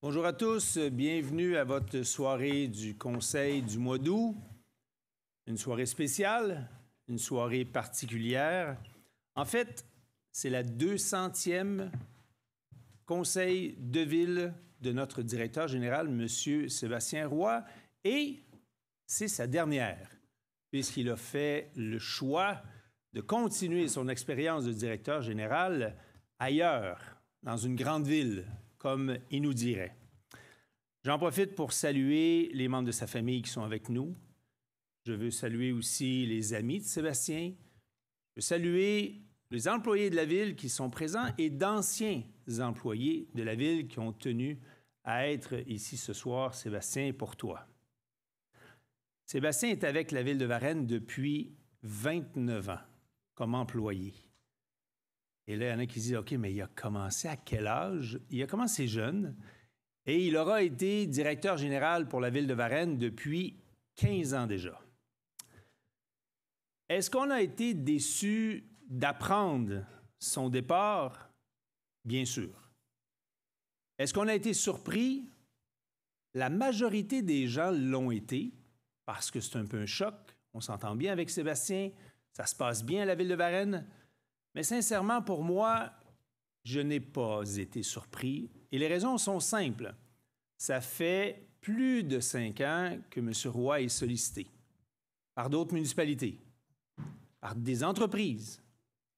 Bonjour à tous, bienvenue à votre soirée du Conseil du mois d'août. Une soirée spéciale, une soirée particulière. En fait, c'est la 200e Conseil de ville de notre directeur général, M. Sébastien Roy, et c'est sa dernière, puisqu'il a fait le choix de continuer son expérience de directeur général ailleurs, dans une grande ville, comme il nous dirait. J'en profite pour saluer les membres de sa famille qui sont avec nous. Je veux saluer aussi les amis de Sébastien. Je veux saluer les employés de la ville qui sont présents et d'anciens employés de la ville qui ont tenu à être ici ce soir, Sébastien, pour toi. Sébastien est avec la ville de Varennes depuis 29 ans comme employé. Et là, il y en a qui disent, OK, mais il a commencé à quel âge? Il a commencé jeune et il aura été directeur général pour la ville de Varennes depuis 15 ans déjà. Est-ce qu'on a été déçu d'apprendre son départ? Bien sûr. Est-ce qu'on a été surpris? La majorité des gens l'ont été, parce que c'est un peu un choc. On s'entend bien avec Sébastien, ça se passe bien à la ville de Varennes. Mais sincèrement, pour moi, je n'ai pas été surpris. Et les raisons sont simples. Ça fait plus de 5 ans que M. Roy est sollicité par d'autres municipalités, par des entreprises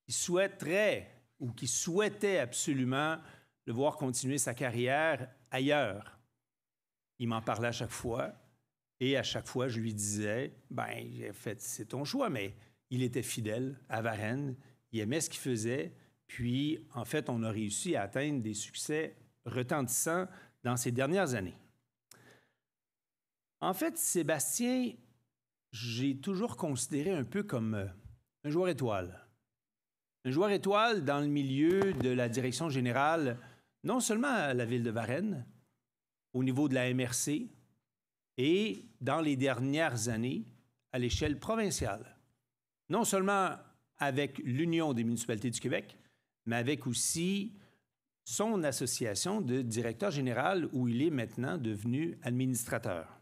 qui souhaiteraient ou qui souhaitaient absolument le voir continuer sa carrière ailleurs. Il m'en parlait à chaque fois et à chaque fois, je lui disais, en fait, c'est ton choix, mais il était fidèle à Varennes. Il aimait ce qu'il faisait, puis en fait, on a réussi à atteindre des succès retentissants dans ces dernières années. En fait, Sébastien, j'ai toujours considéré un peu comme un joueur étoile. Un joueur étoile dans le milieu de la direction générale, non seulement à la ville de Varennes, au niveau de la MRC, et dans les dernières années, à l'échelle provinciale. Non seulement avec l'Union des municipalités du Québec, mais avec aussi son association de directeur général où il est maintenant devenu administrateur.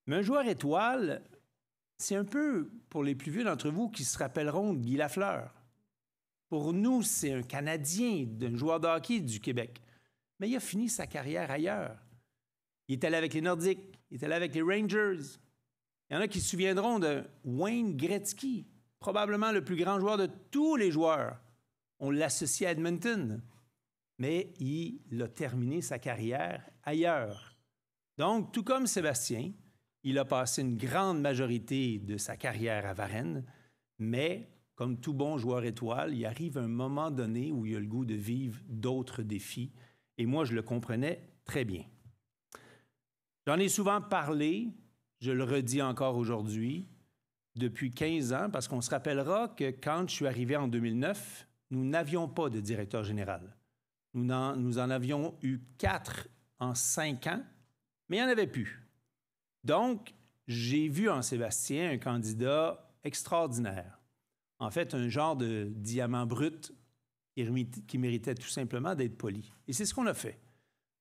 Mais un joueur étoile, c'est un peu pour les plus vieux d'entre vous qui se rappelleront de Guy Lafleur. Pour nous, c'est un Canadien, un joueur de hockey du Québec. Mais il a fini sa carrière ailleurs. Il est allé avec les Nordiques, il est allé avec les Rangers. Il y en a qui se souviendront de Wayne Gretzky, probablement le plus grand joueur de tous les joueurs. On l'associe à Edmonton, mais il a terminé sa carrière ailleurs. Donc, tout comme Sébastien, il a passé une grande majorité de sa carrière à Varennes, mais comme tout bon joueur étoile, il arrive un moment donné où il a le goût de vivre d'autres défis, et moi, je le comprenais très bien. J'en ai souvent parlé, je le redis encore aujourd'hui, depuis 15 ans, parce qu'on se rappellera que quand je suis arrivé en 2009, nous n'avions pas de directeur général. Nous en avions eu 4 en 5 ans, mais il n'y en avait plus. Donc, j'ai vu en Sébastien un candidat extraordinaire. En fait, un genre de diamant brut qui méritait tout simplement d'être poli. Et c'est ce qu'on a fait.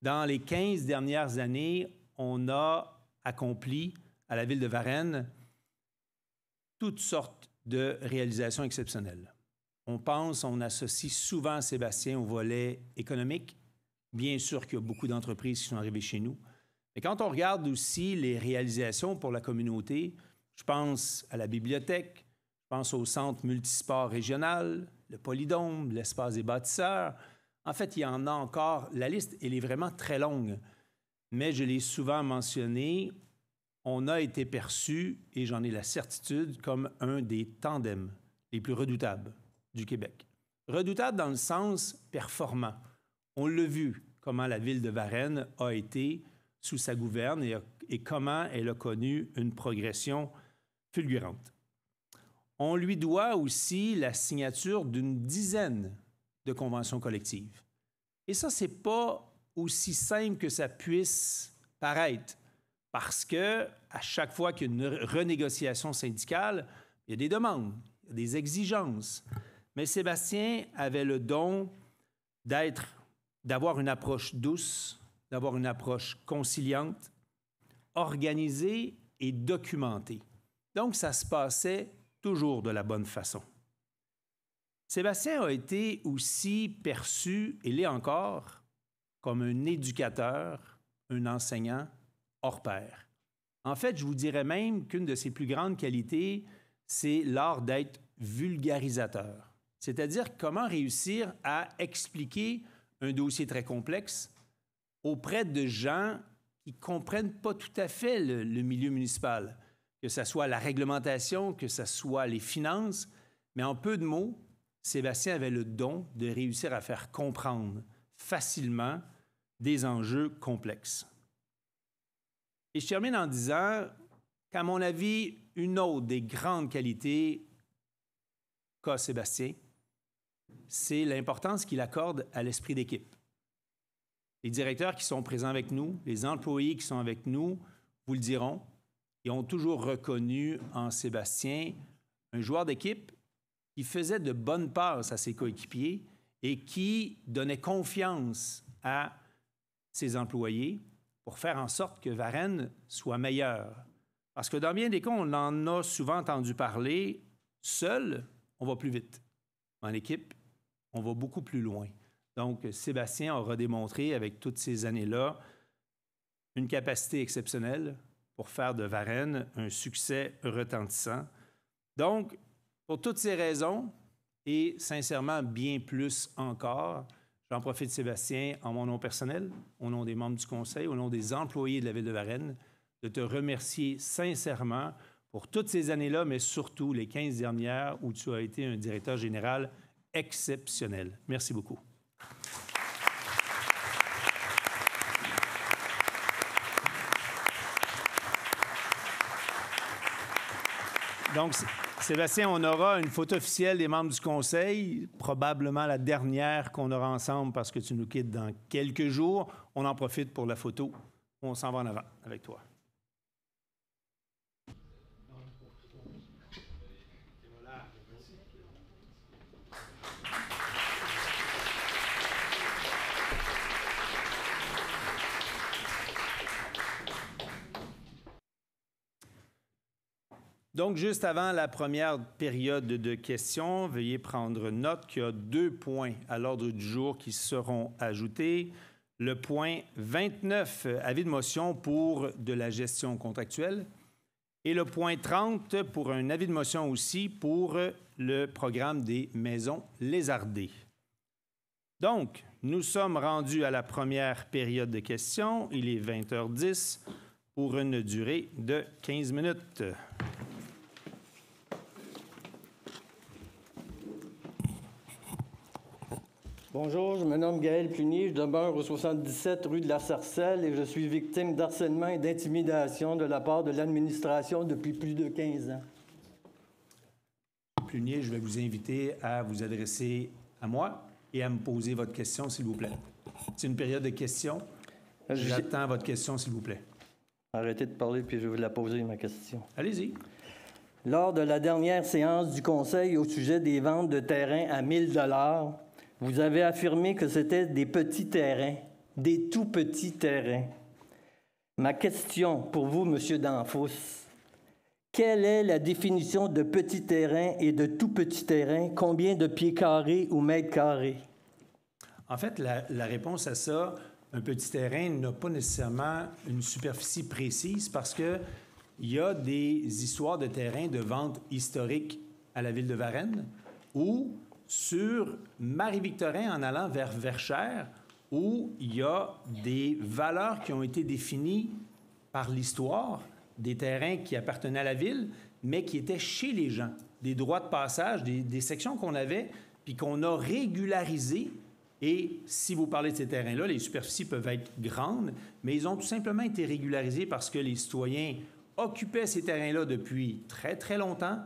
Dans les 15 dernières années, on a accompli à la ville de Varennes toutes sortes de réalisations exceptionnelles. On associe souvent Sébastien au volet économique. Bien sûr qu'il y a beaucoup d'entreprises qui sont arrivées chez nous. Mais quand on regarde aussi les réalisations pour la communauté, je pense à la bibliothèque, je pense au centre multisport régional, le Polydôme, l'espace des bâtisseurs. En fait, il y en a encore. La liste, elle est vraiment très longue. Mais je l'ai souvent mentionné, on a été perçu, et j'en ai la certitude, comme un des tandems les plus redoutables du Québec. Redoutable dans le sens performant. On l'a vu, comment la ville de Varennes a été sous sa gouverne et comment elle a connu une progression fulgurante. On lui doit aussi la signature d'une dizaine de conventions collectives. Et ça, c'est pas aussi simple que ça puisse paraître. Parce que à chaque fois qu'il y a une renégociation syndicale, il y a des demandes, il y a des exigences. Mais Sébastien avait le don d'avoir une approche douce, d'avoir une approche conciliante, organisée et documentée. Donc, ça se passait toujours de la bonne façon. Sébastien a été aussi perçu, et l'est encore, comme un éducateur, un enseignant hors pair. En fait, je vous dirais même qu'une de ses plus grandes qualités, c'est l'art d'être vulgarisateur. C'est-à-dire comment réussir à expliquer un dossier très complexe auprès de gens qui ne comprennent pas tout à fait le milieu municipal, que ce soit la réglementation, que ce soit les finances, mais en peu de mots, Sébastien avait le don de réussir à faire comprendre facilement des enjeux complexes. Et je termine en disant qu'à mon avis, une autre des grandes qualités qu'a Sébastien, c'est l'importance qu'il accorde à l'esprit d'équipe. Les directeurs qui sont présents avec nous, les employés qui sont avec nous, vous le diront, ils ont toujours reconnu en Sébastien un joueur d'équipe qui faisait de bonnes passes à ses coéquipiers et qui donnait confiance à ses employés pour faire en sorte que Varennes soit meilleur. Parce que dans bien des cas, on en a souvent entendu parler, seul, on va plus vite. En équipe, on va beaucoup plus loin. Donc, Sébastien aura démontré avec toutes ces années-là une capacité exceptionnelle pour faire de Varennes un succès retentissant. Donc, pour toutes ces raisons, et sincèrement bien plus encore, j'en profite, Sébastien, en mon nom personnel, au nom des membres du Conseil, au nom des employés de la Ville de Varennes, de te remercier sincèrement pour toutes ces années-là, mais surtout les 15 dernières où tu as été un directeur général exceptionnel. Merci beaucoup. Donc, Sébastien, on aura une photo officielle des membres du Conseil, probablement la dernière qu'on aura ensemble parce que tu nous quittes dans quelques jours. On en profite pour la photo. On s'en va en avant avec toi. Donc, juste avant la première période de questions, veuillez prendre note qu'il y a 2 points à l'ordre du jour qui seront ajoutés. Le point 29, avis de motion pour de la gestion contractuelle, et le point 30 pour un avis de motion aussi pour le programme des maisons lézardées. Donc, nous sommes rendus à la première période de questions. Il est 20h10 pour une durée de 15 minutes. Bonjour, je me nomme Gaël Plunier, je demeure au 77 rue de la Sarcelle et je suis victime d'harcèlement et d'intimidation de la part de l'administration depuis plus de 15 ans. Plunier, je vais vous inviter à vous adresser à moi et à me poser votre question, s'il vous plaît. C'est une période de questions. J'attends votre question, s'il vous plaît. Arrêtez de parler puis je vais vous la poser, ma question. Allez-y. Lors de la dernière séance du Conseil au sujet des ventes de terrains à 1 000 $, vous avez affirmé que c'était des petits terrains, des tout petits terrains. Ma question pour vous, M. Danfous, quelle est la définition de petit terrain et de tout petit terrain? Combien de pieds carrés ou mètres carrés? En fait, la réponse à ça, un petit terrain n'a pas nécessairement une superficie précise parce qu'il y a des histoires de terrains de vente historique à la ville de Varennes ou sur Marie-Victorin en allant vers Verchères, où il y a des valeurs qui ont été définies par l'histoire, des terrains qui appartenaient à la ville, mais qui étaient chez les gens, des droits de passage, des sections qu'on avait, puis qu'on a régularisées. Et si vous parlez de ces terrains-là, les superficies peuvent être grandes, mais ils ont tout simplement été régularisés parce que les citoyens occupaient ces terrains-là depuis très, très longtemps,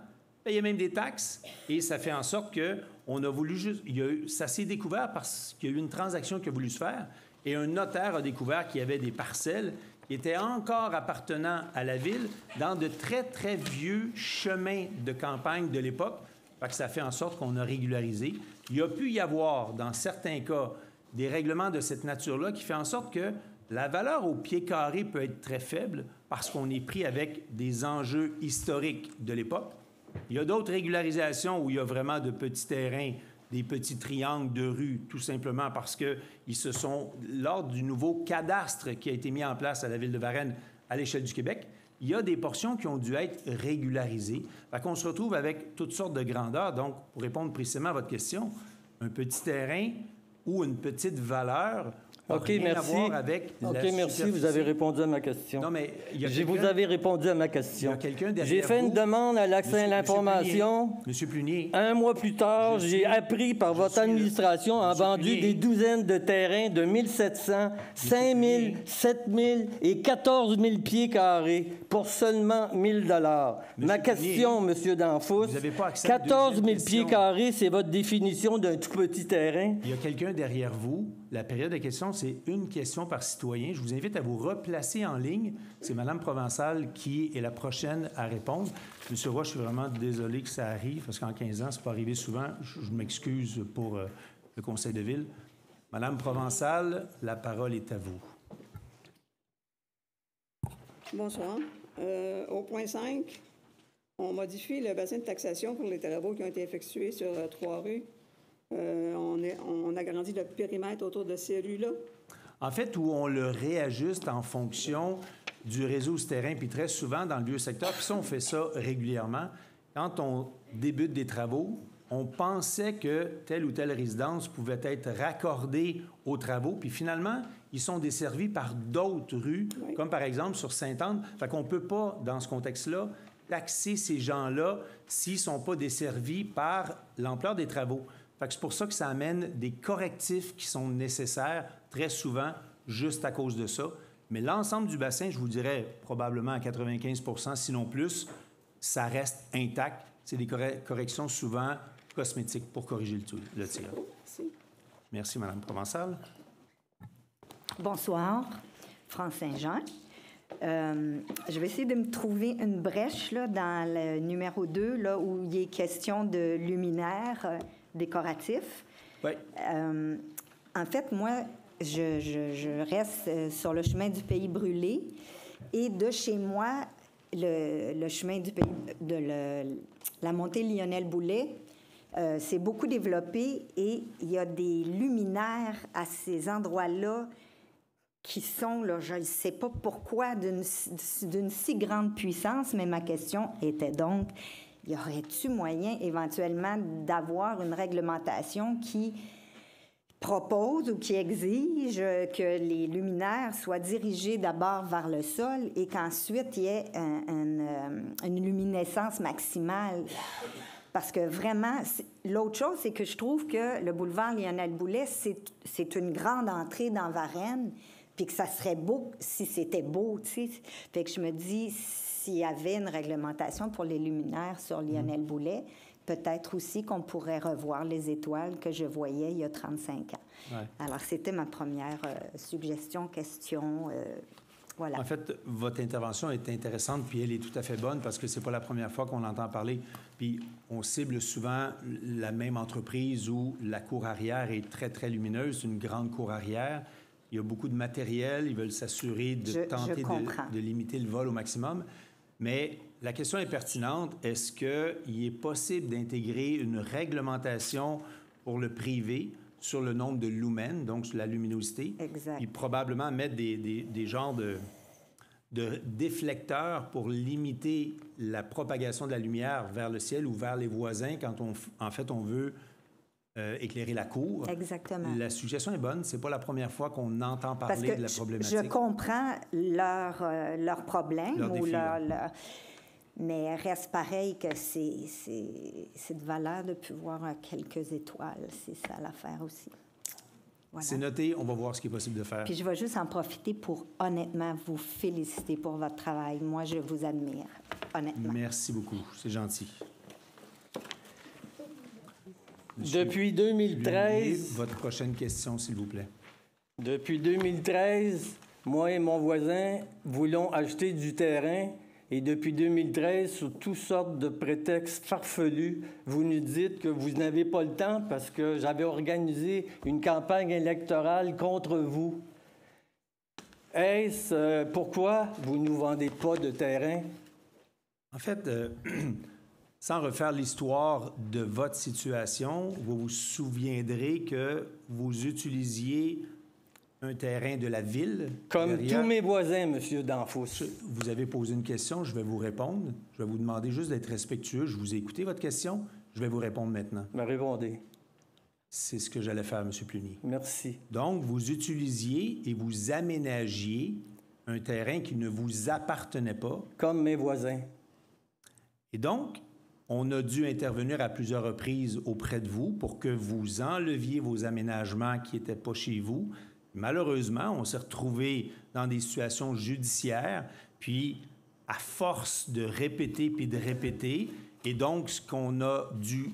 payaient même des taxes, et ça fait en sorte que on a voulu juste, ça s'est découvert parce qu'il y a eu une transaction qui a voulu se faire et un notaire a découvert qu'il y avait des parcelles qui étaient encore appartenant à la ville dans de très, très vieux chemins de campagne de l'époque. Fait que ça fait en sorte qu'on a régularisé. Il y a pu y avoir, dans certains cas, des règlements de cette nature-là qui fait en sorte que La valeur au pied carré peut être très faible parce qu'on est pris avec des enjeux historiques de l'époque. Il y a d'autres régularisations où il y a vraiment de petits terrains, des petits triangles de rue, tout simplement parce qu'ils se sont, lors du nouveau cadastre qui a été mis en place à la Ville de Varennes à l'échelle du Québec, il y a des portions qui ont dû être régularisées. Fait qu'on se retrouve avec toutes sortes de grandeurs. Donc, pour répondre précisément à votre question, un petit terrain ou une petite valeur n'a rien à voir avec la merci, vous avez répondu à ma question. Non, mais vous avez répondu à ma question. Il y a quelqu'un derrière J'ai fait une demande à l'accès à l'information. Monsieur Plunier. Un mois plus tard, j'ai appris par votre administration a vendu des douzaines de terrains de 1700, 5000, 7000 et 14 000 pieds carrés pour seulement 1000 $. Ma question, Monsieur Danfous, 14 000 pieds carrés, c'est votre définition d'un tout petit terrain? Il y a quelqu'un derrière vous. La période de questions, c'est une question par citoyen. Je vous invite à vous replacer en ligne. C'est Mme Provençal qui est la prochaine à répondre. Monsieur Roy, je suis vraiment désolé que ça arrive, parce qu'en 15 ans, c'est pas arrivé souvent. Je m'excuse pour le conseil de ville. Mme Provençal, la parole est à vous. Bonsoir. Au point 5, on modifie le bassin de taxation pour les travaux qui ont été effectués sur 3 rues. On agrandit le périmètre autour de ces rues-là. En fait, où on le réajuste en fonction du réseau souterrain, puis très souvent dans le vieux secteur, puis ça, on fait ça régulièrement. Quand on débute des travaux, on pensait que telle ou telle résidence pouvait être raccordée aux travaux, puis finalement, ils sont desservis par d'autres rues, oui, comme par exemple sur Sainte-Anne. Fait qu'on ne peut pas, dans ce contexte-là, taxer ces gens-là s'ils ne sont pas desservis par l'ampleur des travaux. Fait que c'est pour ça que ça amène des correctifs qui sont nécessaires très souvent juste à cause de ça. Mais l'ensemble du bassin, je vous dirais probablement à 95 %, sinon plus, ça reste intact. C'est des corrections souvent cosmétiques pour corriger le tir. Merci. Merci, Mme Provençal. Bonsoir, France Saint-Jean. Je vais essayer de me trouver une brèche là, dans le numéro 2, là, où il est question de luminaires décoratifs. Oui. En fait, moi, je reste sur le chemin du Pays brûlé et de chez moi, le chemin du Pays, la montée Lionel-Boulet, c'est beaucoup développé et il y a des luminaires à ces endroits-là qui sont, là, je ne sais pas pourquoi, d'une si grande puissance, mais ma question était donc, y aurait-il moyen éventuellement d'avoir une réglementation qui propose ou qui exige que les luminaires soient dirigés d'abord vers le sol et qu'ensuite il y ait une luminescence maximale? Parce que vraiment, l'autre chose, c'est que je trouve que le boulevard Lionel-Boulet, c'est une grande entrée dans Varennes, puis que ça serait beau si c'était beau, tu sais. Fait que je me dis, s'il y avait une réglementation pour les luminaires sur Lionel-Boulet, peut-être aussi qu'on pourrait revoir les étoiles que je voyais il y a 35 ans. Ouais. Alors, c'était ma première suggestion, question. Voilà. En fait, votre intervention est intéressante, puis elle est tout à fait bonne parce que c'est pas la première fois qu'on entend parler. Puis on cible souvent la même entreprise où la cour arrière est très, très lumineuse, une grande cour arrière. Il y a beaucoup de matériel, ils veulent s'assurer de tenter de limiter le vol au maximum. Mais la question est pertinente. Est-ce qu'il est possible d'intégrer une réglementation pour le privé sur le nombre de lumens, donc sur la luminosité? Exact. Puis probablement mettre des genres de déflecteurs pour limiter la propagation de la lumière vers le ciel ou vers les voisins quand on veut éclairer la cour. Exactement. La suggestion est bonne. C'est pas la première fois qu'on entend parler de la problématique. Je comprends leur problème ou mais reste pareil que c'est de valeur de pouvoir quelques étoiles. C'est ça l'affaire aussi. Voilà. C'est noté. On va voir ce qui est possible de faire. Puis je vais juste en profiter pour honnêtement vous féliciter pour votre travail. Moi, je vous admire, honnêtement. Merci beaucoup. C'est gentil. Depuis 2013... Votre prochaine question, s'il vous plaît. Depuis 2013, moi et mon voisin voulons acheter du terrain et depuis 2013, sous toutes sortes de prétextes farfelus, vous nous dites que vous n'avez pas le temps parce que j'avais organisé une campagne électorale contre vous. Pourquoi vous ne nous vendez pas de terrain? En fait, sans refaire l'histoire de votre situation, vous vous souviendrez que vous utilisiez un terrain de la ville. Comme derrière. tous mes voisins, M. Danfous. Vous avez posé une question, je vais vous répondre. Je vais vous demander juste d'être respectueux. Je vous ai écouté votre question, je vais vous répondre maintenant. Me répondez. C'est ce que j'allais faire, M. Pluny. Merci. Donc, vous utilisiez et vous aménagiez un terrain qui ne vous appartenait pas. Comme mes voisins. Et donc, on a dû intervenir à plusieurs reprises auprès de vous pour que vous enleviez vos aménagements qui n'étaient pas chez vous. Malheureusement, on s'est retrouvé dans des situations judiciaires, puis à force de répéter puis de répéter, et donc ce qu'on a dû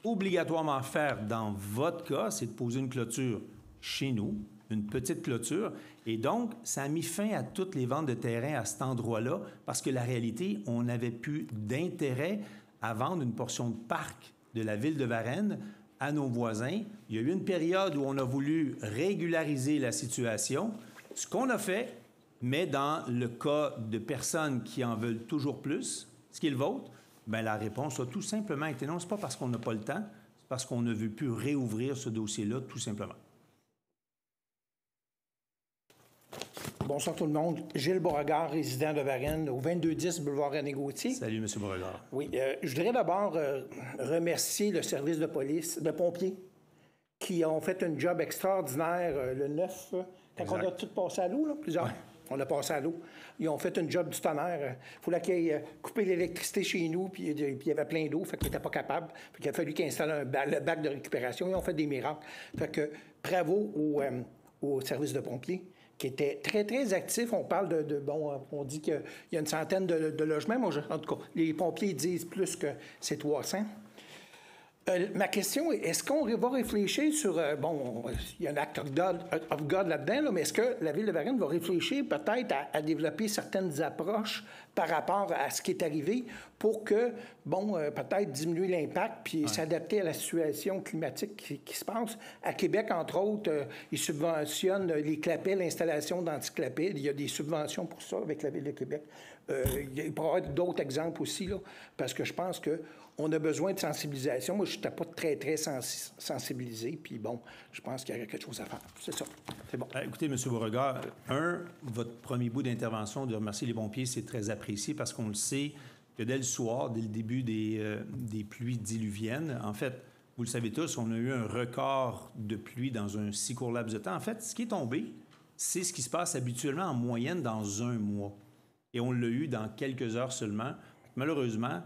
obligatoirement faire dans votre cas, c'est de poser une clôture chez nous, une petite clôture, et donc ça a mis fin à toutes les ventes de terrain à cet endroit-là, parce que la réalité, on n'avait plus d'intérêt à vendre une portion de parc de la ville de Varennes à nos voisins. Il y a eu une période où on a voulu régulariser la situation, ce qu'on a fait, mais dans le cas de personnes qui en veulent toujours plus, ce qui est le vôtre, bien, la réponse a tout simplement été non. Ce n'est pas parce qu'on n'a pas le temps, c'est parce qu'on ne veut plus réouvrir ce dossier-là, tout simplement. Bonsoir tout le monde. Gilles Beauregard, résident de Varennes, au 2210 boulevard René-Gauthier. Salut, M. Beauregard. Oui, je voudrais d'abord remercier le service de police, de pompiers, qui ont fait un job extraordinaire le 9, quand Exact. on a tout passé à l'eau, là, plusieurs. On a passé à l'eau. Ils ont fait un job du tonnerre. Il fallait qu'ils aient coupé l'électricité chez nous, puis il y avait plein d'eau, fait qu'ils n'étaient pas capables. Fait qu'il a fallu qu'ils installent le bac de récupération. Ils ont fait des miracles. Fait que bravo au service de pompiers, qui était très, très actif. On parle on dit qu'il y a une centaine de logements. Moi, en tout cas, les pompiers disent plus que c'est 300. Ma question est, est-ce qu'on va réfléchir sur... il y a un acte of God là-dedans, là, mais est-ce que la Ville de Varennes va réfléchir peut-être à développer certaines approches par rapport à ce qui est arrivé pour que, peut-être diminuer l'impact puis s'adapter à la situation climatique qui se passe? À Québec, entre autres, ils subventionnent les clapets, l'installation d'anticlapets. Il y a des subventions pour ça avec la Ville de Québec. Il pourrait y avoir d'autres exemples aussi, là, parce que je pense qu'on a besoin de sensibilisation. Moi, je n'étais pas très, très sensibilisé. Puis bon, je pense qu'il y aurait quelque chose à faire. C'est ça. C'est bon. Écoutez, M. Beauregard, votre premier bout d'intervention de remercier les pompiers, c'est très apprécié parce qu'on le sait que dès le soir, dès le début des pluies diluviennes, en fait, vous le savez tous, on a eu un record de pluie dans un si court laps de temps. En fait, ce qui est tombé, c'est ce qui se passe habituellement en moyenne dans un mois. Et on l'a eu dans quelques heures seulement. Malheureusement,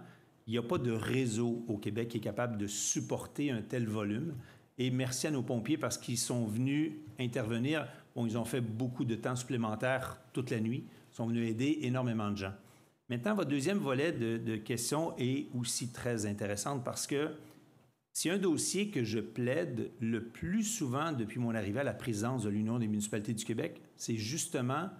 il n'y a pas de réseau au Québec qui est capable de supporter un tel volume. Et merci à nos pompiers parce qu'ils sont venus intervenir. Bon, ils ont fait beaucoup de temps supplémentaire toute la nuit. Ils sont venus aider énormément de gens. Maintenant, votre deuxième volet de questions est aussi très intéressante parce que c'est un dossier que je plaide le plus souvent depuis mon arrivée à la présidence de l'Union des municipalités du Québec. C'est justement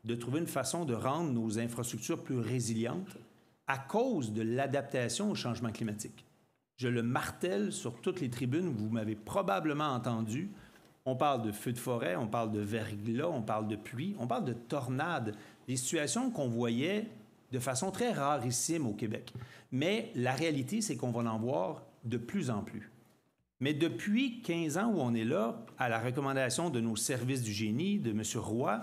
de trouver une façon de rendre nos infrastructures plus résilientes à cause de l'adaptation au changement climatique. Je le martèle sur toutes les tribunes, vous m'avez probablement entendu. On parle de feux de forêt, on parle de verglas, on parle de pluie, on parle de tornades, des situations qu'on voyait de façon très rarissime au Québec. Mais la réalité, c'est qu'on va en voir de plus en plus. Mais depuis 15 ans où on est là, à la recommandation de nos services du génie, de M. Roy,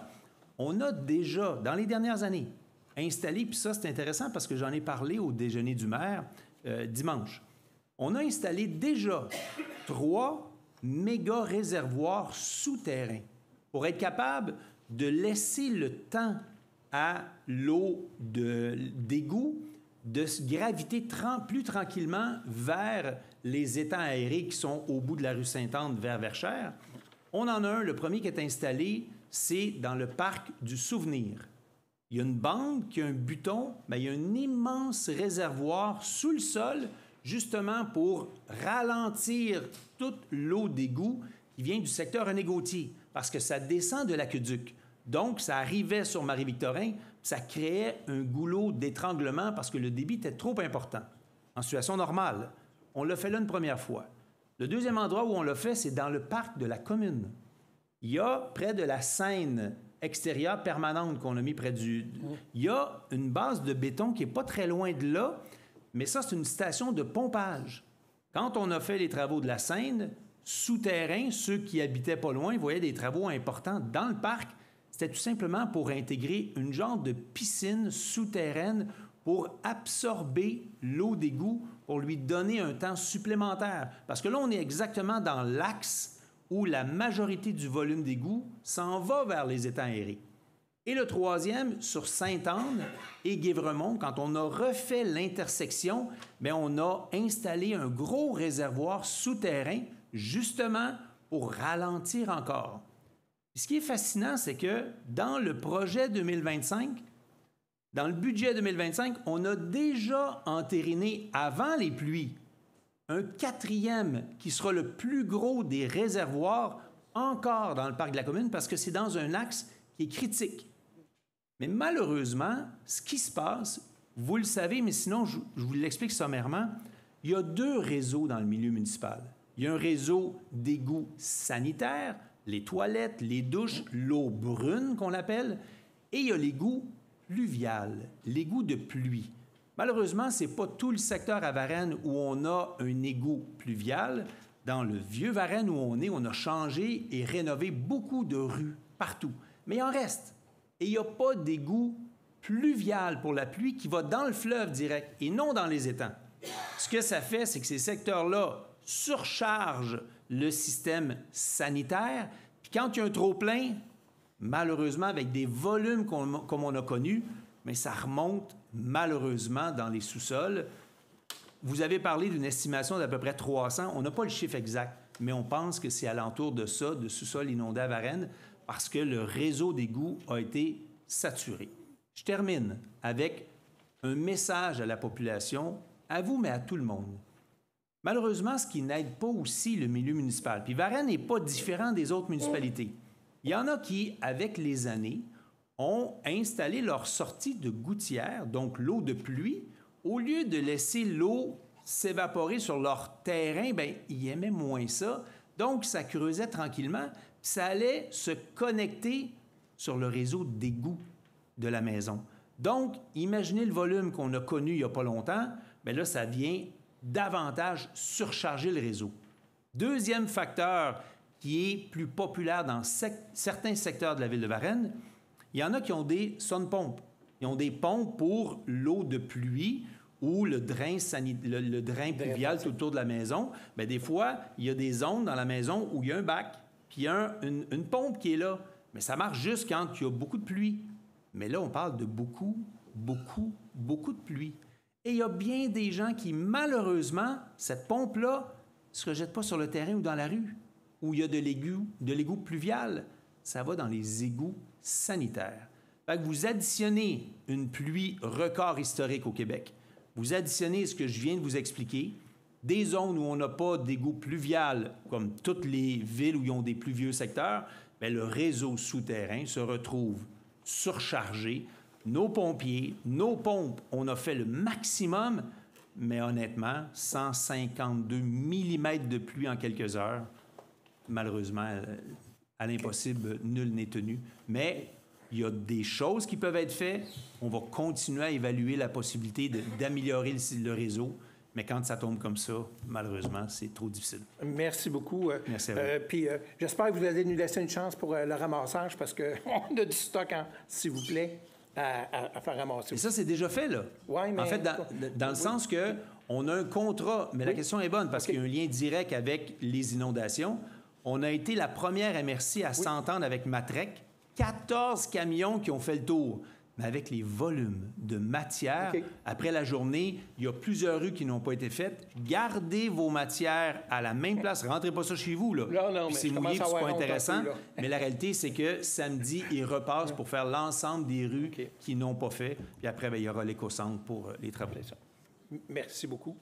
on a déjà, dans les dernières années, installé, puis ça, c'est intéressant parce que j'en ai parlé au déjeuner du maire dimanche. On a installé déjà 3 méga réservoirs souterrains pour être capable de laisser le temps à l'eau d'égout de se graviter plus tranquillement vers les étangs aérés qui sont au bout de la rue Sainte-Anne vers Verchères. On en a un, le premier qui est installé, c'est dans le parc du Souvenir. Il y a une bande qui a un buton, mais il y a un immense réservoir sous le sol, justement pour ralentir toute l'eau d'égout qui vient du secteur René-Gauthier, parce que ça descend de l'aqueduc. Donc, ça arrivait sur Marie-Victorin, ça créait un goulot d'étranglement parce que le débit était trop important. En situation normale, on l'a fait là une première fois. Le deuxième endroit où on l'a fait, c'est dans le parc de la commune. Il y a près de la Seine extérieure permanente qu'on a mis près du... Il y a une base de béton qui n'est pas très loin de là, mais ça, c'est une station de pompage. Quand on a fait les travaux de la Seine, souterrain, ceux qui habitaient pas loin voyaient des travaux importants dans le parc. C'était tout simplement pour intégrer une genre de piscine souterraine pour absorber l'eau d'égout, pour lui donner un temps supplémentaire. Parce que là, on est exactement dans l'axe où la majorité du volume d'égout s'en va vers les étangs aérés. Et le troisième, sur Sainte-Anne et Guévremont, quand on a refait l'intersection, bien, on a installé un gros réservoir souterrain, justement pour ralentir encore. Et ce qui est fascinant, c'est que dans le projet 2025, dans le budget 2025, on a déjà entériné, avant les pluies, un quatrième qui sera le plus gros des réservoirs encore dans le parc de la commune parce que c'est dans un axe qui est critique. Mais malheureusement, ce qui se passe, vous le savez, mais sinon, je vous l'explique sommairement, il y a 2 réseaux dans le milieu municipal. Il y a un réseau d'égouts sanitaires, les toilettes, les douches, l'eau brune qu'on appelle, et il y a l'égout pluvial, l'égout de pluie. Malheureusement, ce n'est pas tout le secteur à Varennes où on a un égout pluvial. Dans le vieux Varennes où on a changé et rénové beaucoup de rues partout. Mais il en reste. Et il n'y a pas d'égout pluvial pour la pluie qui va dans le fleuve direct et non dans les étangs. Ce que ça fait, c'est que ces secteurs-là surchargent le système sanitaire. Puis quand il y a un trop-plein, malheureusement, avec des volumes comme on a connus, mais ça remonte malheureusement dans les sous-sols. Vous avez parlé d'une estimation d'à peu près 300. On n'a pas le chiffre exact, mais on pense que c'est alentour de ça, de sous-sol inondé à Varennes, parce que le réseau d'égouts a été saturé. Je termine avec un message à la population, à vous, mais à tout le monde. Malheureusement, ce qui n'aide pas aussi le milieu municipal, puis Varennes n'est pas différent des autres municipalités. Il y en a qui, avec les années, ont installé leur sortie de gouttière, donc l'eau de pluie, au lieu de laisser l'eau s'évaporer sur leur terrain, bien, ils aimaient moins ça. Donc, ça creusait tranquillement, puis ça allait se connecter sur le réseau d'égouts de la maison. Donc, imaginez le volume qu'on a connu il n'y a pas longtemps, bien là, ça vient davantage surcharger le réseau. Deuxième facteur qui est plus populaire dans certains secteurs de la ville de Varennes, il y en a qui ont des sonde-pompes. Ils ont des pompes pour l'eau de pluie ou le drain, le drain pluvial tout autour de la maison. Bien, des fois, il y a des zones dans la maison où il y a un bac, puis il y a une pompe qui est là. Mais ça marche juste quand il y a beaucoup de pluie. Mais là, on parle de beaucoup de pluie. Et il y a bien des gens qui, malheureusement, cette pompe-là ne se rejette pas sur le terrain ou dans la rue, où il y a de l'égout pluvial. Ça va dans les égouts sanitaires. Fait que vous additionnez une pluie record historique au Québec, vous additionnez ce que je viens de vous expliquer, des zones où on n'a pas d'égout pluvial, comme toutes les villes où ils ont des pluvieux secteurs, bien, le réseau souterrain se retrouve surchargé. Nos pompiers, nos pompes, on a fait le maximum, mais honnêtement, 152 mm de pluie en quelques heures, malheureusement, à l'impossible, nul n'est tenu. Mais il y a des choses qui peuvent être faites. On va continuer à évaluer la possibilité d'améliorer le réseau. Mais quand ça tombe comme ça, malheureusement, c'est trop difficile. Merci beaucoup. Merci à vous. Puis j'espère que vous allez nous laisser une chance pour le ramassage parce qu'on a du stock, s'il vous plaît, à faire ramasser. Et ça, c'est déjà fait, là. Oui, mais... En fait, dans le sens que on a un contrat, mais la question est bonne parce qu'il y a un lien direct avec les inondations. On a été la première MRC à s'entendre avec Matrec. 14 camions qui ont fait le tour. Mais avec les volumes de matière, après la journée, il y a plusieurs rues qui n'ont pas été faites. Gardez vos matières à la même place. Rentrez pas ça chez vous, là. Non, mais c'est mouillé, c'est pas intéressant. Mais la réalité, c'est que samedi, ils repassent pour faire l'ensemble des rues qui n'ont pas fait. Puis après, bien, il y aura l'éco-centre pour les travaux. Merci beaucoup.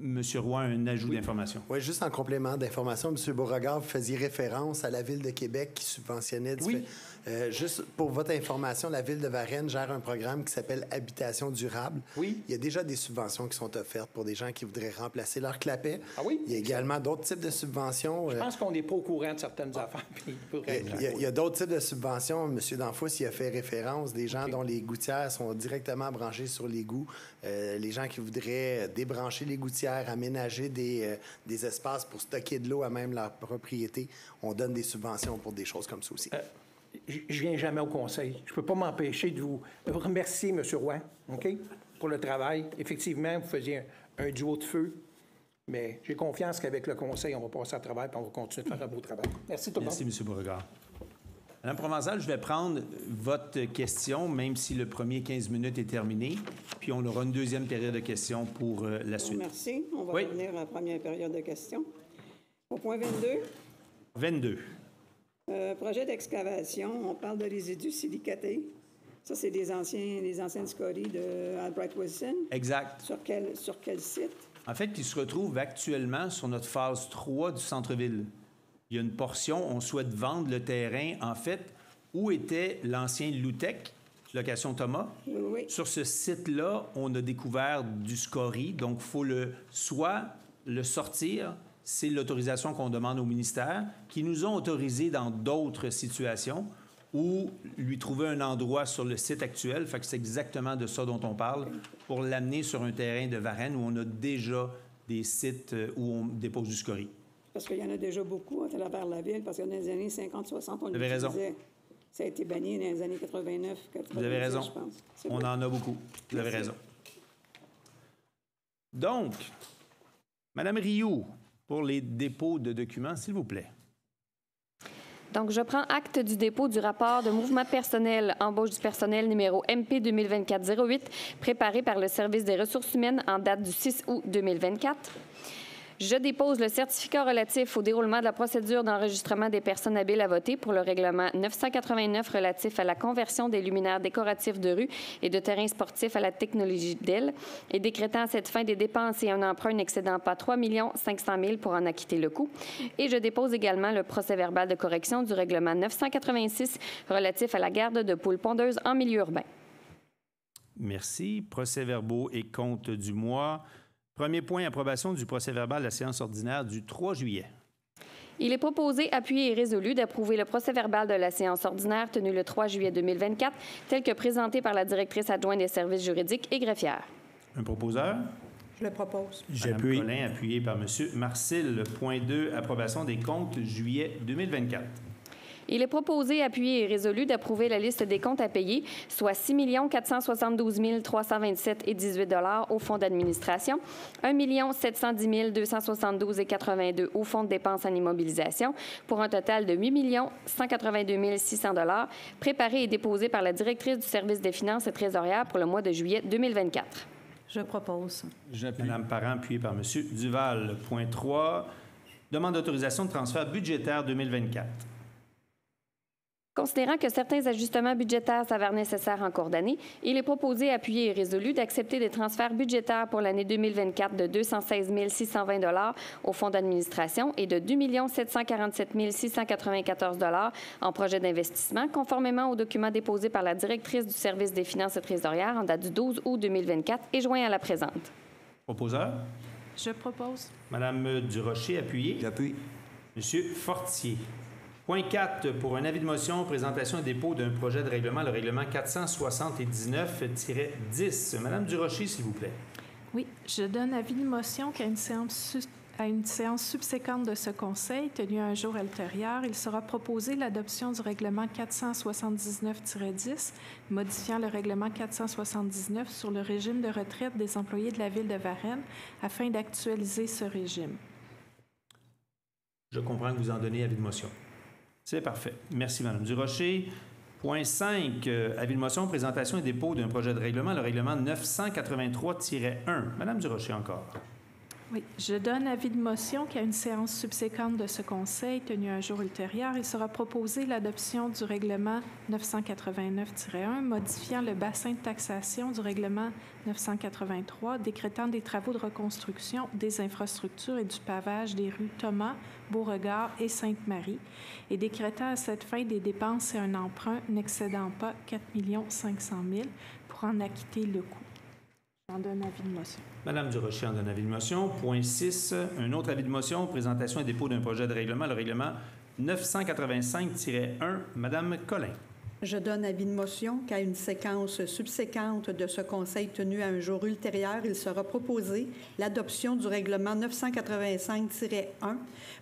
M. Roy, un ajout d'information. Oui, juste en complément d'information, M. Beauregard, vous faisiez référence à la Ville de Québec qui subventionnait... Oui. Juste pour votre information, la Ville de Varennes gère un programme qui s'appelle Habitation durable. Oui. Il y a déjà des subventions qui sont offertes pour des gens qui voudraient remplacer leur clapet. Ah oui? Il y a également d'autres types de subventions. Je pense qu'on n'est pas au courant de certaines affaires. Puis Il y a d'autres types de subventions. M. Danfous y a fait référence. Des gens dont les gouttières sont directement branchées sur l'égout. Les gens qui voudraient débrancher les gouttières, aménager des espaces pour stocker de l'eau à même leur propriété. On donne des subventions pour des choses comme ça aussi. je viens jamais au conseil. Je ne peux pas m'empêcher de vous remercier, M. Roy, OK, pour le travail. Effectivement, vous faisiez un duo de feu, mais j'ai confiance qu'avec le conseil, on va passer à travers et on va continuer de faire un beau travail. Merci tout le monde. Merci, M. Beauregard. Madame Provençal, je vais prendre votre question, même si le premier 15 minutes est terminé, puis on aura une deuxième période de questions pour la suite. Merci. On va Oui. revenir à la première période de questions. Au point 22, 22. projet d'excavation, on parle de résidus silicatés. Ça, c'est les anciennes scories de Albright Wilson. Exact. Sur quel site? En fait, il se retrouve actuellement sur notre phase 3 du centre-ville. Il y a une portion, on souhaite vendre le terrain, en fait, où était l'ancien Loutec, location Thomas. Oui, oui. Sur ce site-là, on a découvert du scorie, donc il faut soit le sortir, c'est l'autorisation qu'on demande au ministère, qui nous ont autorisé dans d'autres situations, ou lui trouver un endroit sur le site actuel, fait que c'est exactement de ça dont on parle, pour l'amener sur un terrain de Varennes où on a déjà des sites où on dépose du scorie. Parce qu'il y en a déjà beaucoup à travers la ville, parce que dans les années 50-60, on Vous avez raison. l'utilisait. Ça a été banni dans les années 89, 90, Vous avez raison. je pense. C'est On bon. en a beaucoup. Vous avez Merci. raison. Donc, Madame Rioux, pour les dépôts de documents, s'il vous plaît. Donc, je prends acte du dépôt du rapport de mouvement personnel, embauche du personnel numéro MP 2024-08, préparé par le Service des ressources humaines en date du 6 août 2024. Je dépose le certificat relatif au déroulement de la procédure d'enregistrement des personnes habiles à voter pour le règlement 989 relatif à la conversion des luminaires décoratifs de rue et de terrains sportifs à la technologie d'AILE et décrétant à cette fin des dépenses et un emprunt n'excédant pas 3 500 000 pour en acquitter le coût. Et je dépose également le procès-verbal de correction du règlement 986 relatif à la garde de poules pondeuses en milieu urbain. Merci. Procès-verbaux et comptes du mois. Premier point, approbation du procès-verbal de la séance ordinaire du 3 juillet. Il est proposé, appuyé et résolu d'approuver le procès-verbal de la séance ordinaire tenue le 3 juillet 2024, tel que présenté par la directrice adjointe des services juridiques et greffière. Un proposeur? Je le propose. J'appuie. Madame Collin, appuyé par M. Marcil. Point 2, approbation des comptes juillet 2024. Il est proposé, appuyé et résolu d'approuver la liste des comptes à payer, soit 6 472 327,18 au fonds d'administration, 1 710 272,82 au fonds de dépenses en immobilisation, pour un total de 8 182 600 préparé et déposé par la directrice du service des finances et trésorière pour le mois de juillet 2024. Je propose. Madame Parent, appuyée par M. Duval. Point 3, demande d'autorisation de transfert budgétaire 2024. Considérant que certains ajustements budgétaires s'avèrent nécessaires en cours d'année, il est proposé, appuyé et résolu d'accepter des transferts budgétaires pour l'année 2024 de 216 620 au fonds d'administration et de 2 747 694 en projet d'investissement, conformément aux documents déposés par la directrice du service des finances et trésorières en date du 12 août 2024 et joints à la présente. Proposeur? Je propose. Madame Durocher, appuyée. J'appuie. Monsieur Fortier. Point 4, pour un avis de motion, présentation et dépôt d'un projet de règlement, le règlement 479-10. Madame Durocher, s'il vous plaît. Oui, je donne avis de motion qu'à une séance subséquente de ce Conseil, tenue un jour ultérieur, il sera proposé l'adoption du règlement 479-10, modifiant le règlement 479 sur le régime de retraite des employés de la Ville de Varennes afin d'actualiser ce régime. Je comprends que vous en donnez avis de motion. C'est parfait. Merci, Mme Durocher. Point 5, avis de motion, présentation et dépôt d'un projet de règlement, le règlement 983-1. Mme Durocher encore. Oui, je donne avis de motion qu'à une séance subséquente de ce Conseil, tenue un jour ultérieur, il sera proposé l'adoption du règlement 989-1 modifiant le bassin de taxation du règlement 983 décrétant des travaux de reconstruction des infrastructures et du pavage des rues Thomas, Beauregard et Sainte-Marie et décrétant à cette fin des dépenses et un emprunt n'excédant pas 4 500 000 pour en acquitter le coût. J'en donne avis de motion. Madame Durocher en donne avis de motion. Point 6, un autre avis de motion, présentation et dépôt d'un projet de règlement, le règlement 985-1. Madame Collin. Je donne avis de motion qu'à une séquence subséquente de ce Conseil tenu à un jour ultérieur, il sera proposé l'adoption du règlement 985-1,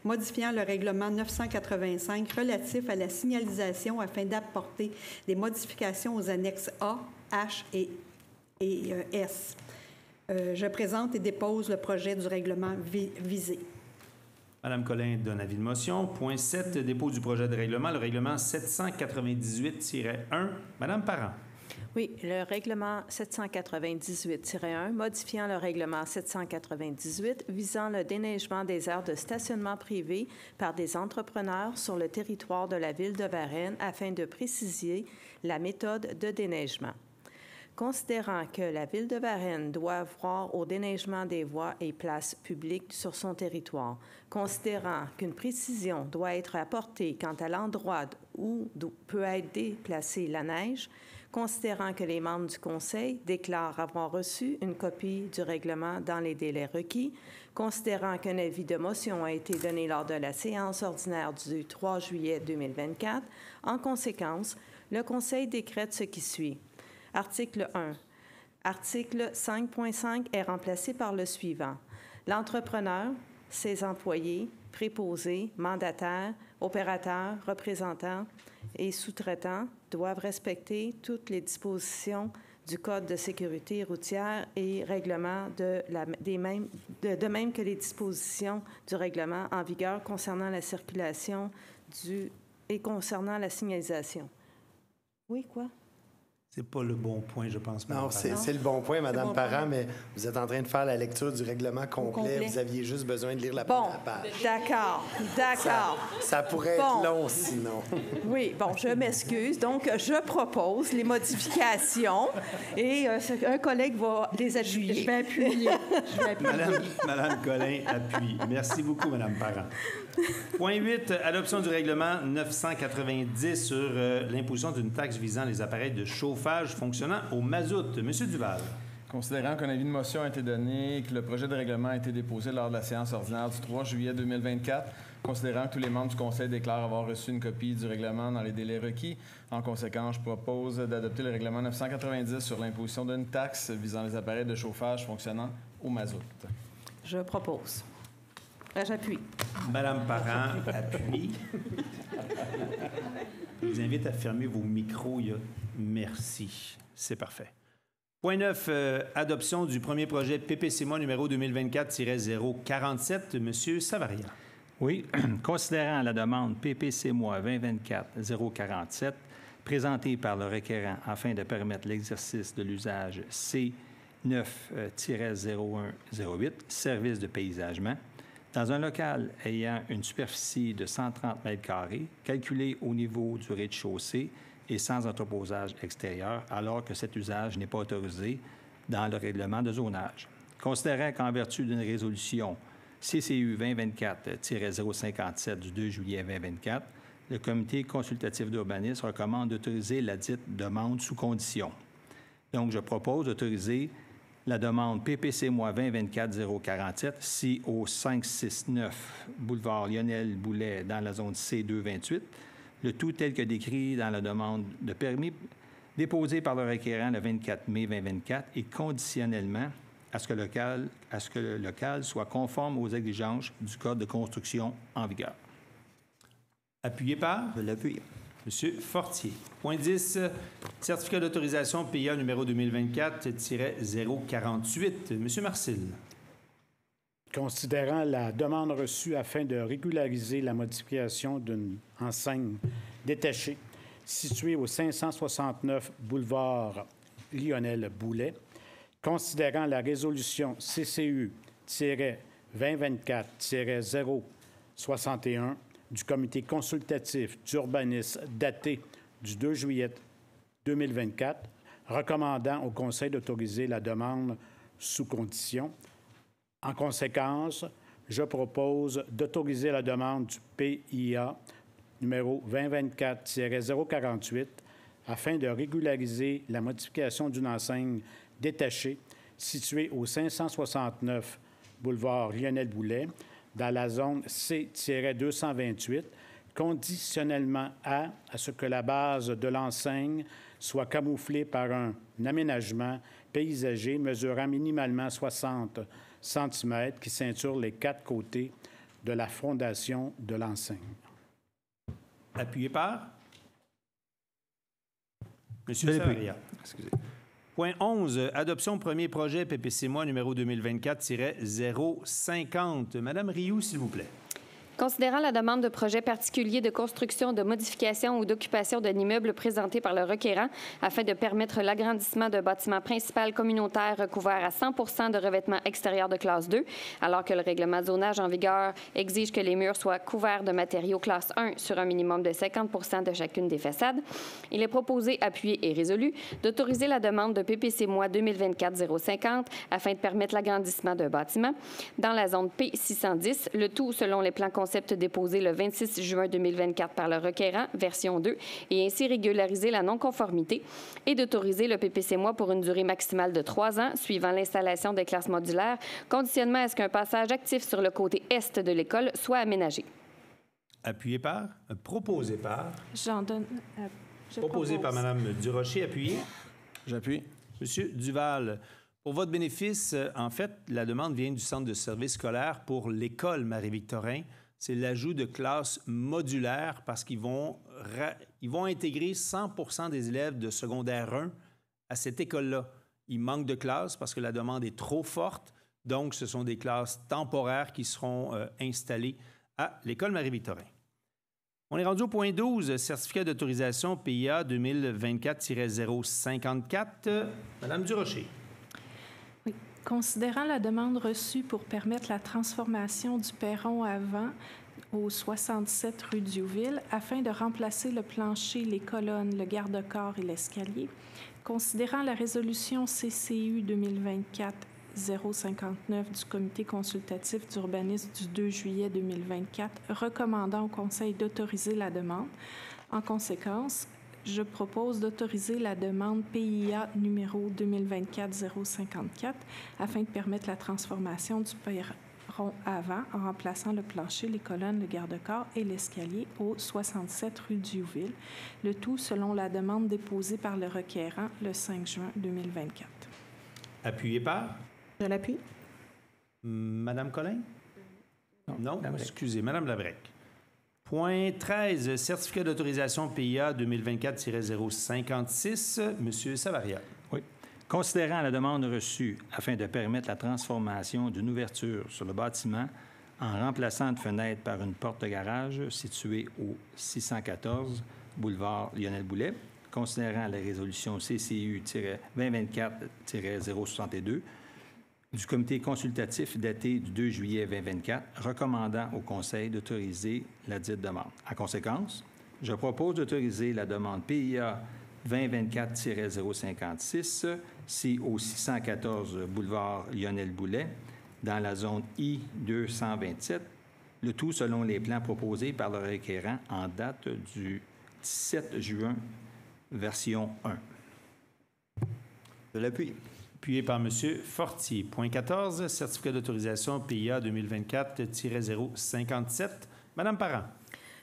modifiant le règlement 985 relatif à la signalisation afin d'apporter des modifications aux annexes A, H et S. Je présente et dépose le projet du règlement visé. Madame Collin donne avis de motion. Point 7, dépôt du projet de règlement, le règlement 798-1. Madame Parent. Oui, le règlement 798-1, modifiant le règlement 798 visant le déneigement des aires de stationnement privées par des entrepreneurs sur le territoire de la Ville de Varennes afin de préciser la méthode de déneigement. Considérant que la Ville de Varennes doit voir au déneigement des voies et places publiques sur son territoire, considérant qu'une précision doit être apportée quant à l'endroit où peut être déplacée la neige, considérant que les membres du Conseil déclarent avoir reçu une copie du règlement dans les délais requis, considérant qu'un avis de motion a été donné lors de la séance ordinaire du 3 juillet 2024, en conséquence, le Conseil décrète ce qui suit. Article 1. Article 5.5 est remplacé par le suivant. L'entrepreneur, ses employés, préposés, mandataires, opérateurs, représentants et sous-traitants doivent respecter toutes les dispositions du Code de sécurité routière et règlement de même que les dispositions du règlement en vigueur concernant la circulation et concernant la signalisation. Oui, quoi? C'est pas le bon point, je pense. Non, c'est le bon point, Madame Parent, mais vous êtes en train de faire la lecture du règlement complet. Vous aviez juste besoin de lire la première page. D'accord. Ça pourrait être long, sinon. Oui, bon, je m'excuse. Donc, je propose les modifications et un collègue va les appuyer. Je vais appuyer. Madame Collin appuie. Merci beaucoup, Madame Parent. Point 8, adoption du règlement 990 sur l'imposition d'une taxe visant les appareils de chauffage fonctionnant au mazout. Monsieur Duval. Considérant qu'un avis de motion a été donné et que le projet de règlement a été déposé lors de la séance ordinaire du 3 juillet 2024, considérant que tous les membres du Conseil déclarent avoir reçu une copie du règlement dans les délais requis, en conséquence, je propose d'adopter le règlement 990 sur l'imposition d'une taxe visant les appareils de chauffage fonctionnant au mazout. Je propose. J'appuie. Madame Parent appuie. Je vous invite à fermer vos micros. Merci. C'est parfait. Point 9, adoption du premier projet PPCMOI numéro 2024-047. Monsieur Savaria. Oui, considérant la demande PPCMOI 2024-047 présentée par le requérant afin de permettre l'exercice de l'usage C9-0108, service de paysagement, dans un local ayant une superficie de 130 mètres carrés, calculée au niveau du rez-de-chaussée et sans entreposage extérieur, alors que cet usage n'est pas autorisé dans le règlement de zonage. Considérant qu'en vertu d'une résolution CCU 2024-057 du 2 juillet 2024, le Comité consultatif d'urbanisme recommande d'autoriser la dite demande sous condition. Donc, je propose d'autoriser la demande PPCMOI 2024-047 si au 569 boulevard Lionel Boulet dans la zone C228, le tout tel que décrit dans la demande de permis déposée par le requérant le 24 mai 2024 et conditionnellement à ce que le local soit conforme aux exigences du Code de construction en vigueur. Appuyé par? Je l'appuie. Monsieur Fortier. Point 10, certificat d'autorisation PIA numéro 2024-048. Monsieur Marcil. Considérant la demande reçue afin de régulariser la modification d'une enseigne détachée située au 569 boulevard Lionel Boulet, considérant la résolution CCU 2024-061 du comité consultatif d'urbanisme daté du 2 juillet 2024, recommandant au Conseil d'autoriser la demande sous condition. En conséquence, je propose d'autoriser la demande du PIA numéro 2024-048 afin de régulariser la modification d'une enseigne détachée située au 569 boulevard Lionel Boulet dans la zone C-228, conditionnellement à ce que la base de l'enseigne soit camouflée par un aménagement paysager mesurant minimalement 60 cm qui ceinture les 4 côtés de la fondation de l'enseigne. Appuyé par Monsieur Savaria. Excusez. Point 11, adoption premier projet PPC-MOI numéro 2024-050. Madame Rioux, s'il vous plaît. Considérant la demande de projet particulier de construction, de modification ou d'occupation d'un immeuble présenté par le requérant afin de permettre l'agrandissement d'un bâtiment principal communautaire recouvert à 100 % de revêtement extérieur de classe 2, alors que le règlement de zonage en vigueur exige que les murs soient couverts de matériaux classe 1 sur un minimum de 50 % de chacune des façades, il est proposé, appuyé et résolu d'autoriser la demande de PPC-MOI 2024-050 afin de permettre l'agrandissement d'un bâtiment dans la zone P610, le tout selon les plans concept déposé le 26 juin 2024 par le requérant, version 2, et ainsi régulariser la non-conformité et d'autoriser le PPC-MOI pour une durée maximale de 3 ans, suivant l'installation des classes modulaires, conditionnement à ce qu'un passage actif sur le côté est de l'école soit aménagé. Appuyé par, proposé par. J'en donne. Proposé par Mme Durocher, appuyé. J'appuie. Monsieur Duval, pour votre bénéfice, en fait, la demande vient du Centre de services scolaires pour l'école Marie-Victorin. C'est l'ajout de classes modulaires parce qu'ils vont intégrer 100 % des élèves de secondaire 1 à cette école-là. Il manque de classes parce que la demande est trop forte. Donc, ce sont des classes temporaires qui seront installées à l'école Marie-Victorin. On est rendu au point 12, certificat d'autorisation PIA 2024-054. Madame Durocher. Oui. Considérant la demande reçue pour permettre la transformation du perron avant au 67 rue Diouville afin de remplacer le plancher, les colonnes, le garde-corps et l'escalier, considérant la résolution CCU 2024-059 du Comité consultatif d'urbanisme du 2 juillet 2024 recommandant au Conseil d'autoriser la demande, en conséquence, je propose d'autoriser la demande PIA numéro 2024-054 afin de permettre la transformation du perron avant en remplaçant le plancher, les colonnes, le garde-corps et l'escalier au 67 rue Diouville, le tout selon la demande déposée par le requérant le 5 juin 2024. Appuyé par? Je l'appuie. Madame Collin? Non, excusez, Madame Labrec. Point 13, certificat d'autorisation PIA 2024-056, Monsieur Savaria. Oui. Considérant la demande reçue afin de permettre la transformation d'une ouverture sur le bâtiment en remplaçant une fenêtre par une porte de garage située au 614 boulevard Lionel Boulet, considérant la résolution CCU 2024-062 du comité consultatif daté du 2 juillet 2024, recommandant au Conseil d'autoriser la dite demande. En conséquence, je propose d'autoriser la demande PIA 2024-056, si au 614 boulevard Lionel Boulet, dans la zone I-227, le tout selon les plans proposés par le requérant en date du 17 juin, version 1. Je l'appuie. Appuyé par M. Fortier. Point 14, certificat d'autorisation PIA 2024-057. Madame Parent.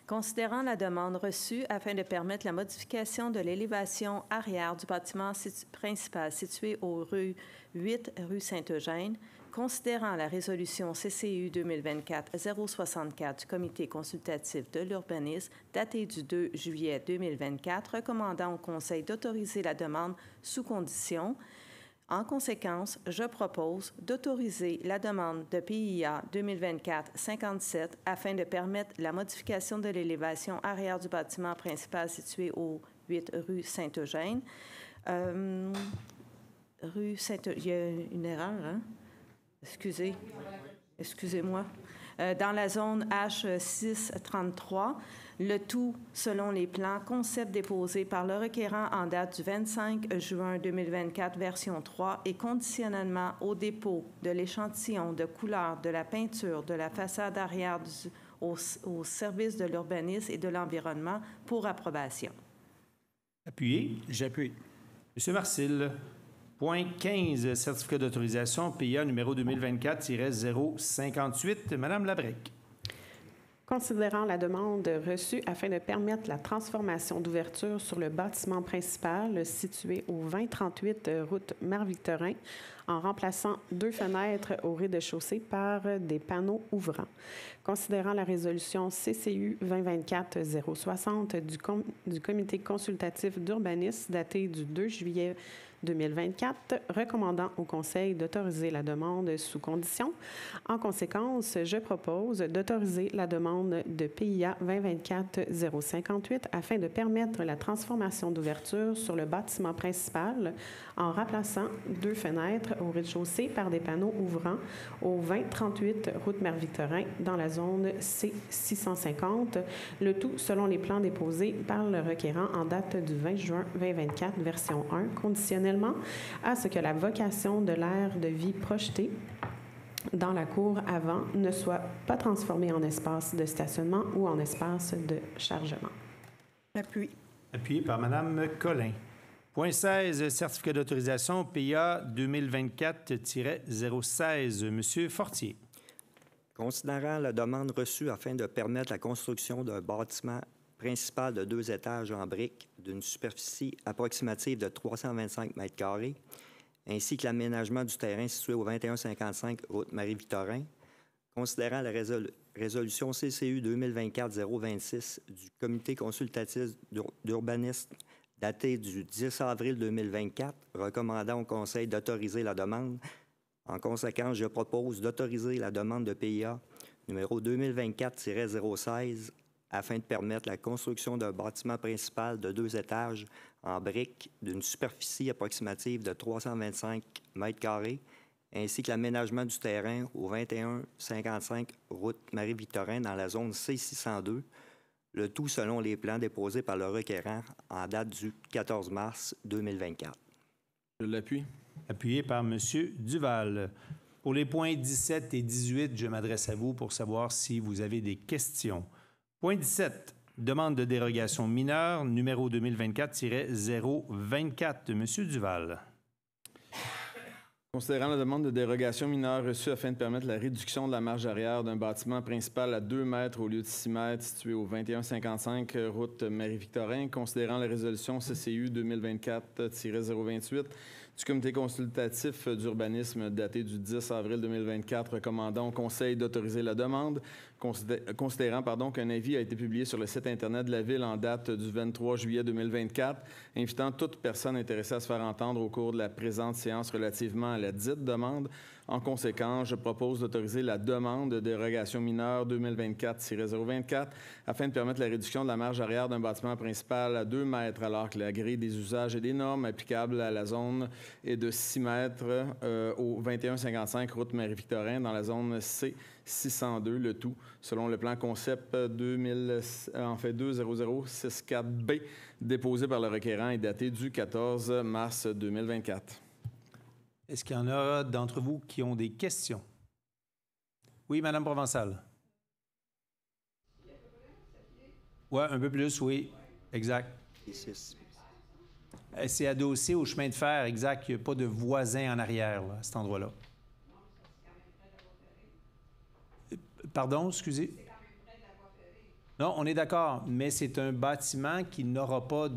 Considérant la demande reçue afin de permettre la modification de l'élévation arrière du bâtiment principal situé aux rues 8 rue Saint-Eugène, considérant la résolution CCU 2024-064 du Comité consultatif de l'urbanisme datée du 2 juillet 2024, recommandant au Conseil d'autoriser la demande sous condition. En conséquence, je propose d'autoriser la demande de PIA 2024-57 afin de permettre la modification de l'élévation arrière du bâtiment principal situé au 8 rue Saint-Eugène. Il y a une erreur, hein? Excusez. excusez-moi, dans la zone H633, le tout selon les plans concept déposés par le requérant en date du 25 juin 2024, version 3, et conditionnellement au dépôt de l'échantillon de couleur de la peinture de la façade arrière au service de l'urbanisme et de l'environnement pour approbation. Appuyez. J'appuie. Monsieur Marcil, point 15, certificat d'autorisation PIA numéro 2024-058. Madame Labrec. Considérant la demande reçue afin de permettre la transformation d'ouverture sur le bâtiment principal situé au 2038 route Marie-Victorin en remplaçant 2 fenêtres au rez-de-chaussée par des panneaux ouvrants. Considérant la résolution CCU 2024-060 du Comité consultatif d'urbanisme datée du 2 juillet 2024, recommandant au Conseil d'autoriser la demande sous condition. En conséquence, je propose d'autoriser la demande de PIA 2024-058 afin de permettre la transformation d'ouverture sur le bâtiment principal en remplaçant 2 fenêtres au rez-de-chaussée par des panneaux ouvrants au 2038 route Marie-Victorin dans la zone C650, le tout selon les plans déposés par le requérant en date du 20 juin 2024, version 1, conditionnellement à ce que la vocation de l'aire de vie projetée dans la cour avant ne soit pas transformée en espace de stationnement ou en espace de chargement. Appui. Appuyé par Mme Collin. Point 16, certificat d'autorisation PIA 2024-016. Monsieur Fortier. Considérant la demande reçue afin de permettre la construction d'un bâtiment principal de 2 étages en briques d'une superficie approximative de 325 mètres carrés, ainsi que l'aménagement du terrain situé au 2155 route Marie-Victorin, considérant la résolution CCU 2024-026 du Comité consultatif d'urbanisme datée du 10 avril 2024, recommandant au Conseil d'autoriser la demande. En conséquence, je propose d'autoriser la demande de PIA numéro 2024-016 afin de permettre la construction d'un bâtiment principal de 2 étages en briques d'une superficie approximative de 325 mètres carrés, ainsi que l'aménagement du terrain au 2155 route Marie-Victorin dans la zone C602, le tout selon les plans déposés par le requérant en date du 14 mars 2024. Je l'appuie. Appuyé par M. Duval. Pour les points 17 et 18, je m'adresse à vous pour savoir si vous avez des questions. Point 17, demande de dérogation mineure, numéro 2024-024. Monsieur Duval. Considérant la demande de dérogation mineure reçue afin de permettre la réduction de la marge arrière d'un bâtiment principal à 2 mètres au lieu de 6 mètres situé au 2155 route Marie-Victorin, considérant la résolution CCU 2024-028 du Comité consultatif d'urbanisme daté du 10 avril 2024, recommandant au Conseil d'autoriser la demande, considérant qu'un avis a été publié sur le site Internet de la Ville en date du 23 juillet 2024, invitant toute personne intéressée à se faire entendre au cours de la présente séance relativement à la dite demande. En conséquence, je propose d'autoriser la demande de dérogation mineure 2024-024 afin de permettre la réduction de la marge arrière d'un bâtiment principal à 2 mètres alors que la grille des usages et des normes applicables à la zone est de 6 mètres au 2155 route Marie-Victorin dans la zone C602, le tout selon le plan concept 200064B déposé par le requérant et daté du 14 mars 2024. Est-ce qu'il y en a d'entre vous qui ont des questions? Oui, Madame Provençal. Oui, un peu plus, oui. Exact. C'est adossé au chemin de fer, exact. Il n'y a pas de voisin en arrière, là, à cet endroit-là. Pardon, excusez? Non, on est d'accord, mais c'est un bâtiment qui n'aura pas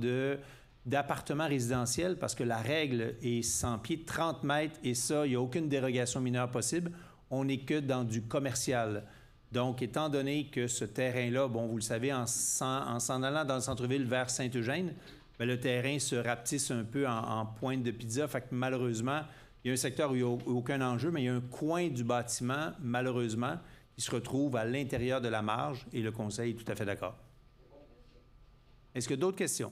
d'appartement résidentiel parce que la règle est 100 pieds, 30 mètres, et ça, il n'y a aucune dérogation mineure possible. On n'est que dans du commercial. Donc, étant donné que ce terrain-là, bon, vous le savez, en s'en allant dans le centre-ville vers Saint-Eugène, bien, le terrain se rapetisse un peu en pointe de pizza. Fait que malheureusement, il y a un secteur où il n'y a aucun enjeu, mais il y a un coin du bâtiment, malheureusement, qui se retrouve à l'intérieur de la marge, et le Conseil est tout à fait d'accord. Est-ce qu'il y a d'autres questions?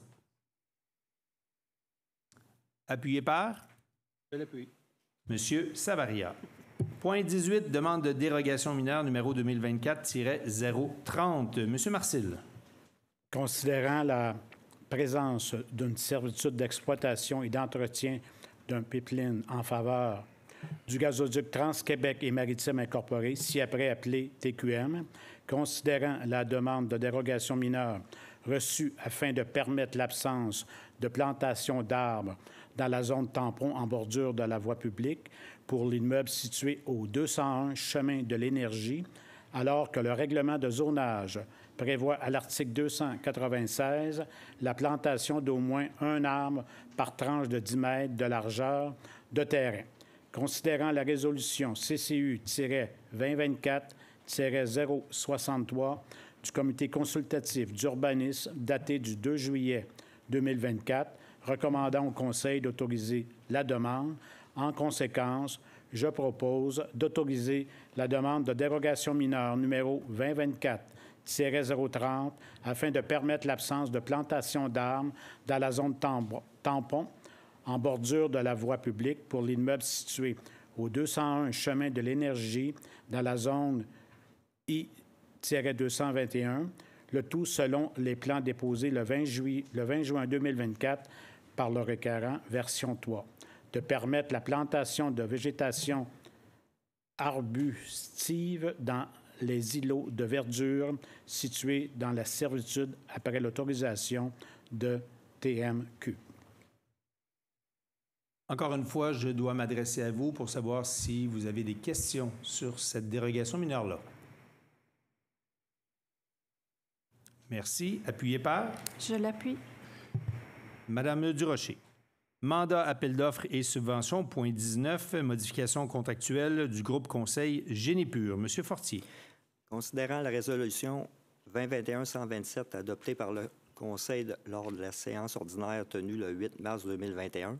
Appuyé par? Je l'appuie. Monsieur Savaria. Point 18, demande de dérogation mineure numéro 2024-030. Monsieur Marcil. Considérant la présence d'une servitude d'exploitation et d'entretien d'un pipeline en faveur du gazoduc Trans-Québec et Maritime Incorporé, ci-après appelé TQM, considérant la demande de dérogation mineure reçue afin de permettre l'absence de plantation d'arbres dans la zone tampon en bordure de la voie publique pour l'immeuble situé au 201 chemin de l'Énergie, alors que le règlement de zonage prévoit à l'article 296 la plantation d'au moins un arbre par tranche de 10 mètres de largeur de terrain. Considérant la résolution CCU-2024-063 du Comité consultatif d'urbanisme daté du 2 juillet 2024, recommandant au Conseil d'autoriser la demande. En conséquence, je propose d'autoriser la demande de dérogation mineure numéro 2024-030 afin de permettre l'absence de plantation d'arbres dans la zone tampon en bordure de la voie publique pour l'immeuble situé au 201 chemin de l'Énergie dans la zone I-221, le tout selon les plans déposés le 20 juin 2024 par le requérant, version 3, de permettre la plantation de végétation arbustive dans les îlots de verdure situés dans la servitude après l'autorisation de TMQ. Encore une fois, je dois m'adresser à vous pour savoir si vous avez des questions sur cette dérogation mineure-là. Merci. Appuyé par? Je l'appuie. Madame Durocher. Mandat, appel d'offres et subventions, point 19, modification contractuelle du groupe conseil Génie Pur. Monsieur Fortier. Considérant la résolution 2021-127 adoptée par le Conseil lors de la séance ordinaire tenue le 8 mars 2021,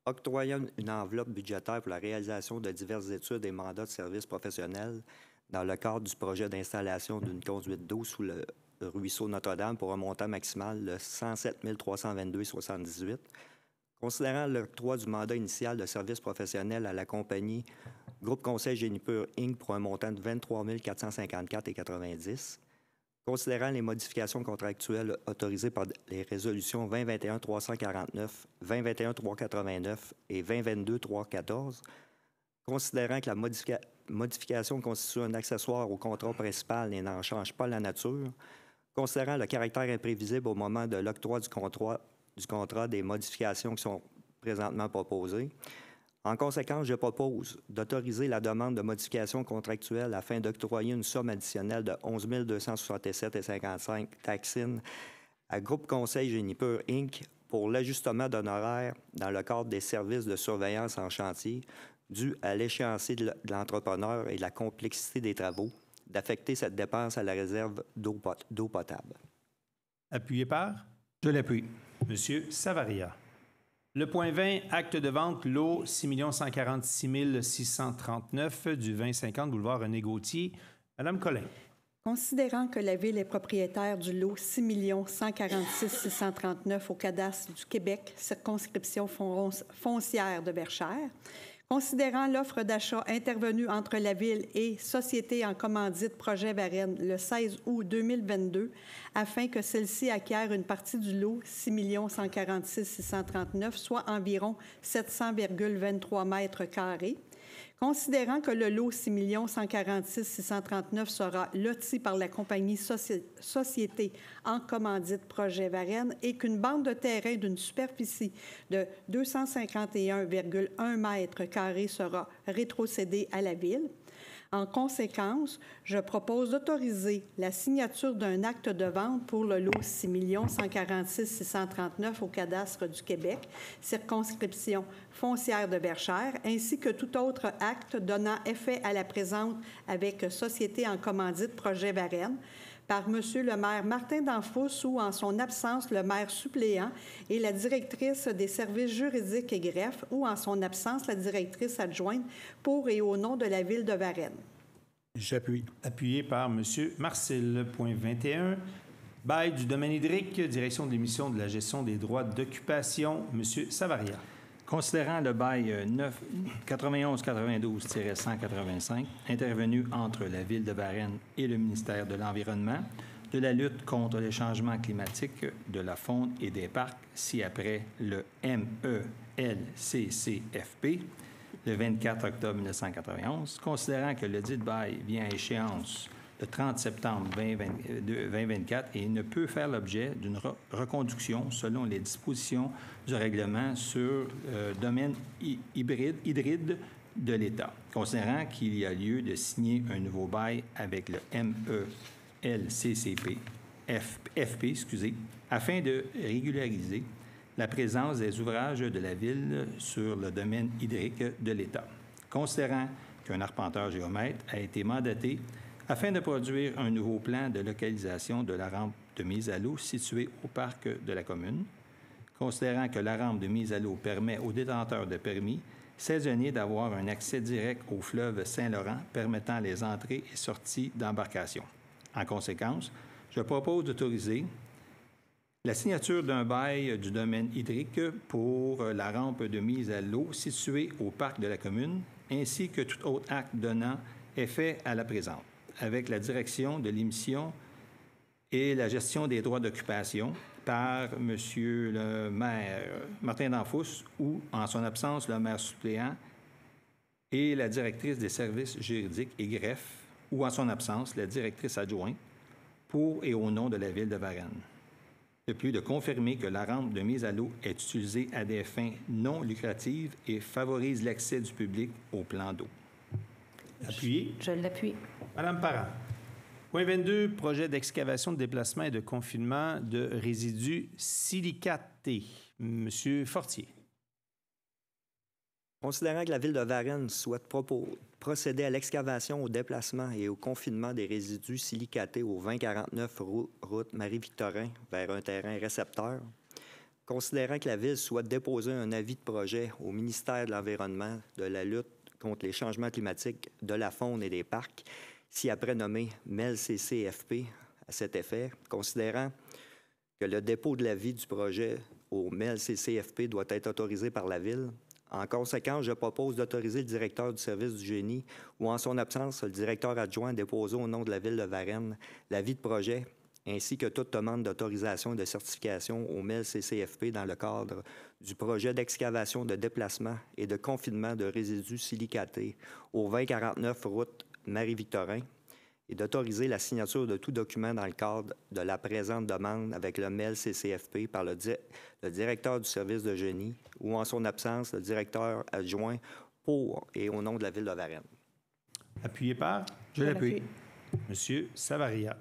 octroyant une enveloppe budgétaire pour la réalisation de diverses études et mandats de services professionnels dans le cadre du projet d'installation d'une conduite d'eau sous le ruisseau Notre-Dame pour un montant maximal de 107 322,78. Considérant l'octroi du mandat initial de service professionnel à la compagnie Groupe Conseil Génie Pur Inc. pour un montant de 23 454,90. Considérant les modifications contractuelles autorisées par les résolutions 2021-349, 2021-389 et 2022-314, considérant que la modification constitue un accessoire au contrat principal et n'en change pas la nature, considérant le caractère imprévisible au moment de l'octroi du contrat des modifications qui sont présentement proposées. En conséquence, je propose d'autoriser la demande de modification contractuelle afin d'octroyer une somme additionnelle de 11 267,55 taxines à Groupe Conseil Génie Pur Inc. pour l'ajustement d'honoraires dans le cadre des services de surveillance en chantier dû à l'échéancier de l'entrepreneur et la complexité des travaux, d'affecter cette dépense à la réserve d'eau potable. Appuyé par? Je l'appuie. Monsieur Savaria. Le point 20, acte de vente, lot 6 146 639 du 2050 boulevard René Gauthier. Madame Collin. Considérant que la Ville est propriétaire du lot 6 146 639 au cadastre du Québec, circonscription foncière de Verchères, considérant l'offre d'achat intervenue entre la Ville et Société en commandite Projet Varennes le 16 août 2022, afin que celle-ci acquiert une partie du lot 6 146 639, soit environ 700,23 mètres carrés. Considérant que le lot 6 146 639 sera loti par la compagnie Société en commandite Projet Varennes et qu'une bande de terrain d'une superficie de 251,1 mètres carrés sera rétrocédée à la Ville. En conséquence, je propose d'autoriser la signature d'un acte de vente pour le lot 6 146 639 au cadastre du Québec, circonscription foncière de Verchères, ainsi que tout autre acte donnant effet à la présente avec Société en commandite Projet Varennes, par Monsieur le maire Martin Danfous ou, en son absence, le maire suppléant et la directrice des services juridiques et greffes ou, en son absence, la directrice adjointe pour et au nom de la Ville de Varennes. J'appuie. Appuyé par Monsieur Marcil. Point 21, bail du domaine hydrique, direction de l'émission de la gestion des droits d'occupation. Monsieur Savaria. Considérant le bail 91-92-185 intervenu entre la Ville de Varennes et le ministère de l'Environnement, de la lutte contre les changements climatiques, de la faune et des parcs, ci-après le MELCCFP, le 24 octobre 1991, considérant que le dit bail vient à échéance le 30 septembre 2024 et ne peut faire l'objet d'une reconduction selon les dispositions du règlement sur domaine hybride de l'État, considérant qu'il y a lieu de signer un nouveau bail avec le MELCCP, afin de régulariser la présence des ouvrages de la Ville sur le domaine hydrique de l'État, considérant qu'un arpenteur géomètre a été mandaté afin de produire un nouveau plan de localisation de la rampe de mise à l'eau située au parc de la commune, considérant que la rampe de mise à l'eau permet aux détenteurs de permis saisonniers d'avoir un accès direct au fleuve Saint-Laurent permettant les entrées et sorties d'embarcation. En conséquence, je propose d'autoriser la signature d'un bail du domaine hydrique pour la rampe de mise à l'eau située au parc de la commune, ainsi que tout autre acte donnant effet à la présente, avec la direction de l'émission et la gestion des droits d'occupation par M. le maire Martin Danfous ou, en son absence, le maire suppléant et la directrice des services juridiques et greffes ou, en son absence, la directrice adjointe pour et au nom de la Ville de Varennes. De plus, de confirmer que la rampe de mise à l'eau est utilisée à des fins non lucratives et favorise l'accès du public au plan d'eau. Appuyé. Je l'appuie. Madame Parent. Point 22, projet d'excavation, de déplacement et de confinement de résidus silicatés. Monsieur Fortier. Considérant que la Ville de Varennes souhaite procéder à l'excavation, au déplacement et au confinement des résidus silicatés au 2049 route Marie-Victorin vers un terrain récepteur, considérant que la Ville souhaite déposer un avis de projet au ministère de l'Environnement, de la lutte contre les changements climatiques, de la faune et des parcs, ci-après nommé MELCCFP à cet effet, considérant que le dépôt de l'avis du projet au MELCCFP doit être autorisé par la Ville. En conséquence, je propose d'autoriser le directeur du service du génie ou, en son absence, le directeur adjoint à déposer au nom de la Ville de Varennes l'avis de projet ainsi que toute demande d'autorisation et de certification au MELCCFP dans le cadre du projet d'excavation, de déplacement et de confinement de résidus silicatés au 2049 route Marie-Victorin et d'autoriser la signature de tout document dans le cadre de la présente demande avec le MELCCFP par le directeur du service de génie ou, en son absence, le directeur adjoint pour et au nom de la Ville de Varennes. Appuyé par? Je l'appuie. Monsieur Savaria.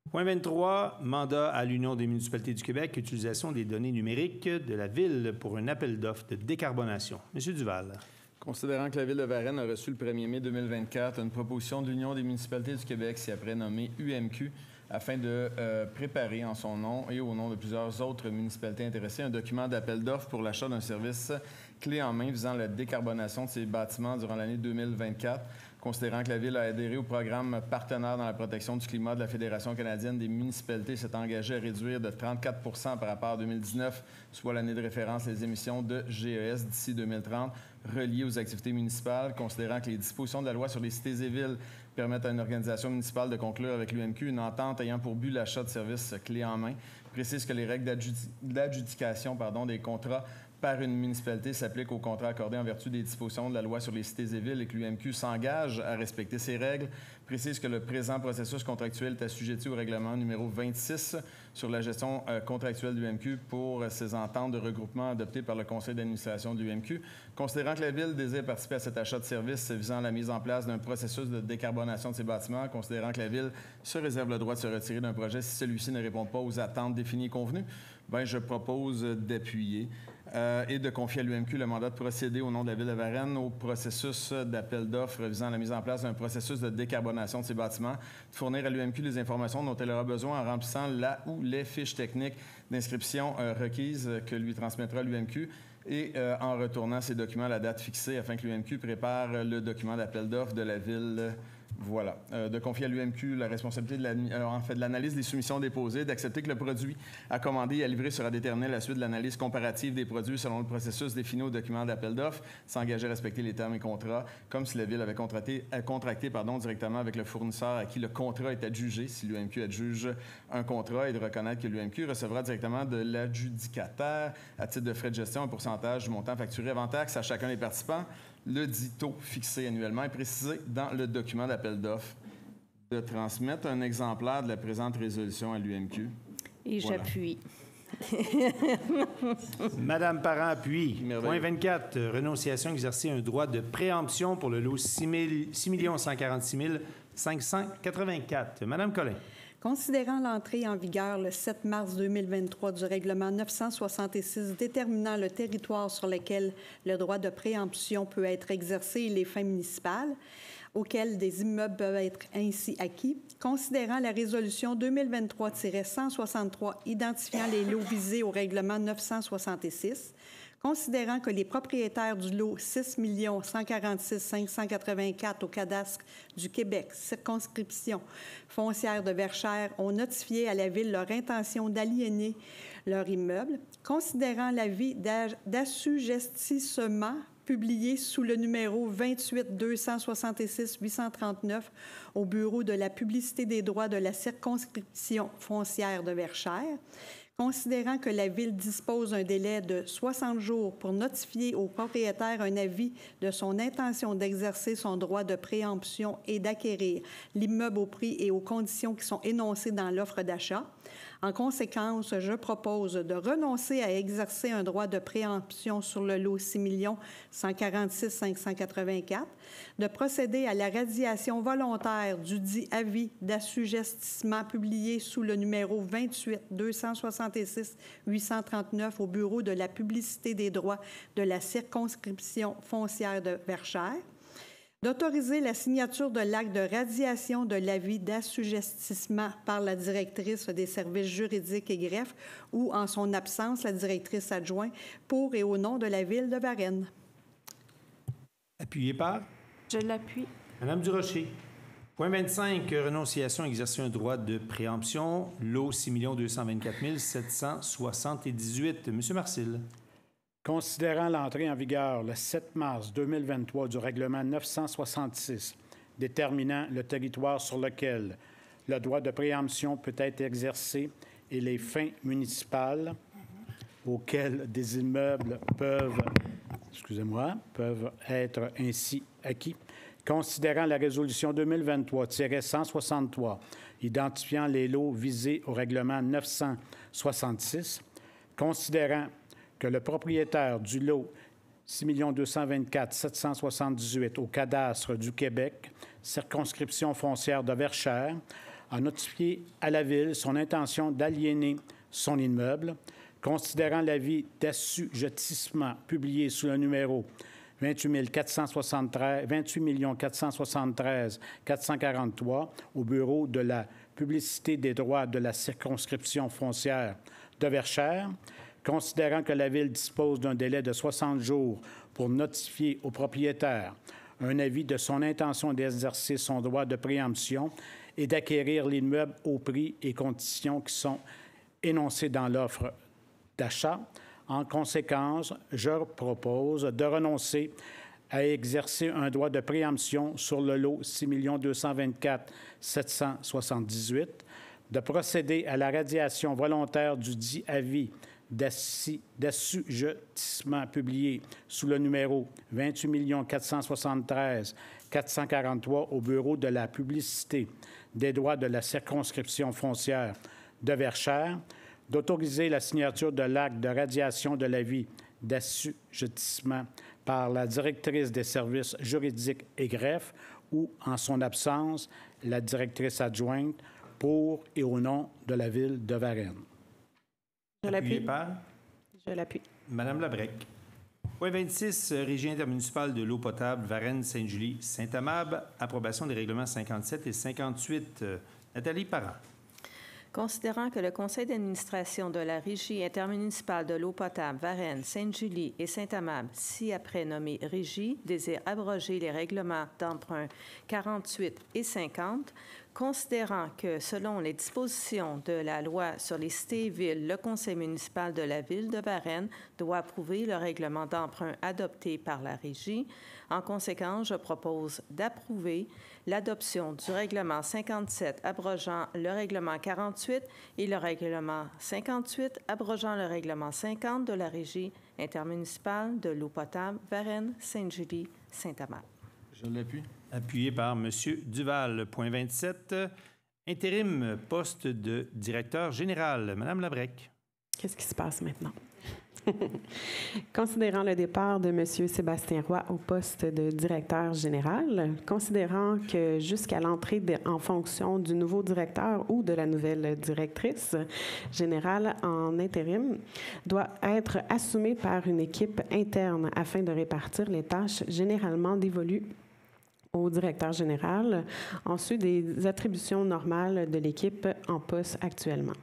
Point 23, mandat à l'Union des municipalités du Québec, utilisation des données numériques de la Ville pour un appel d'offres de décarbonation. Monsieur Duval. Considérant que la Ville de Varennes a reçu le 1er mai 2024 une proposition de l'Union des municipalités du Québec, ci-après nommée UMQ, afin de préparer en son nom et au nom de plusieurs autres municipalités intéressées un document d'appel d'offres pour l'achat d'un service clé en main visant la décarbonation de ces bâtiments durant l'année 2024. Considérant que la Ville a adhéré au programme partenaire dans la protection du climat de la Fédération canadienne des municipalités, s'est engagée à réduire de 34 par rapport à 2019, soit l'année de référence, les émissions de GES d'ici 2030 reliées aux activités municipales. Considérant que les dispositions de la loi sur les cités et villes permettent à une organisation municipale de conclure avec l'UMQ une entente ayant pour but l'achat de services clés en main, précise que les règles d'adjudication des contrats par une municipalité s'applique aux contrats accordés en vertu des dispositions de la loi sur les cités et villes et que l'UMQ s'engage à respecter ces règles, précise que le présent processus contractuel est assujetti au règlement numéro 26 sur la gestion contractuelle de l'UMQ pour ces ententes de regroupement adoptées par le conseil d'administration de l'UMQ. Considérant que la Ville désire participer à cet achat de services visant la mise en place d'un processus de décarbonation de ces bâtiments, considérant que la Ville se réserve le droit de se retirer d'un projet si celui-ci ne répond pas aux attentes définies et convenues, je propose d'appuyer et de confier à l'UMQ le mandat de procéder au nom de la Ville de Varennes au processus d'appel d'offres visant la mise en place d'un processus de décarbonation de ces bâtiments, de fournir à l'UMQ les informations dont elle aura besoin en remplissant la ou les fiches techniques d'inscription requises que lui transmettra l'UMQ et en retournant ces documents à la date fixée afin que l'UMQ prépare le document d'appel d'offres de la Ville Voilà. De confier à l'UMQ la responsabilité de l'analyse des soumissions déposées, d'accepter que le produit à commander et à livrer sera déterminé à la suite de l'analyse comparative des produits selon le processus défini au document d'appel d'offres, s'engager à respecter les termes et contrats, comme si la Ville avait contracté directement avec le fournisseur à qui le contrat est adjugé, si l'UMQ adjuge un contrat, et de reconnaître que l'UMQ recevra directement de l'adjudicataire, à titre de frais de gestion, un pourcentage du montant facturé avant taxe à chacun des participants. Le dit taux fixé annuellement est précisé dans le document d'appel d'offres. De transmettre un exemplaire de la présente résolution à l'UMQ. Et Voilà. j'appuie. Madame Parent appuie. Point 24, renonciation exercer un droit de préemption pour le lot 6 146 584. Madame Collin. Considérant l'entrée en vigueur le 7 mars 2023 du règlement 966 déterminant le territoire sur lequel le droit de préemption peut être exercé et les fins municipales auxquelles des immeubles peuvent être ainsi acquis, considérant la résolution 2023-163 identifiant les lots visés au règlement 966, considérant que les propriétaires du lot 6 146 584 au cadastre du Québec, circonscription foncière de Verchères, ont notifié à la Ville leur intention d'aliéner leur immeuble, considérant l'avis d'assujettissement publié sous le numéro 28-266-839 au Bureau de la publicité des droits de la circonscription foncière de Verchères, considérant que la Ville dispose d'un délai de 60 jours pour notifier au propriétaire un avis de son intention d'exercer son droit de préemption et d'acquérir l'immeuble au prix et aux conditions qui sont énoncées dans l'offre d'achat. En conséquence, je propose de renoncer à exercer un droit de préemption sur le lot 6 146 584, de procéder à la radiation volontaire du dit avis d'assujettissement publié sous le numéro 28-266-839 au Bureau de la publicité des droits de la circonscription foncière de Verchères, d'autoriser la signature de l'acte de radiation de l'avis d'assujettissement par la directrice des services juridiques et greffes ou, en son absence, la directrice adjointe pour et au nom de la Ville de Varennes. Appuyé par? Je l'appuie. Madame Durocher. Point 25, renonciation exercer un droit de préemption, lot 6 224 778. Monsieur Marcil. Considérant l'entrée en vigueur le 7 mars 2023 du règlement 966 déterminant le territoire sur lequel le droit de préemption peut être exercé et les fins municipales auxquelles des immeubles peuvent être ainsi acquis, considérant la résolution 2023-163 identifiant les lots visés au règlement 966, considérant que le propriétaire du lot 6 224 778 au cadastre du Québec, circonscription foncière de Verchères, a notifié à la Ville son intention d'aliéner son immeuble, considérant l'avis d'assujettissement publié sous le numéro 28 473 443 au Bureau de la publicité des droits de la circonscription foncière de Verchères, considérant que la Ville dispose d'un délai de 60 jours pour notifier au propriétaire un avis de son intention d'exercer son droit de préemption et d'acquérir l'immeuble au prix et conditions qui sont énoncées dans l'offre d'achat. En conséquence, je propose de renoncer à exercer un droit de préemption sur le lot 6 224 778, de procéder à la radiation volontaire du dit avis d'assujettissement publié sous le numéro 28 473 443 au Bureau de la publicité des droits de la circonscription foncière de Verchères, d'autoriser la signature de l'acte de radiation de l'avis d'assujettissement par la directrice des services juridiques et greffes ou, en son absence, la directrice adjointe pour et au nom de la Ville de Varennes. Je l'appuie. Par? Je l'appuie. Madame Labrec. Point 26, Régie intermunicipale de l'eau potable, Varennes, Sainte-Julie, Saint-Amable. Approbation des règlements 57 et 58. Nathalie Parent. Considérant que le conseil d'administration de la Régie intermunicipale de l'eau potable Varennes, Sainte-Julie et Saint-Amable, ci-après nommé Régie, désire abroger les règlements d'emprunt 48 et 50, considérant que, selon les dispositions de la loi sur les cités et villes, le conseil municipal de la ville de Varennes doit approuver le règlement d'emprunt adopté par la Régie. En conséquence, je propose d'approuver l'adoption du règlement 57 abrogeant le règlement 48 et le règlement 58 abrogeant le règlement 50 de la Régie intermunicipale de l'eau potable Varennes, Sainte-Julie, Saint-Amable. Je l'appuie. Appuyé par M. Duval. Point 27, intérim poste de directeur général. Madame Labrec. Qu'est-ce qui se passe maintenant? Considérant le départ de M. Sébastien Roy au poste de directeur général, considérant que jusqu'à l'entrée en fonction du nouveau directeur ou de la nouvelle directrice générale en intérim doit être assumé par une équipe interne afin de répartir les tâches généralement dévolues au directeur général, ensuite des attributions normales de l'équipe en poste actuellement.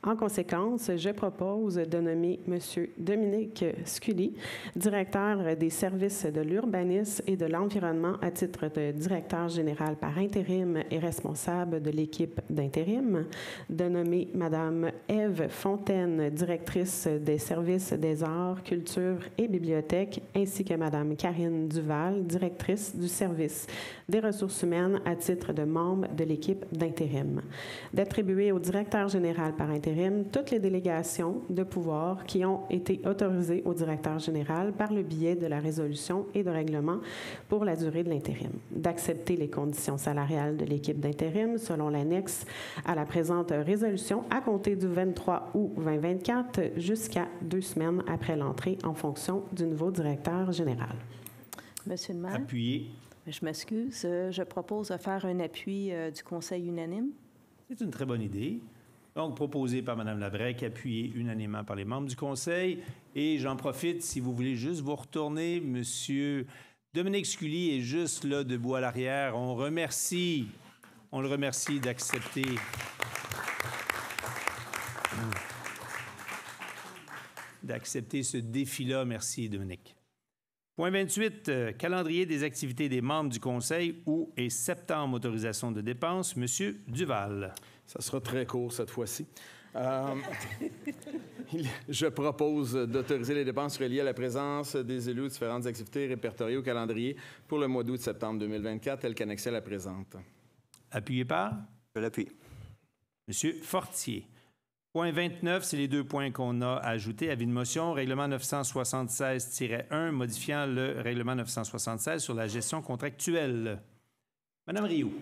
En conséquence, je propose de nommer M. Dominique Scully, directeur des services de l'urbanisme et de l'environnement à titre de directeur général par intérim et responsable de l'équipe d'intérim, de nommer Mme Ève Fontaine, directrice des services des arts, culture et bibliothèques, ainsi que Mme Karine Duval, directrice du service des ressources humaines à titre de membre de l'équipe d'intérim, d'attribuer au directeur général par intérim toutes les délégations de pouvoir qui ont été autorisées au directeur général par le biais de la résolution et de règlement pour la durée de l'intérim, d'accepter les conditions salariales de l'équipe d'intérim selon l'annexe à la présente résolution à compter du 23 août 2024 jusqu'à 2 semaines après l'entrée en fonction du nouveau directeur général. Monsieur le maire. Appuyé. Je m'excuse. Je propose de faire un appui du conseil unanime. C'est une très bonne idée. Donc, proposé par Mme Labrec, appuyé unanimement par les membres du conseil. Et j'en profite, si vous voulez juste vous retourner, M. Dominique Scully est juste là, debout à l'arrière. On le remercie d'accepter. D'accepter ce défi-là. Merci, Dominique. Point 28, calendrier des activités des membres du conseil, août et septembre, autorisation de dépenses. M. Duval. Ça sera très court cette fois-ci. Je propose d'autoriser les dépenses reliées à la présence des élus aux différentes activités répertoriées au calendrier pour le mois d'août-septembre 2024, tel qu'annexé à la présente. Appuyé par? Je l'appuie. M. Fortier. Point 29, c'est les 2 points qu'on a ajoutés. Avis de motion, règlement 976-1, modifiant le règlement 976 sur la gestion contractuelle. Madame Rioux.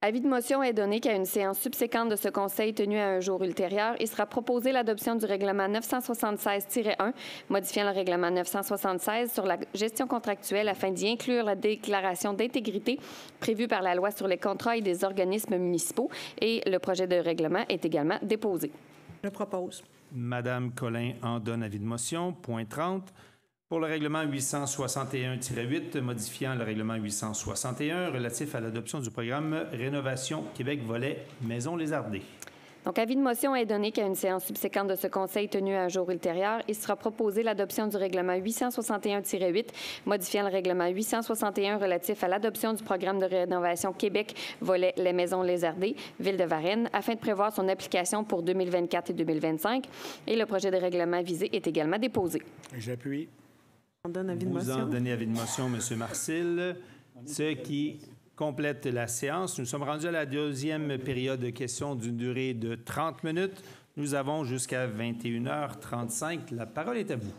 Avis de motion est donné qu'à une séance subséquente de ce conseil tenue à un jour ultérieur, il sera proposé l'adoption du règlement 976-1, modifiant le règlement 976 sur la gestion contractuelle afin d'y inclure la déclaration d'intégrité prévue par la loi sur les contrats et des organismes municipaux. Et le projet de règlement est également déposé. Je propose. Madame Collin en donne avis de motion. Point 30. Pour le règlement 861-8, modifiant le règlement 861 relatif à l'adoption du programme Rénovation Québec volet Maisons Lézardées. Donc, avis de motion est donné qu'à une séance subséquente de ce conseil tenue à un jour ultérieur, il sera proposé l'adoption du règlement 861-8, modifiant le règlement 861 relatif à l'adoption du programme de rénovation Québec volet Les Maisons Lézardées, Ville de Varennes, afin de prévoir son application pour 2024 et 2025. Et le projet de règlement visé est également déposé. J'appuie. On donne avis de motion. Vous en donnez avis de motion, M. Marcil. Ce qui complète la séance. Nous sommes rendus à la deuxième période de questions d'une durée de 30 minutes. Nous avons jusqu'à 21h35. La parole est à vous.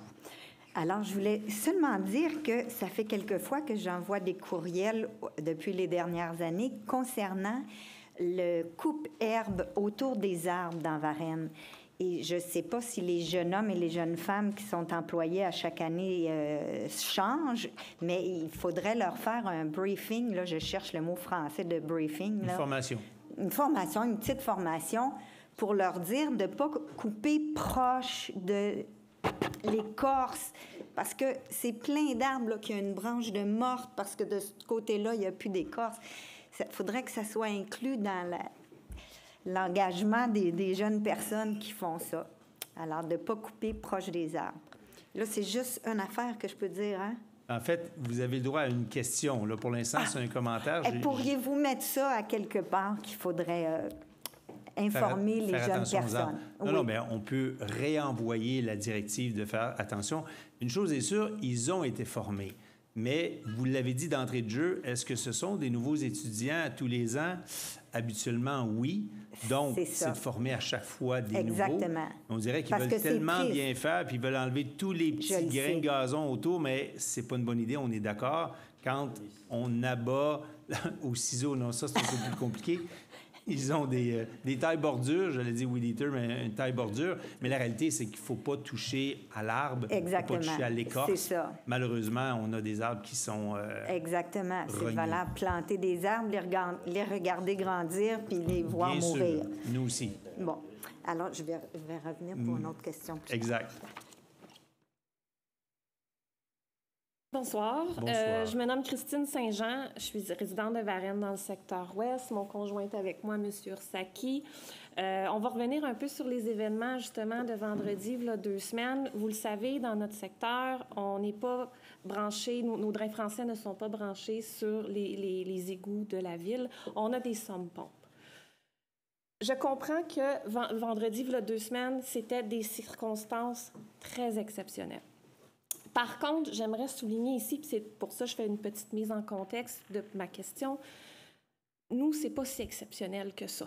Alors, je voulais seulement dire que ça fait quelques fois que j'envoie des courriels depuis les dernières années concernant le coupe-herbe autour des arbres dans Varennes. Et je ne sais pas si les jeunes hommes et les jeunes femmes qui sont employés à chaque année changent, mais il faudrait leur faire un briefing. Là, je cherche le mot français de briefing. Là. Une formation. Une formation, une petite formation pour leur dire de ne pas couper proche de l'écorce, parce que c'est plein d'arbres qui ont une branche de morte, parce que de ce côté-là, il n'y a plus d'écorce. Il faudrait que ça soit inclus dans l'engagement des jeunes personnes qui font ça. Alors, de ne pas couper proche des arbres. Là, c'est juste une affaire que je peux dire, hein? En fait, vous avez le droit à une question. Là, pour l'instant, c'est un commentaire. Pourriez-vous mettre ça à quelque part qu'il faudrait informer les jeunes personnes? Non, mais on peut réenvoyer la directive de faire attention. Une chose est sûre, ils ont été formés. Mais vous l'avez dit d'entrée de jeu, est-ce que ce sont des nouveaux étudiants tous les ans? Habituellement, oui. Donc, c'est de former à chaque fois des nouveaux. On dirait qu'ils veulent tellement bien faire, puis ils veulent enlever tous les petits grains de gazon autour, mais c'est pas une bonne idée, on est d'accord. Quand on abat au ciseau, non, ça, c'est un peu plus compliqué. Ils ont des tailles bordures, j'allais dire weed eater, mais une taille bordure. Mais la réalité, c'est qu'il ne faut pas toucher à l'arbre, il ne faut pas toucher à l'écorce. C'est ça. Malheureusement, on a des arbres qui sont Exactement. C'est valable. Planter des arbres, les regarder grandir, puis les voir mourir. Sûr. Nous aussi. Bon. Alors, je vais revenir pour une autre question. Exact. Bonsoir. Je me nomme Christine Saint-Jean. Je suis résidente de Varennes dans le secteur ouest. Mon conjoint est avec moi, M. Ursaki. On va revenir un peu sur les événements, justement, de vendredi, il y a 2 semaines. Vous le savez, dans notre secteur, on n'est pas branchés, nos drains français ne sont pas branchés sur les égouts de la ville. On a des sommes-pompes. Je comprends que vendredi, il y a 2 semaines, c'était des circonstances très exceptionnelles. Par contre, j'aimerais souligner ici, puis c'est pour ça que je fais une petite mise en contexte de ma question, nous, c'est pas si exceptionnel que ça.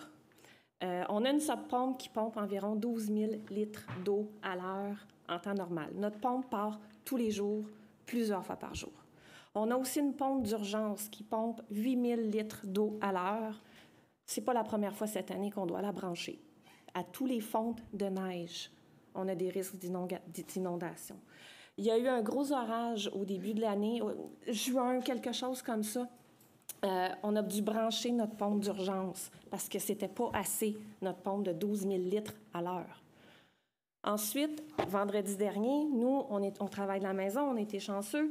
On a une sub-pompe qui pompe environ 12 000 litres d'eau à l'heure en temps normal. Notre pompe part tous les jours, plusieurs fois par jour. On a aussi une pompe d'urgence qui pompe 8 000 litres d'eau à l'heure. C'est pas la première fois cette année qu'on doit la brancher. À tous les fontes de neige, on a des risques d'inondation. Il y a eu un gros orage au début de l'année, juin, quelque chose comme ça. On a dû brancher notre pompe d'urgence parce que c'était pas assez, notre pompe de 12 000 litres à l'heure. Ensuite, vendredi dernier, nous, on travaille de la maison, on était chanceux.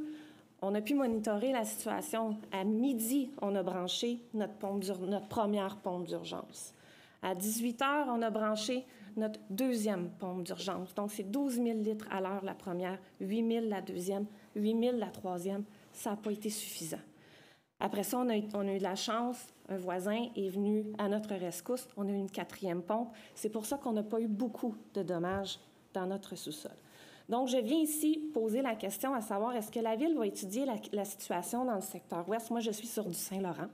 On a pu monitorer la situation. À midi, on a branché notre première pompe d'urgence. À 18 h, on a branché notre deuxième pompe d'urgence. Donc, c'est 12 000 litres à l'heure la première, 8 000 la deuxième, 8 000 la troisième. Ça n'a pas été suffisant. Après ça, on a eu de la chance. Un voisin est venu à notre rescousse. On a eu une 4e pompe. C'est pour ça qu'on n'a pas eu beaucoup de dommages dans notre sous-sol. Donc, je viens ici poser la question à savoir, est-ce que la Ville va étudier la situation dans le secteur ouest? Moi, je suis sur du Saint-Laurent.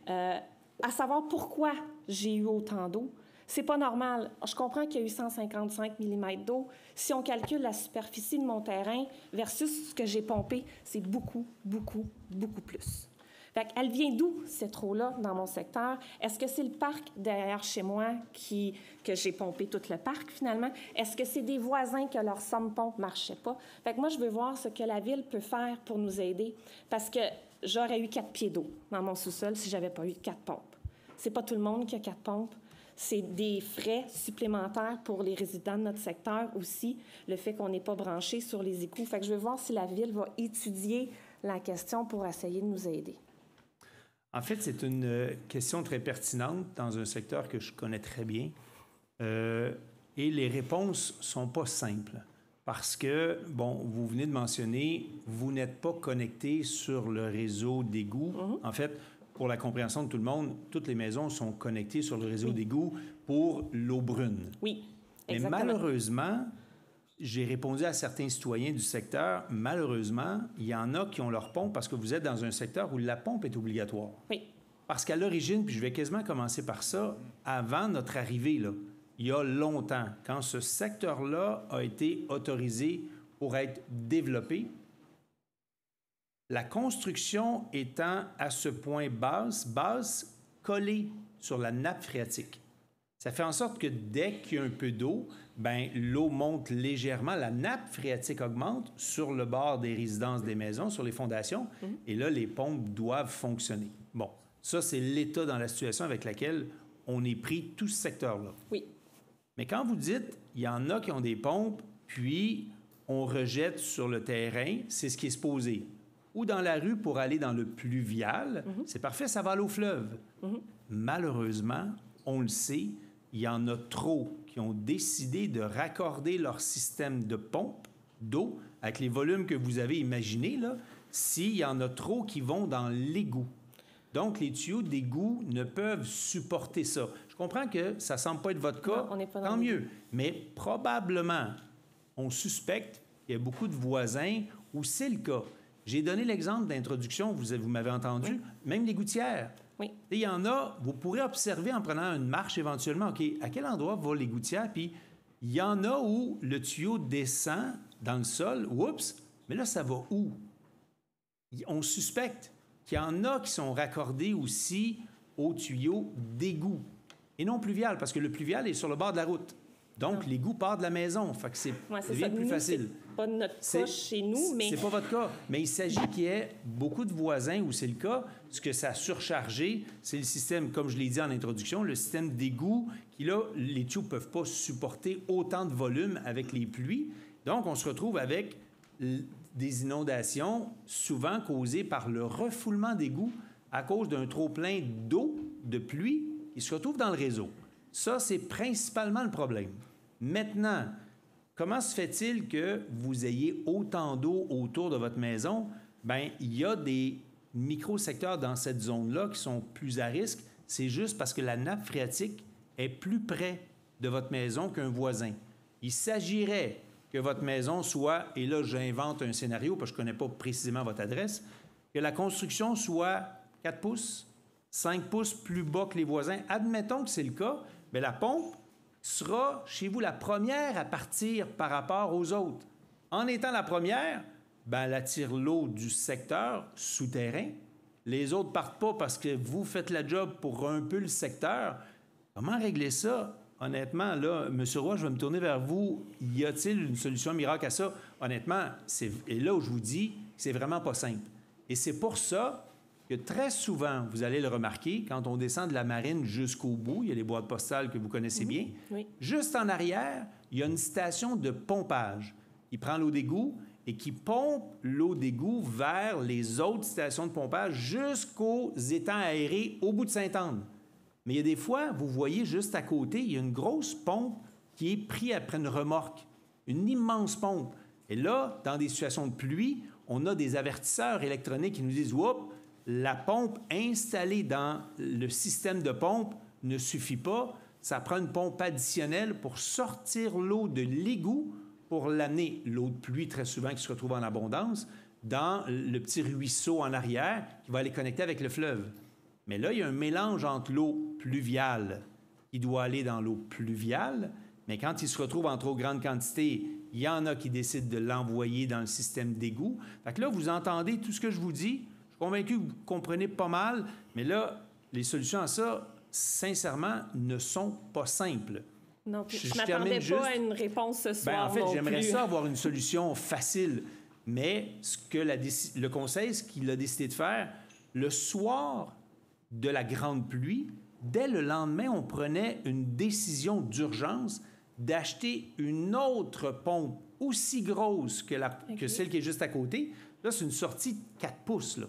À savoir pourquoi j'ai eu autant d'eau. C'est pas normal. Je comprends qu'il y a eu 155 mm d'eau. Si on calcule la superficie de mon terrain versus ce que j'ai pompé, c'est beaucoup, beaucoup, beaucoup plus. Fait qu'elle vient d'où, cette eau-là, dans mon secteur? Est-ce que c'est le parc derrière chez moi que j'ai pompé tout le parc, finalement? Est-ce que c'est des voisins que leur somme-pompe ne marchait pas? Fait que moi, je veux voir ce que la Ville peut faire pour nous aider, parce que j'aurais eu 4 pieds d'eau dans mon sous-sol si je n'avais pas eu 4 pompes. C'est pas tout le monde qui a 4 pompes. C'est des frais supplémentaires pour les résidents de notre secteur aussi, le fait qu'on n'est pas branché sur les égouts. Fait que je veux voir si la Ville va étudier la question pour essayer de nous aider. En fait, c'est une question très pertinente dans un secteur que je connais très bien. Et les réponses ne sont pas simples. Parce que, bon, vous venez de mentionner, vous n'êtes pas connecté sur le réseau d'égouts. En fait, pour la compréhension de tout le monde, toutes les maisons sont connectées sur le réseau d'égouts pour l'eau brune. Oui, exactement. Mais malheureusement, j'ai répondu à certains citoyens du secteur, malheureusement, il y en a qui ont leur pompe parce que vous êtes dans un secteur où la pompe est obligatoire. Oui. Parce qu'à l'origine, puis je vais quasiment commencer par ça, avant notre arrivée, là, il y a longtemps, quand ce secteur-là a été autorisé pour être développé, la construction étant à ce point basse, collée sur la nappe phréatique. Ça fait en sorte que dès qu'il y a un peu d'eau, bien, l'eau monte légèrement, la nappe phréatique augmente sur le bord des résidences des maisons, sur les fondations, et là, les pompes doivent fonctionner. Bon, ça, c'est l'état dans la situation avec laquelle on est pris tout ce secteur-là. Oui. Mais quand vous dites, il y en a qui ont des pompes, puis on rejette sur le terrain, c'est ce qui est supposé. Ou dans la rue pour aller dans le pluvial, c'est parfait, ça va aller au fleuve. Malheureusement, on le sait, il y en a trop qui ont décidé de raccorder leur système de pompe d'eau avec les volumes que vous avez imaginés, là, s'il y en a trop qui vont dans l'égout. Donc, les tuyaux d'égout ne peuvent supporter ça. Je comprends que ça ne semble pas être votre cas, non, on n'est pas dans tant mieux. Mais probablement, on suspecte qu'il y a beaucoup de voisins où c'est le cas. J'ai donné l'exemple d'introduction, vous m'avez entendu, oui. Même les gouttières. Oui. Il y en a, vous pourrez observer en prenant une marche éventuellement, OK, à quel endroit vont les gouttières? Puis il y en a où le tuyau descend dans le sol, oups, mais là, ça va où? On suspecte qu'il y en a qui sont raccordés aussi au tuyau d'égout, et non pluvial, parce que le pluvial est sur le bord de la route. Donc, l'égout part de la maison, fait que c'est devient plus facile. C'est pas notre cas chez nous, mais... C'est pas votre cas, mais il s'agit qu'il y ait beaucoup de voisins où c'est le cas. Ce que ça a surchargé, c'est le système, comme je l'ai dit en introduction, le système d'égout, qui là, les tuyaux ne peuvent pas supporter autant de volume avec les pluies. Donc, on se retrouve avec des inondations souvent causées par le refoulement d'égouts à cause d'un trop-plein d'eau, de pluie, qui se retrouve dans le réseau. Ça, c'est principalement le problème. Maintenant, comment se fait-il que vous ayez autant d'eau autour de votre maison? Bien, il y a des micro-secteurs dans cette zone-là qui sont plus à risque. C'est juste parce que la nappe phréatique est plus près de votre maison qu'un voisin. Il s'agirait que votre maison soit, et là, j'invente un scénario parce que je ne connais pas précisément votre adresse, que la construction soit 4 pouces, 5 pouces plus bas que les voisins. Admettons que c'est le cas, bien, la pompe sera chez vous la première à partir par rapport aux autres. En étant la première, bien, elle attire l'eau du secteur souterrain. Les autres ne partent pas parce que vous faites la job pour un peu le secteur. Comment régler ça? Honnêtement, là, M. Roy, je vais me tourner vers vous. Y a-t-il une solution miracle à ça? Honnêtement, et là où je vous dis, c'est vraiment pas simple. Et c'est pour ça que très souvent, vous allez le remarquer, quand on descend de la marine jusqu'au bout, il y a les boîtes postales que vous connaissez bien, oui. Juste en arrière, il y a une station de pompage. Il prend l'eau d'égout et qui pompe l'eau d'égout vers les autres stations de pompage jusqu'aux étangs aérés au bout de Sainte-Anne. Mais il y a des fois, vous voyez juste à côté, il y a une grosse pompe qui est prise après une remorque, une immense pompe. Et là, dans des situations de pluie, on a des avertisseurs électroniques qui nous disent « Oups, la pompe installée dans le système de pompe ne suffit pas. Ça prend une pompe additionnelle pour sortir l'eau de l'égout pour l'amener, l'eau de pluie très souvent qui se retrouve en abondance, dans le petit ruisseau en arrière qui va aller connecter avec le fleuve. Mais là, il y a un mélange entre l'eau pluviale qui doit aller dans l'eau pluviale, mais quand il se retrouve en trop grande quantité, il y en a qui décident de l'envoyer dans le système d'égout. Fait que là, vous entendez tout ce que je vous dis. Je suis convaincu que vous comprenez pas mal, mais là, les solutions à ça, sincèrement, ne sont pas simples. Non, je ne m'attendais pas à une réponse ce soir. Bien, en fait, non j'aimerais plus. ça avoir une solution facile, mais ce que le Conseil, ce qu'il a décidé de faire, le soir de la grande pluie, dès le lendemain, on prenait une décision d'urgence d'acheter une autre pompe aussi grosse que celle qui est juste à côté. Là, c'est une sortie de 4 pouces. Là.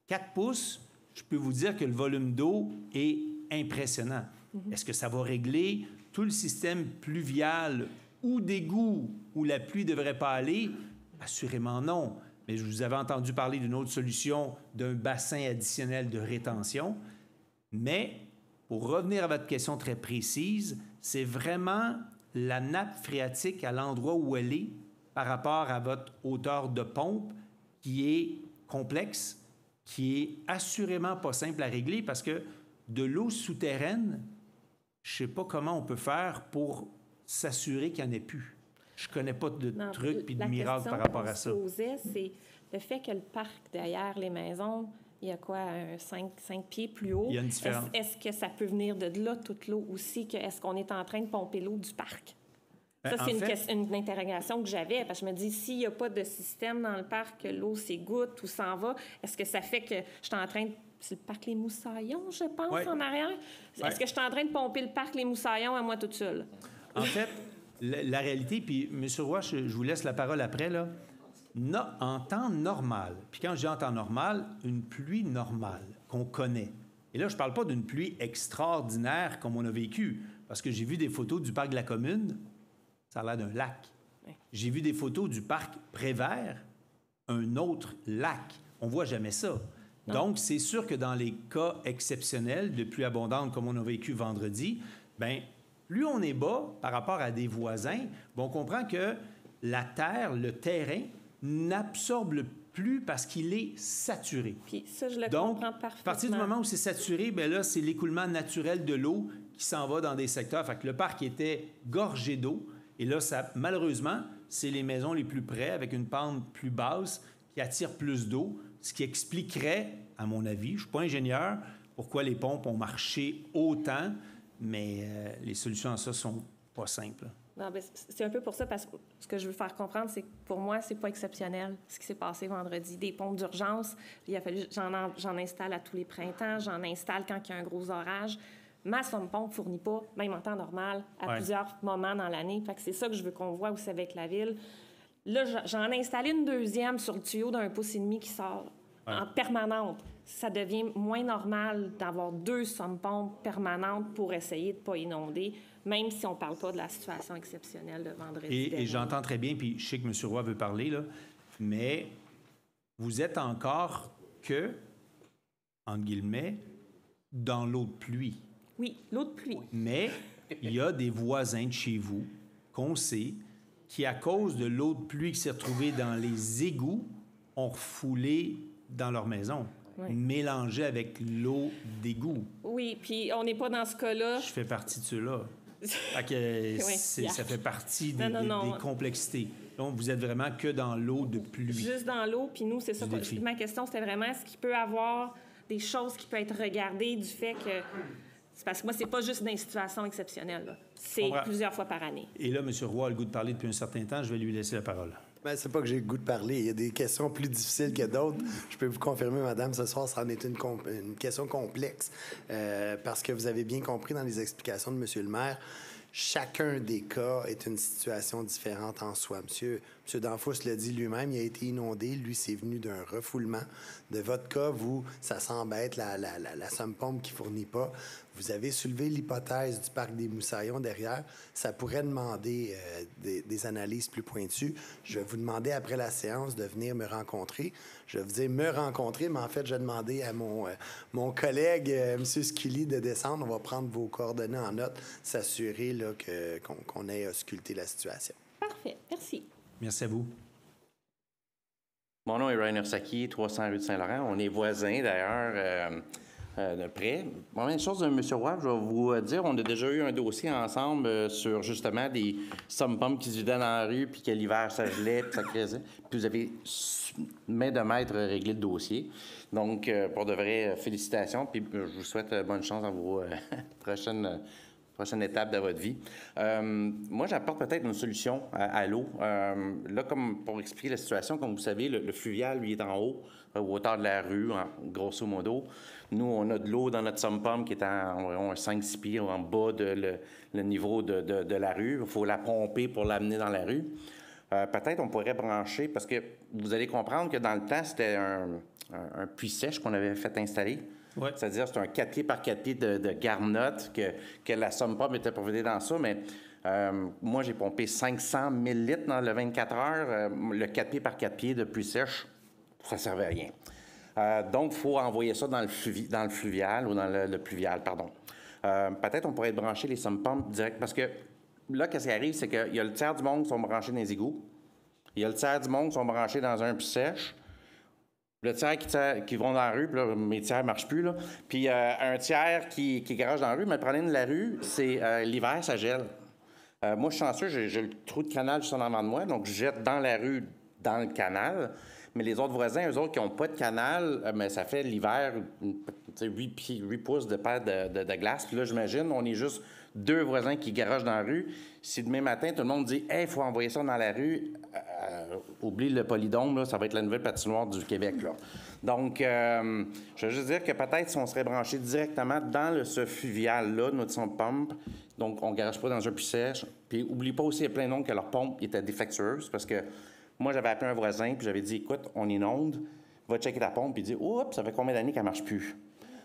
4 pouces, je peux vous dire que le volume d'eau est impressionnant. Est-ce que ça va régler tout le système pluvial ou d'égout où la pluie ne devrait pas aller? Assurément non. Mais je vous avais entendu parler d'une autre solution, d'un bassin additionnel de rétention. Mais, pour revenir à votre question très précise, c'est vraiment la nappe phréatique à l'endroit où elle est par rapport à votre hauteur de pompe qui est complexe, qui est assurément pas simple à régler parce que de l'eau souterraine, je ne sais pas comment on peut faire pour s'assurer qu'il n'y en ait plus. Je ne connais pas de trucs et de miracles par rapport à ça. La question qu'on se posait, c'est le fait que le parc derrière les maisons, il y a quoi, 5 pieds plus haut? Il y a une différence. Est-ce que ça peut venir de là, toute l'eau aussi? Est-ce qu'on est en train de pomper l'eau du parc? Ça, c'est une interrogation que j'avais, parce que je me dis, s'il n'y a pas de système dans le parc, que l'eau s'égoutte ou s'en va, est-ce que ça fait que je suis en train de... C'est le parc Les Moussaillons, je pense, en arrière? Ouais. Est-ce que je suis en train de pomper le parc Les Moussaillons à moi toute seule? En fait, la réalité, puis M. Roy, je vous laisse la parole après, là. En temps normal, puis quand je dis en temps normal, une pluie normale qu'on connaît, Et là, je ne parle pas d'une pluie extraordinaire comme on a vécu, parce que j'ai vu des photos du parc de la Commune, ça a l'air d'un lac. J'ai vu des photos du parc Prévert, un autre lac. On ne voit jamais ça. Non. Donc, c'est sûr que dans les cas exceptionnels de pluie abondante comme on a vécu vendredi, bien, plus on est bas par rapport à des voisins, bien, on comprend que la terre, le terrain, n'absorbe plus parce qu'il est saturé. Puis ça, je le Donc, comprends parfaitement. À partir du moment où c'est saturé, bien là, c'est l'écoulement naturel de l'eau qui s'en va dans des secteurs. Fait que le parc était gorgé d'eau. Et là, ça, malheureusement, c'est les maisons les plus près, avec une pente plus basse, qui attirent plus d'eau, ce qui expliquerait, à mon avis, je ne suis pas ingénieur, pourquoi les pompes ont marché autant, mais les solutions à ça sont pas simples. Non, ben, c'est un peu pour ça, parce que ce que je veux faire comprendre, c'est que pour moi, c'est pas exceptionnel ce qui s'est passé vendredi. Des pompes d'urgence, il a fallu, j'en installe à tous les printemps, j'en installe quand il y a un gros orage. Ma somme-pompe ne fournit pas, même en temps normal, à plusieurs moments dans l'année. Fait que c'est ça que je veux qu'on voit aussi avec la Ville. Là, j'en ai installé une deuxième sur le tuyau d'1,5 pouce qui sort en permanente. Ça devient moins normal d'avoir 2 somme-pompes permanentes pour essayer de ne pas inonder, même si on ne parle pas de la situation exceptionnelle de vendredi. Et j'entends très bien, puis je sais que M. Roy veut parler, là, mais vous êtes encore que, entre guillemets, dans l'eau de pluie. Oui, l'eau de pluie. Mais il y a des voisins de chez vous qu'on sait qui, à cause de l'eau de pluie qui s'est retrouvée dans les égouts, ont refoulé dans leur maison, mélangée avec l'eau d'égout. Oui, puis on n'est pas dans ce cas-là. Je fais partie de ceux-là. Fait que ça fait partie des complexités. Donc, vous êtes vraiment que dans l'eau de pluie. Juste dans l'eau, puis nous, c'est ça. Ma question, c'était vraiment, est-ce qu'il peut y avoir des choses qui peuvent être regardées du fait que... C'est parce que moi, c'est pas juste dans une situation exceptionnelle. Là. C'est plusieurs fois par année. Et là, M. Roy a le goût de parler depuis un certain temps. Je vais lui laisser la parole. Bien, c'est pas que j'ai le goût de parler. Il y a des questions plus difficiles que d'autres. Je peux vous confirmer, madame, ce soir, ça en est une question complexe. Parce que vous avez bien compris dans les explications de M. le maire, chacun des cas est une situation différente en soi. M. Danfous l'a dit lui-même, il a été inondé. Lui, c'est venu d'un refoulement. De votre cas, vous, ça semble être la somme-pompe qui ne fournit pas. Vous avez soulevé l'hypothèse du parc des Moussaillons derrière. Ça pourrait demander des analyses plus pointues. Je vais vous demander après la séance de venir me rencontrer. Je vais vous dire me rencontrer, mais en fait, je vais demander à mon collègue, M. Scully, de descendre. On va prendre vos coordonnées en note, s'assurer là, qu'on ait ausculté la situation. Parfait. Merci. Merci à vous. Mon nom est Rainer Saki, 300 rue de Saint-Laurent. On est voisins, d'ailleurs, de près. Bon, même chose de M. Roy, je vais vous dire, on a déjà eu un dossier ensemble sur, justement, des somme-pommes qui se vidaient dans la rue, puis que l'hiver, ça gelait, puis ça creusait. Puis vous avez, main de maître, réglé le dossier. Donc, pour de vraies félicitations, puis je vous souhaite bonne chance dans vos prochaine étape de votre vie. Moi, j'apporte peut-être une solution à l'eau. Là, comme pour expliquer la situation, comme vous savez, le fluvial, lui, est en haut, à hauteur de la rue, grosso modo. Nous, on a de l'eau dans notre somme-pomme qui est à environ 5-6 pieds en bas de le niveau de la rue. Il faut la pomper pour l'amener dans la rue. Peut-être on pourrait brancher, parce que vous allez comprendre que dans le temps, c'était un puits sèche qu'on avait fait installer. Ouais. C'est-à-dire, c'est un 4 pieds par 4 pieds de garnotte que la somme-pomme était providée dans ça, mais moi, j'ai pompé 500 000 litres dans le 24 heures. Le 4 pieds par 4 pieds de puits sèche, ça ne servait à rien. Donc, il faut envoyer ça dans le fluvial ou dans le pluvial, pardon. Peut-être on pourrait être brancher les somme-pompes direct, parce que là, qu'est-ce qui arrive, c'est qu'il y a le tiers du monde qui sont branchés dans les égouts. Il y a le tiers du monde qui sont branchés dans un puits sèche. Le tiers qui vont dans la rue, puis là, mes tiers ne marchent plus, là. Puis un tiers qui garage dans la rue, mais le problème de la rue, c'est l'hiver, ça gèle. Moi, je suis chanceux, j'ai le trou de canal juste en avant de moi, donc je jette dans la rue, dans le canal. Mais les autres voisins, eux autres qui n'ont pas de canal, mais ça fait l'hiver, 8 pouces de paire de glace. Puis là, j'imagine, on est juste 2 voisins qui garagent dans la rue. Si demain matin, tout le monde dit « Hey, il faut envoyer ça dans la rue », oublie le polydôme, là, ça va être la nouvelle patinoire du Québec, là. Donc, je veux juste dire que peut-être si on serait branché directement dans ce fluvial-là, notre pompe, donc on ne garage pas dans un puits sèche. Puis, oublie pas aussi, il y a plein de monde que leur pompe était défectueuse, parce que moi, j'avais appelé un voisin, puis j'avais dit « Écoute, on inonde, va checker ta pompe. » Puis il dit « Oups, ça fait combien d'années qu'elle ne marche plus? »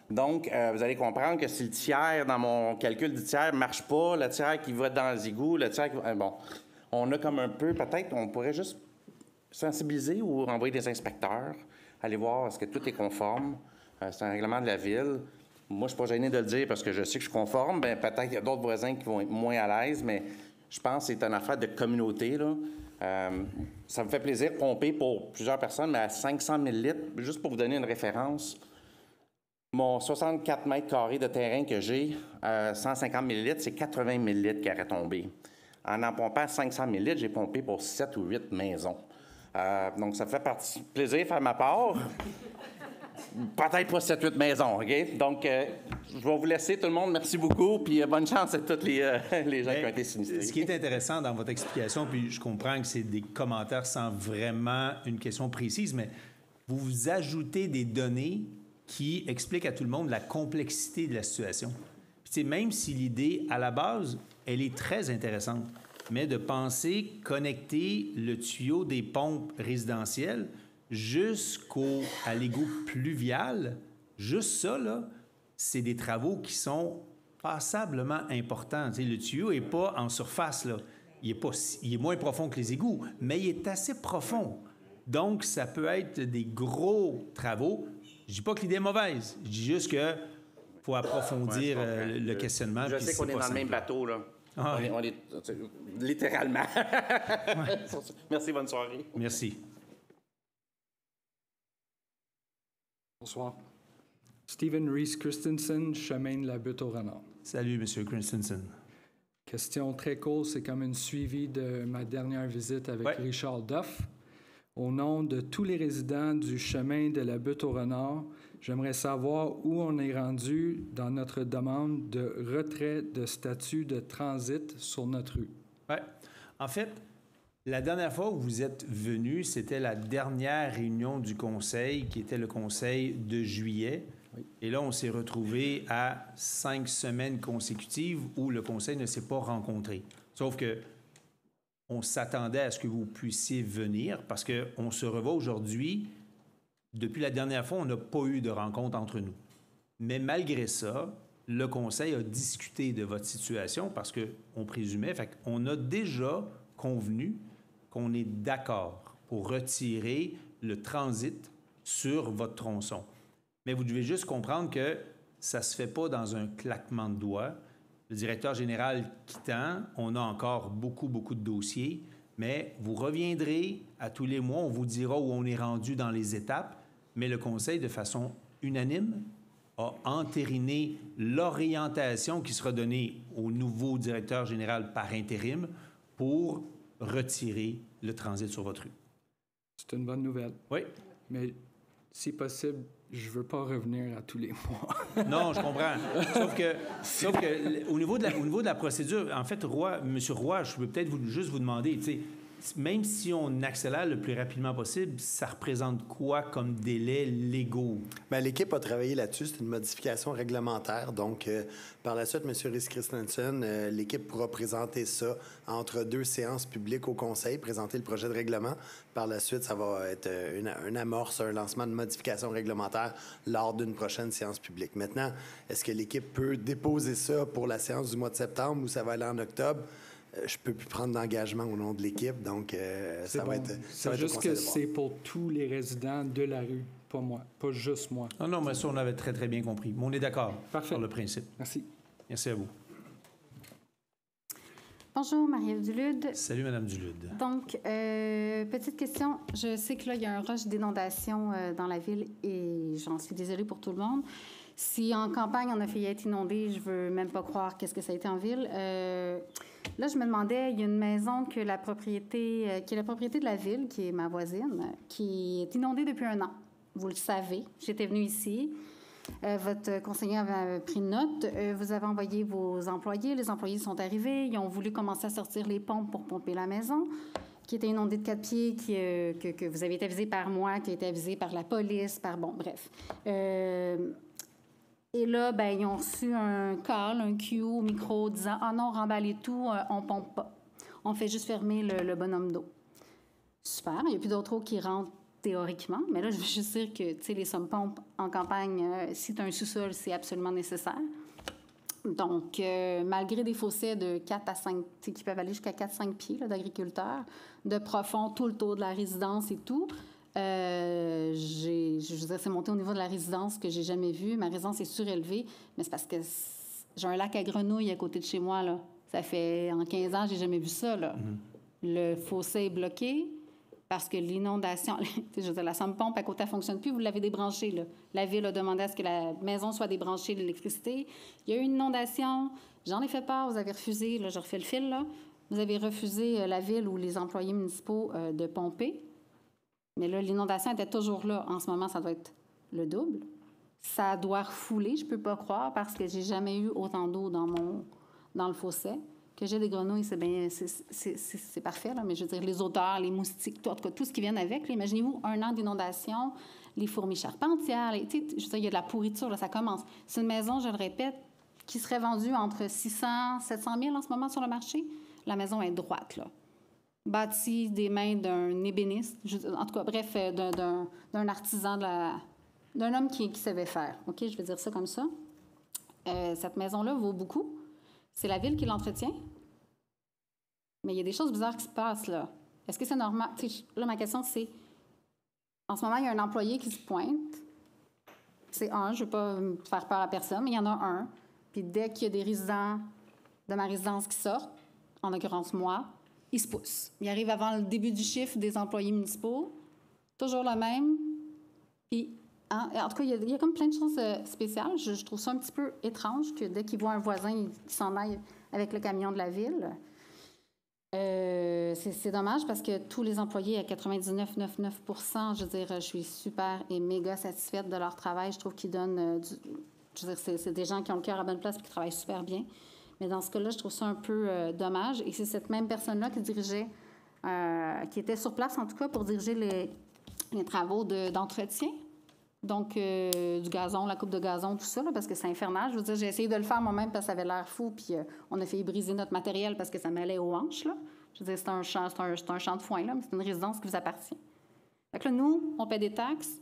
Donc, vous allez comprendre que si le tiers, dans mon calcul du tiers, ne marche pas, le tiers qui va dans les égouts, le tiers qui va... bon, on a comme un peu, peut-être, on pourrait juste sensibiliser ou envoyer des inspecteurs, aller voir est-ce que tout est conforme. C'est un règlement de la ville. Moi, je ne suis pas gêné de le dire parce que je sais que je suis conforme. Bien, peut-être qu'il y a d'autres voisins qui vont être moins à l'aise, mais je pense que c'est une affaire de communauté, là. Ça me fait plaisir de pomper pour plusieurs personnes, mais à 500 000 litres, juste pour vous donner une référence, mon 64 mètres carrés de terrain que j'ai, 150 000 litres, c'est 80 000 litres qui auraient tombé. En pompant à 500 000 litres, j'ai pompé pour 7 ou 8 maisons. Donc, ça me fait plaisir de faire ma part. Peut-être pas 7-8 maisons, OK? Donc, je vais vous laisser, tout le monde. Merci beaucoup, puis bonne chance à tous les gens qui ont été sinistrés. Ce qui est intéressant dans votre explication, puis je comprends que c'est des commentaires sans vraiment une question précise, mais vous ajoutez des données qui expliquent à tout le monde la complexité de la situation. Puis, même si l'idée, à la base, elle est très intéressante, mais de penser connecter le tuyau des pompes résidentielles à l'égout pluvial, juste ça, là, c'est des travaux qui sont passablement importants. T'sais, le tuyau n'est pas en surface, là. Il est moins profond que les égouts, mais il est assez profond. Donc, ça peut être des gros travaux. Je ne dis pas que l'idée est mauvaise. Je dis juste qu'il faut approfondir le questionnement. Je sais qu'on est dans le même bateau, là. Ah, on est littéralement. Ouais. Merci, bonne soirée. Merci. Bonsoir. Stephen Reese Christensen, chemin de la Butte au Renard. Salut, M. Christensen. Question très courte, c'est comme une suivi de ma dernière visite avec Richard Duff. Au nom de tous les résidents du chemin de la Butte au Renard, j'aimerais savoir où on est rendu dans notre demande de retrait de statut de transit sur notre rue. Oui. En fait, la dernière fois où vous êtes venu, c'était la dernière réunion du conseil, qui était le conseil de juillet. Oui. Et là, on s'est retrouvé à 5 semaines consécutives où le conseil ne s'est pas rencontré. Sauf que on s'attendait à ce que vous puissiez venir parce qu'on se revoit aujourd'hui. Depuis la dernière fois, on n'a pas eu de rencontre entre nous. Mais malgré ça, le conseil a discuté de votre situation parce qu'on présumait, on a déjà convenu qu'on est d'accord pour retirer le transit sur votre tronçon. Mais vous devez juste comprendre que ça ne se fait pas dans un claquement de doigts. Le directeur général quittant, on a encore beaucoup de dossiers, mais vous reviendrez à tous les mois, on vous dira où on est rendu dans les étapes, mais le conseil, de façon unanime, a entériné l'orientation qui sera donnée au nouveau directeur général par intérim pour retirer le transit sur votre rue. C'est une bonne nouvelle. Oui. Mais si possible, je ne veux pas revenir à tous les mois. Non, je comprends. Sauf que au niveau de la procédure, en fait, M. Roy, je peux peut-être juste vous demander, tu sais, même si on accélère le plus rapidement possible, ça représente quoi comme délai légaux? Bien, l'équipe a travaillé là-dessus. C'est une modification réglementaire. Donc, par la suite, M. Reese Christensen, l'équipe pourra présenter ça entre 2 séances publiques au Conseil, présenter le projet de règlement. Par la suite, ça va être une amorce, un lancement de modification réglementaire lors d'une prochaine séance publique. Maintenant, est-ce que l'équipe peut déposer ça pour la séance du mois de septembre ou ça va aller en octobre? Je ne peux plus prendre d'engagement au nom de l'équipe, donc ça va être... C'est juste que c'est pour tous les résidents de la rue, pas moi, pas juste moi. Non, mais ça, on avait très, très bien compris. Mais on est d'accord sur le principe. Merci. Merci à vous. Bonjour, Marie-Ève Dulude. Salut, Mme Dulude. Donc, petite question. Je sais que là, il y a un rush d'inondation dans la ville et j'en suis désolée pour tout le monde. Si en campagne, on a failli être inondé, je veux même pas croire qu'est-ce que ça a été en ville. Là, je me demandais, il y a une maison qui est la propriété de la ville, qui est ma voisine, qui est inondée depuis 1 an. Vous le savez. J'étais venue ici. Votre conseiller avait pris note. Vous avez envoyé vos employés. Les employés sont arrivés. Ils ont voulu commencer à sortir les pompes pour pomper la maison, qui était inondée de 4 pieds, que vous avez été avisé par moi, qui a été avisé par la police, bon, bref. Et là, ben, ils ont reçu un call, un cue au micro disant « Ah non, remballez tout, on pompe pas. On fait juste fermer le bonhomme d'eau. » Super, il n'y a plus d'autres eau qui rentrent théoriquement. Mais là, je veux juste dire que, tu sais, les sommes-pompes en campagne, si tu as un sous-sol, c'est absolument nécessaire. Donc, malgré des fossés de 4 à 5, qui peuvent aller jusqu'à 4-5 pieds d'agriculteurs, de profond, tout le tour de la résidence et tout, je veux dire, c'est monté au niveau de la résidence que j'ai jamais vu. Ma résidence est surélevée, mais c'est parce que j'ai un lac à grenouilles à côté de chez moi, là. Ça fait, en 15 ans, j'ai jamais vu ça, là. Le fossé est bloqué parce que l'inondation... je veux dire, la somme-pompe à côté, elle ne fonctionne plus. Vous l'avez débranchée, là. La Ville a demandé à ce que la maison soit débranchée de l'électricité. Il y a eu une inondation. J'en ai fait part. Vous avez refusé, là, je refais le fil, là. Vous avez refusé, la Ville ou les employés municipaux, de pomper. Mais là, l'inondation était toujours là. En ce moment, ça doit être le double. Ça doit refouler, je ne peux pas croire, parce que j'ai jamais eu autant d'eau dans le fossé. Que j'ai des grenouilles, c'est bien, c'est parfait, là, mais je veux dire, les odeurs, les moustiques, tout ce qui vient avec. Imaginez-vous 1 an d'inondation, les fourmis charpentières, je veux dire, il y a de la pourriture, là, ça commence. C'est une maison, je le répète, qui serait vendue entre 600 700 000 en ce moment sur le marché. La maison est droite, là. Bâtie des mains d'un ébéniste, en tout cas, bref, d'un artisan, d'un homme qui savait faire. OK, je vais dire ça comme ça. Cette maison-là vaut beaucoup. C'est la Ville qui l'entretient. Mais il y a des choses bizarres qui se passent, là. Est-ce que c'est normal? Là, ma question, c'est... En ce moment, il y a un employé qui se pointe. C'est un, je ne veux pas faire peur à personne, mais il y en a un. Puis dès qu'il y a des résidents de ma résidence qui sortent, en l'occurrence moi, il se pousse. Il arrive avant le début du chiffre des employés municipaux. Toujours le même. Puis... En tout cas, il y a comme plein de choses spéciales. Je trouve ça un petit peu étrange que dès qu'il voit un voisin, il s'en aille avec le camion de la Ville. C'est dommage parce que tous les employés, à 99,99 %, je veux dire, je suis super et méga satisfaite de leur travail. Je trouve qu'ils donnent je veux dire, c'est des gens qui ont le cœur à bonne place et qui travaillent super bien. Mais dans ce cas-là, je trouve ça un peu dommage. Et c'est cette même personne-là qui dirigeait, qui était sur place, en tout cas, pour diriger les travaux d'entretien. Donc, du gazon, la coupe de gazon, tout ça, là, parce que c'est infernal. Je veux dire, j'ai essayé de le faire moi-même parce que ça avait l'air fou, puis on a failli briser notre matériel parce que ça m'allait aux hanches, là. Je veux dire, c'est un champ de foin, là, mais c'est une résidence qui vous appartient. Fait que là, nous, on paie des taxes.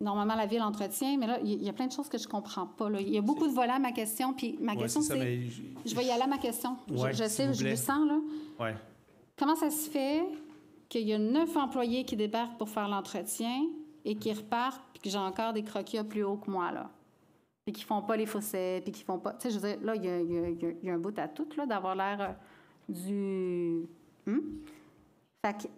Normalement, la Ville entretient, mais là, il y a plein de choses que je ne comprends pas, là. Il y a beaucoup de volets à ma question, puis ma question, c'est... Je vais y aller à ma question. Ouais, je sais, je le sens, là. Ouais. Comment ça se fait qu'il y a 9 employés qui débarquent pour faire l'entretien et qui repartent, puis que j'ai encore des croquis plus hauts que moi, là. Puis qui font pas les fossés, puis qui font pas... Tu sais, je veux dire, là, il y a un bout à tout, là, d'avoir l'air du... Fait que,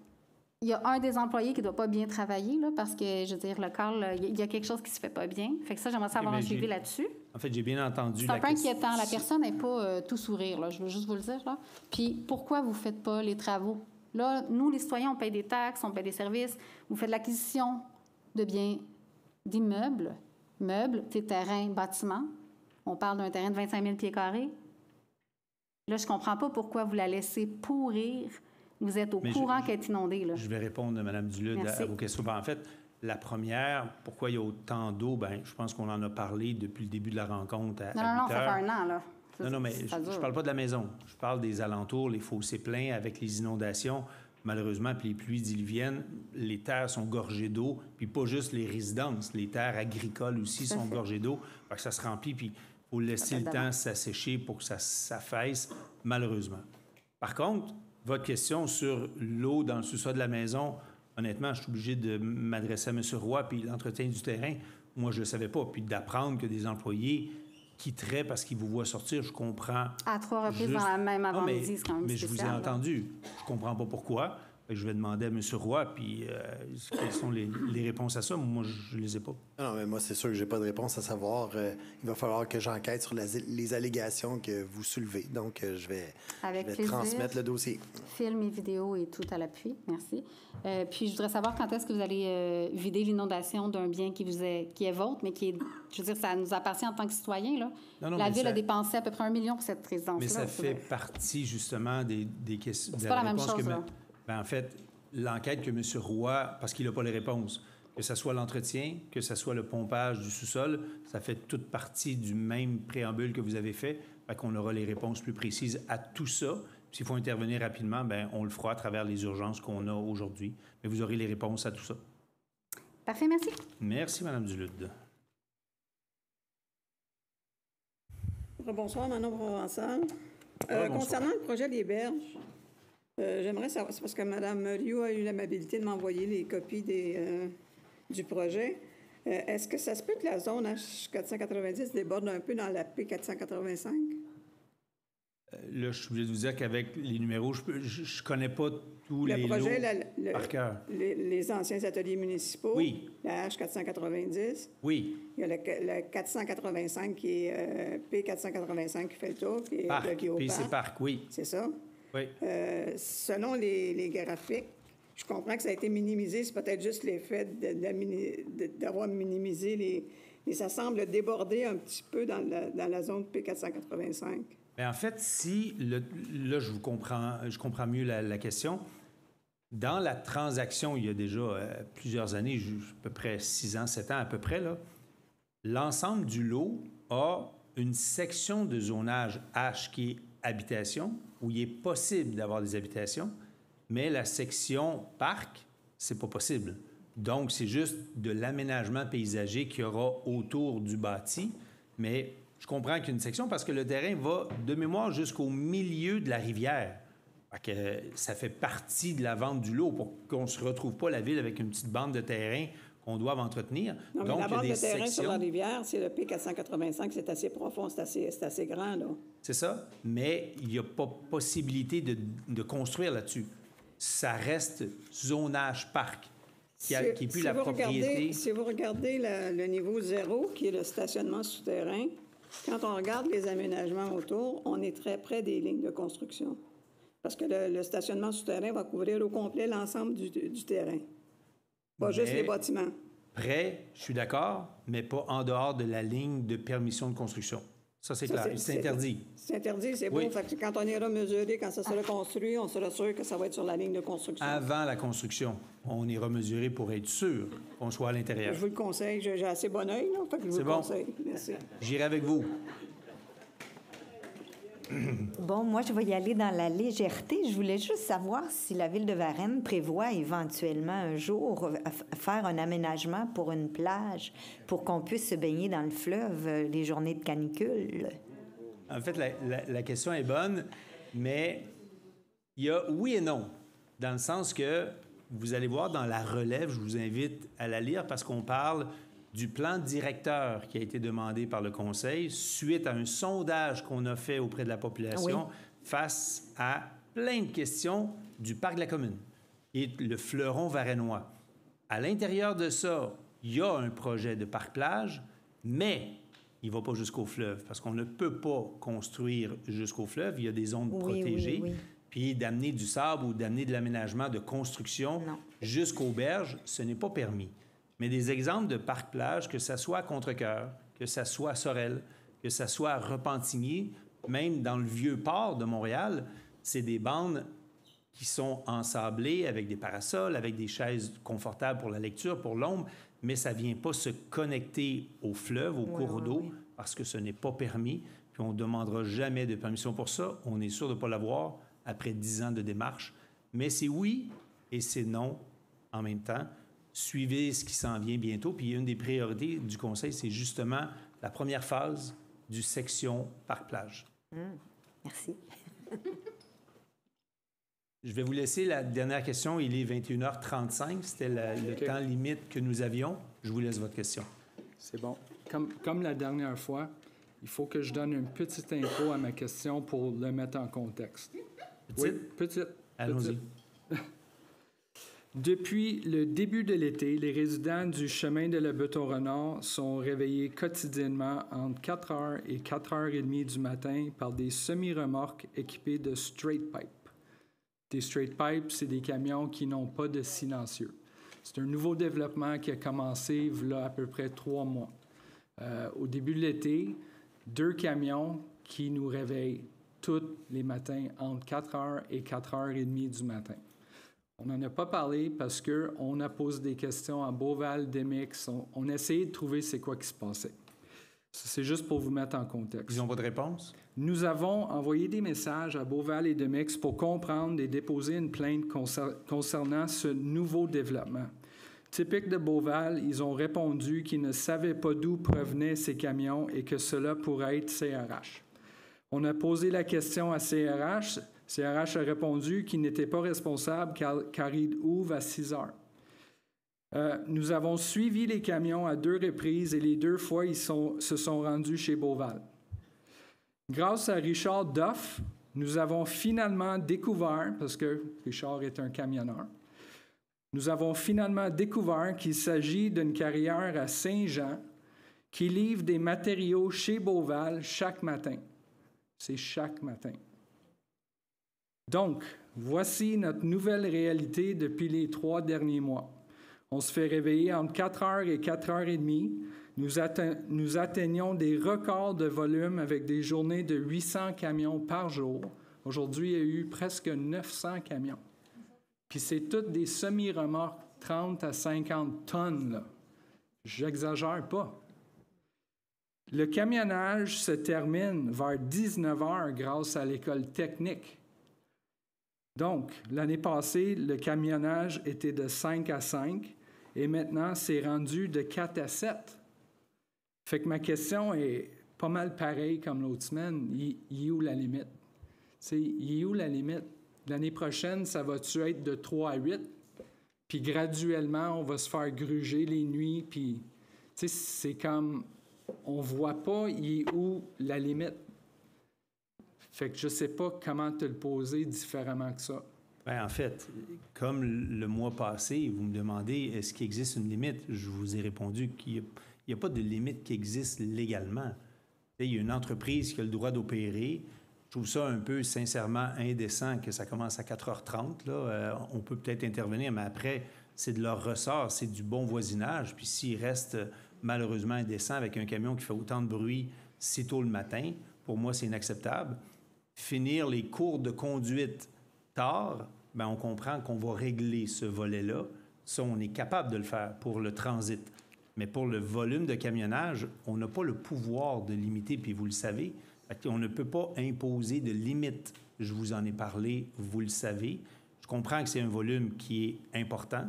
il y a un des employés qui doit pas bien travailler, là, parce que, je veux dire, le corps, il y a quelque chose qui se fait pas bien. Fait que ça, j'aimerais savoir un suivi là-dessus. En fait, j'ai bien entendu c'est un peu inquiétant. La personne n'est pas tout sourire, là. Je veux juste vous le dire, là. Puis, pourquoi vous faites pas les travaux? Là, nous, les citoyens, on paye des taxes, on paye des services. Vous faites l'acquisition de biens, d'immeubles, meubles, terrains, bâtiments. On parle d'un terrain de 25 000 pieds carrés. Là, je ne comprends pas pourquoi vous la laissez pourrir. Vous êtes au courant qu'elle est inondée, là. Je vais répondre, Mme Dulude, à vos questions. Ben, en fait, la première, pourquoi il y a autant d'eau? Bien, je pense qu'on en a parlé depuis le début de la rencontre à 8 heures. Non, ça fait 1 an, là. Non, mais je ne parle pas de la maison. Je parle des alentours, les fossés pleins avec les inondations. Malheureusement, puis les pluies diluviennes, les terres sont gorgées d'eau, puis pas juste les résidences, les terres agricoles aussi sont gorgées d'eau. Fait que ça se remplit, puis il faut laisser le temps s'assécher pour que ça s'affaisse, malheureusement. Par contre, votre question sur l'eau dans le sous-sol de la maison, honnêtement, je suis obligé de m'adresser à M. Roy, puis l'entretien du terrain, moi, je ne le savais pas. Puis d'apprendre que des employés quitteraient parce qu'ils vous voient sortir, je comprends. À 3 reprises dans la même avant-midi, c'est quand même spécial. Mais je vous ai entendu. Je comprends pas pourquoi. Je vais demander à M. Roy, puis quelles sont les réponses à ça. Moi, je les ai pas. Non, mais moi, c'est sûr que j'ai pas de réponse à savoir. Il va falloir que j'enquête sur les allégations que vous soulevez. Donc, je vais transmettre le dossier. Films et vidéos et tout à l'appui. Merci. Puis, je voudrais savoir quand est-ce que vous allez vider l'inondation d'un bien qui est vôtre, mais qui est... Je veux dire, ça nous appartient en tant que citoyens, là. Non, la Ville a dépensé à peu près 1 million pour cette résidence-là. Mais ça fait partie, justement, des questions... C'est pas la même chose, là. Bien, en fait, l'enquête que M. Roy, parce qu'il n'a pas les réponses, que ce soit l'entretien, que ce soit le pompage du sous-sol, ça fait toute partie du même préambule que vous avez fait. Fait qu'on aura les réponses plus précises à tout ça. s'il faut intervenir rapidement, bien, on le fera à travers les urgences qu'on a aujourd'hui. Mais vous aurez les réponses à tout ça. Parfait, merci. Merci, Mme Dulude. Bonsoir, Manon Provençal. Concernant le projet des berges, j'aimerais savoir, c'est parce que Mme Liu a eu l'amabilité de m'envoyer les copies du projet. Est-ce que ça se peut que la zone H490 déborde un peu dans la P485? Là, je suis obligé de vous dire qu'avec les numéros, je ne connais pas tous les projet, lots par cœur. Les anciens ateliers municipaux. Oui. La H490. Oui. Il y a le 485 qui est P485 qui fait le tour. Qui est Parc, le PC Parc, oui. C'est ça. Oui. Selon les graphiques, je comprends que ça a été minimisé. C'est peut-être juste l'effet d'avoir minimisé ça semble déborder un petit peu dans la zone P485. Bien, en fait, là, je comprends mieux la question. Dans la transaction, il y a déjà plusieurs années, à peu près 6 ans, 7 ans à peu près, là, l'ensemble du lot a une section de zonage H qui est habitation, où il est possible d'avoir des habitations, mais la section parc, c'est pas possible. Donc, c'est juste de l'aménagement paysager qu'il y aura autour du bâti, mais je comprends qu'il y a une section parce que le terrain va, de mémoire, jusqu'au milieu de la rivière. Ça fait partie de la vente du lot pour qu'on ne se retrouve pas la ville avec une petite bande de terrain qu'on doit entretenir. Non, mais donc, la bande de terrain sections... sur la rivière, c'est le P485, c'est assez profond, c'est assez grand, là. C'est ça, mais il n'y a pas possibilité de construire là-dessus. Ça reste zonage parc, qui n'est plus la propriété. Si vous regardez le niveau 0, qui est le stationnement souterrain, quand on regarde les aménagements autour, on est très près des lignes de construction. Parce que le stationnement souterrain va couvrir au complet l'ensemble du terrain. Pas juste les bâtiments. Près, je suis d'accord, mais pas en dehors de la ligne de permission de construction. Ça, c'est clair. C'est interdit. C'est interdit, c'est oui. beau. Fait que quand on ira mesurer, quand ça sera construit, on sera sûr que ça va être sur la ligne de construction. Avant la construction, on ira mesurer pour être sûr qu'on soit à l'intérieur. Je vous le conseille. J'ai assez bon œil, là. Fait que je vous le conseille. Merci. J'irai avec vous. Bon, moi, je vais y aller dans la légèreté. Je voulais juste savoir si la Ville de Varennes prévoit éventuellement un jour faire un aménagement pour une plage pour qu'on puisse se baigner dans le fleuve les journées de canicule. En fait, la question est bonne, mais il y a oui et non, dans le sens que vous allez voir dans la relève, je vous invite à la lire parce qu'on parle du plan directeur qui a été demandé par le Conseil suite à un sondage qu'on a fait auprès de la population face à plein de questions du parc de la commune et le fleuron varennois. À l'intérieur de ça, il y a un projet de parc-plage, mais il ne va pas jusqu'au fleuve parce qu'on ne peut pas construire jusqu'au fleuve. Il y a des zones protégées. Puis d'amener du sable ou d'amener de l'aménagement de construction jusqu'aux berges, ce n'est pas permis. Mais des exemples de parcs-plages, que ça soit à Contrecœur, que ça soit à Sorel, que ça soit à Repentigny, même dans le vieux port de Montréal, c'est des bandes qui sont ensablées avec des parasols, avec des chaises confortables pour la lecture, pour l'ombre, mais ça ne vient pas se connecter au fleuve, au cours d'eau, parce que ce n'est pas permis. Puis on ne demandera jamais de permission pour ça. On est sûr de ne pas l'avoir après 10 ans de démarche. Mais c'est oui et c'est non en même temps. Suivez ce qui s'en vient bientôt. Puis une des priorités du Conseil, c'est justement la première phase du section parc-plage. Merci. Je vais vous laisser la dernière question. Il est 21h35. C'était le temps limite que nous avions. Je vous laisse votre question. C'est bon. Comme la dernière fois, il faut que je donne une petite intro à ma question pour le mettre en contexte. Petite? Oui, petite. Allons-y. Depuis le début de l'été, les résidents du chemin de la Butte-au-Renard sont réveillés quotidiennement entre 4h et 4h30 du matin par des semi-remorques équipées de straight pipe. Des straight pipes, c'est des camions qui n'ont pas de silencieux. C'est un nouveau développement qui a commencé il y a à peu près 3 mois. Au début de l'été, 2 camions qui nous réveillent tous les matins entre 4h et 4h30 du matin. On n'en a pas parlé parce qu'on a posé des questions à Beauval, Demix. On a essayé de trouver c'est quoi qui se passait. C'est juste pour vous mettre en contexte. Ils n'ont pas de réponse? Nous avons envoyé des messages à Beauval et Demix pour comprendre et déposer une plainte concernant ce nouveau développement. Typique de Beauval, ils ont répondu qu'ils ne savaient pas d'où provenaient ces camions et que cela pourrait être CRH. On a posé la question à CRH. CRH a répondu qu'il n'était pas responsable car il ouvre à 6 heures. Nous avons suivi les camions à 2 reprises et les 2 fois, ils se sont rendus chez Beauval. Grâce à Richard Duff, nous avons finalement découvert, parce que Richard est un camionneur, nous avons finalement découvert qu'il s'agit d'une carrière à Saint-Jean qui livre des matériaux chez Beauval chaque matin. C'est chaque matin. Donc, voici notre nouvelle réalité depuis les 3 derniers mois. On se fait réveiller entre 4 heures et 4 heures et demie. Nous atteignons des records de volume avec des journées de 800 camions par jour. Aujourd'hui, il y a eu presque 900 camions. Puis c'est toutes des semi-remorques 30 à 50 tonnes, là. J'exagère pas. Le camionnage se termine vers 19 heures grâce à l'école technique. Donc, l'année passée, le camionnage était de 5 à 5 et maintenant, c'est rendu de 4 à 7. Fait que ma question est pas mal pareille comme l'autre semaine. Il est où la limite? Il est où la limite? L'année prochaine, ça va-tu être de 3 à 8? Puis graduellement, on va se faire gruger les nuits. Puis, c'est comme, on voit pas il est où la limite. Fait que je sais pas comment te le poser différemment que ça. Bien, en fait, comme le mois passé, vous me demandez est-ce qu'il existe une limite? Je vous ai répondu qu'il n'y a pas de limite qui existe légalement. Il y a une entreprise qui a le droit d'opérer. Je trouve ça un peu, sincèrement, indécent que ça commence à 4h30. Là. On peut peut-être intervenir, mais après, c'est de leur ressort, c'est du bon voisinage. Puis s'il reste malheureusement indécent avec un camion qui fait autant de bruit si tôt le matin, pour moi, c'est inacceptable. Finir les cours de conduite tard, bien, on comprend qu'on va régler ce volet-là. Ça, on est capable de le faire pour le transit. Mais pour le volume de camionnage, on n'a pas le pouvoir de limiter, puis vous le savez. On ne peut pas imposer de limite. Je vous en ai parlé, vous le savez. Je comprends que c'est un volume qui est important.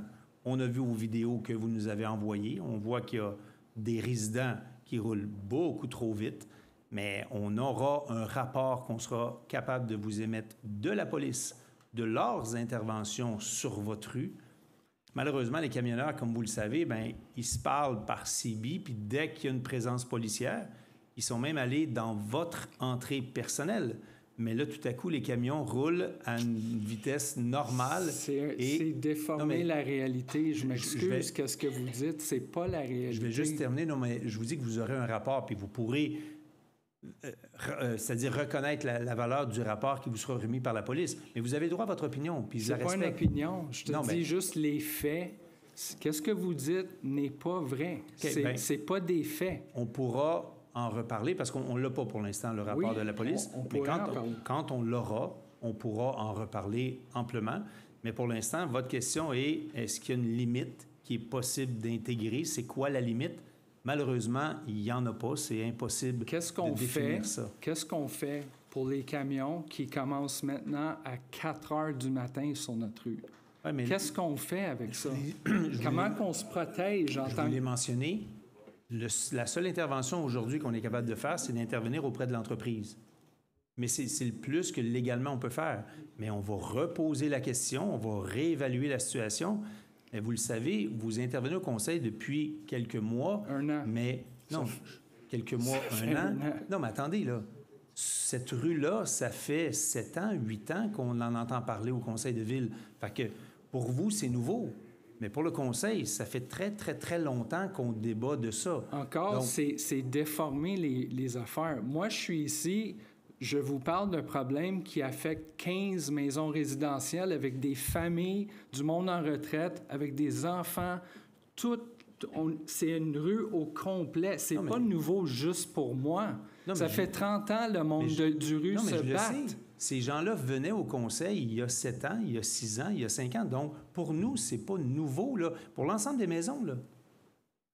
On a vu vos vidéos que vous nous avez envoyées. On voit qu'il y a des résidents qui roulent beaucoup trop vite. Mais on aura un rapport qu'on sera capable de vous émettre de la police, de leurs interventions sur votre rue. Malheureusement, les camionneurs, comme vous le savez, bien, ils se parlent par CB, puis dès qu'il y a une présence policière, ils sont même allés dans votre entrée personnelle. Mais là, tout à coup, les camions roulent à une vitesse normale. C'est déformer la réalité. Je m'excuse, qu'est-ce que vous dites? C'est pas la réalité. Je vais juste terminer. Non, mais je vous dis que vous aurez un rapport, puis vous pourrez... c'est-à-dire reconnaître la valeur du rapport qui vous sera remis par la police. Mais vous avez droit à votre opinion, puis je la respecte. C'est pas une opinion. Je te dis juste les faits. Qu'est-ce que vous dites n'est pas vrai. Okay, c'est pas des faits. On pourra en reparler, parce qu'on ne l'a pas pour l'instant, le rapport de la police. Mais quand on l'aura, on pourra en reparler amplement. Mais pour l'instant, votre question est, est-ce qu'il y a une limite qui est possible d'intégrer? C'est quoi la limite? Malheureusement, il n'y en a pas. C'est impossible de définir ça. Qu'est-ce qu'on fait pour les camions qui commencent maintenant à 4 heures du matin sur notre rue? Ouais, qu'est-ce qu'on fait avec ça? Comment qu'on se protège en tant que... Je vous l'ai mentionné. La seule intervention aujourd'hui qu'on est capable de faire, c'est d'intervenir auprès de l'entreprise. Mais c'est le plus que légalement on peut faire. Mais on va reposer la question, on va réévaluer la situation. Mais vous le savez, vous intervenez au conseil depuis quelques mois. 1 an. Mais non, quelques mois, 1 an. Non, mais attendez, là. Cette rue-là, ça fait 7 ans, 8 ans qu'on en entend parler au conseil de ville. Fait que pour vous, c'est nouveau. Mais pour le conseil, ça fait très, très, très longtemps qu'on débat de ça. Encore, donc, c'est déformer les affaires. Moi, je suis ici, je vous parle d'un problème qui affecte 15 maisons résidentielles avec des familles, du monde en retraite, avec des enfants. C'est une rue au complet. C'est pas nouveau juste pour moi. Non, ça fait 30 ans, le monde du rue se bat. Ces gens-là venaient au conseil il y a 7 ans, il y a 6 ans, il y a 5 ans. Donc, pour nous, c'est pas nouveau, là, pour l'ensemble des maisons, là.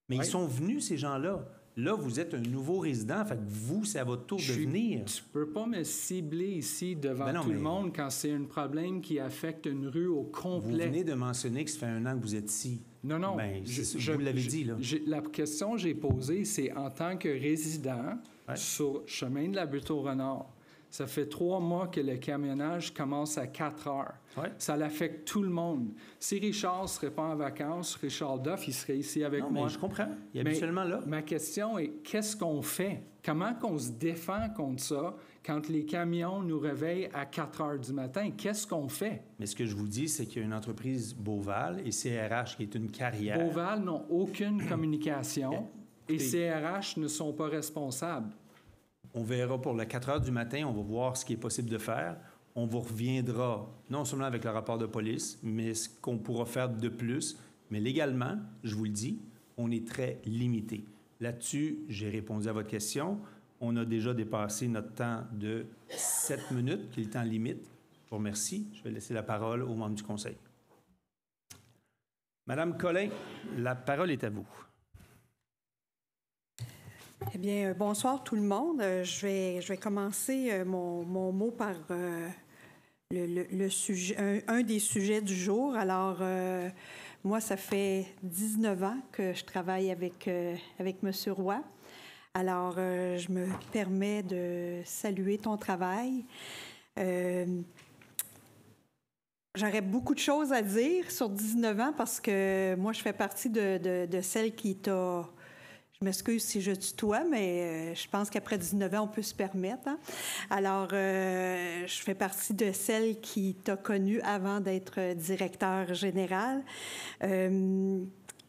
Mais ils sont venus, ces gens-là. Là, vous êtes un nouveau résident, fait que vous, c'est à votre tour de venir. Tu peux pas me cibler ici devant Ben non, tout le mais- monde quand c'est un problème qui affecte une rue au Vous complet. venez de mentionner que ça fait 1 an que vous êtes ici. Non. Ben, vous l'avez dit, là. La question que j'ai posée, c'est en tant que résident sur chemin de la Butte au Renard. Ça fait 3 mois que le camionnage commence à 4 heures. Ça l'affecte tout le monde. Si Richard ne serait pas en vacances, Richard Duff, il serait ici avec Non, moi. mais je comprends. Il est habituellement là. Ma question est, qu'est-ce qu'on fait? Comment qu'on se défend contre ça quand les camions nous réveillent à 4 heures du matin? Qu'est-ce qu'on fait? Mais ce que je vous dis, c'est qu'il y a une entreprise Beauval et CRH qui est une carrière. Beauval n'ont aucune communication et CRH ne sont pas responsables. On verra pour le 4 heures du matin, on va voir ce qui est possible de faire. On vous reviendra non seulement avec le rapport de police, mais ce qu'on pourra faire de plus. Mais légalement, je vous le dis, on est très limité. Là-dessus, j'ai répondu à votre question. On a déjà dépassé notre temps de 7 minutes, qui est le temps limite. Je vous remercie. Je vais laisser la parole aux membres du Conseil. Madame Collin, la parole est à vous. Eh bien, bonsoir tout le monde. Je vais commencer mon mot par le sujet, un des sujets du jour. Alors, moi, ça fait 19 ans que je travaille avec M. Roy. Alors, je me permets de saluer ton travail. J'aurais beaucoup de choses à dire sur 19 ans parce que moi, je fais partie de celles qui t'a... Je m'excuse si je tutoie, mais je pense qu'après 19 ans, on peut se permettre. Hein? Alors, je fais partie de celles qui t'a connu avant d'être directeur général.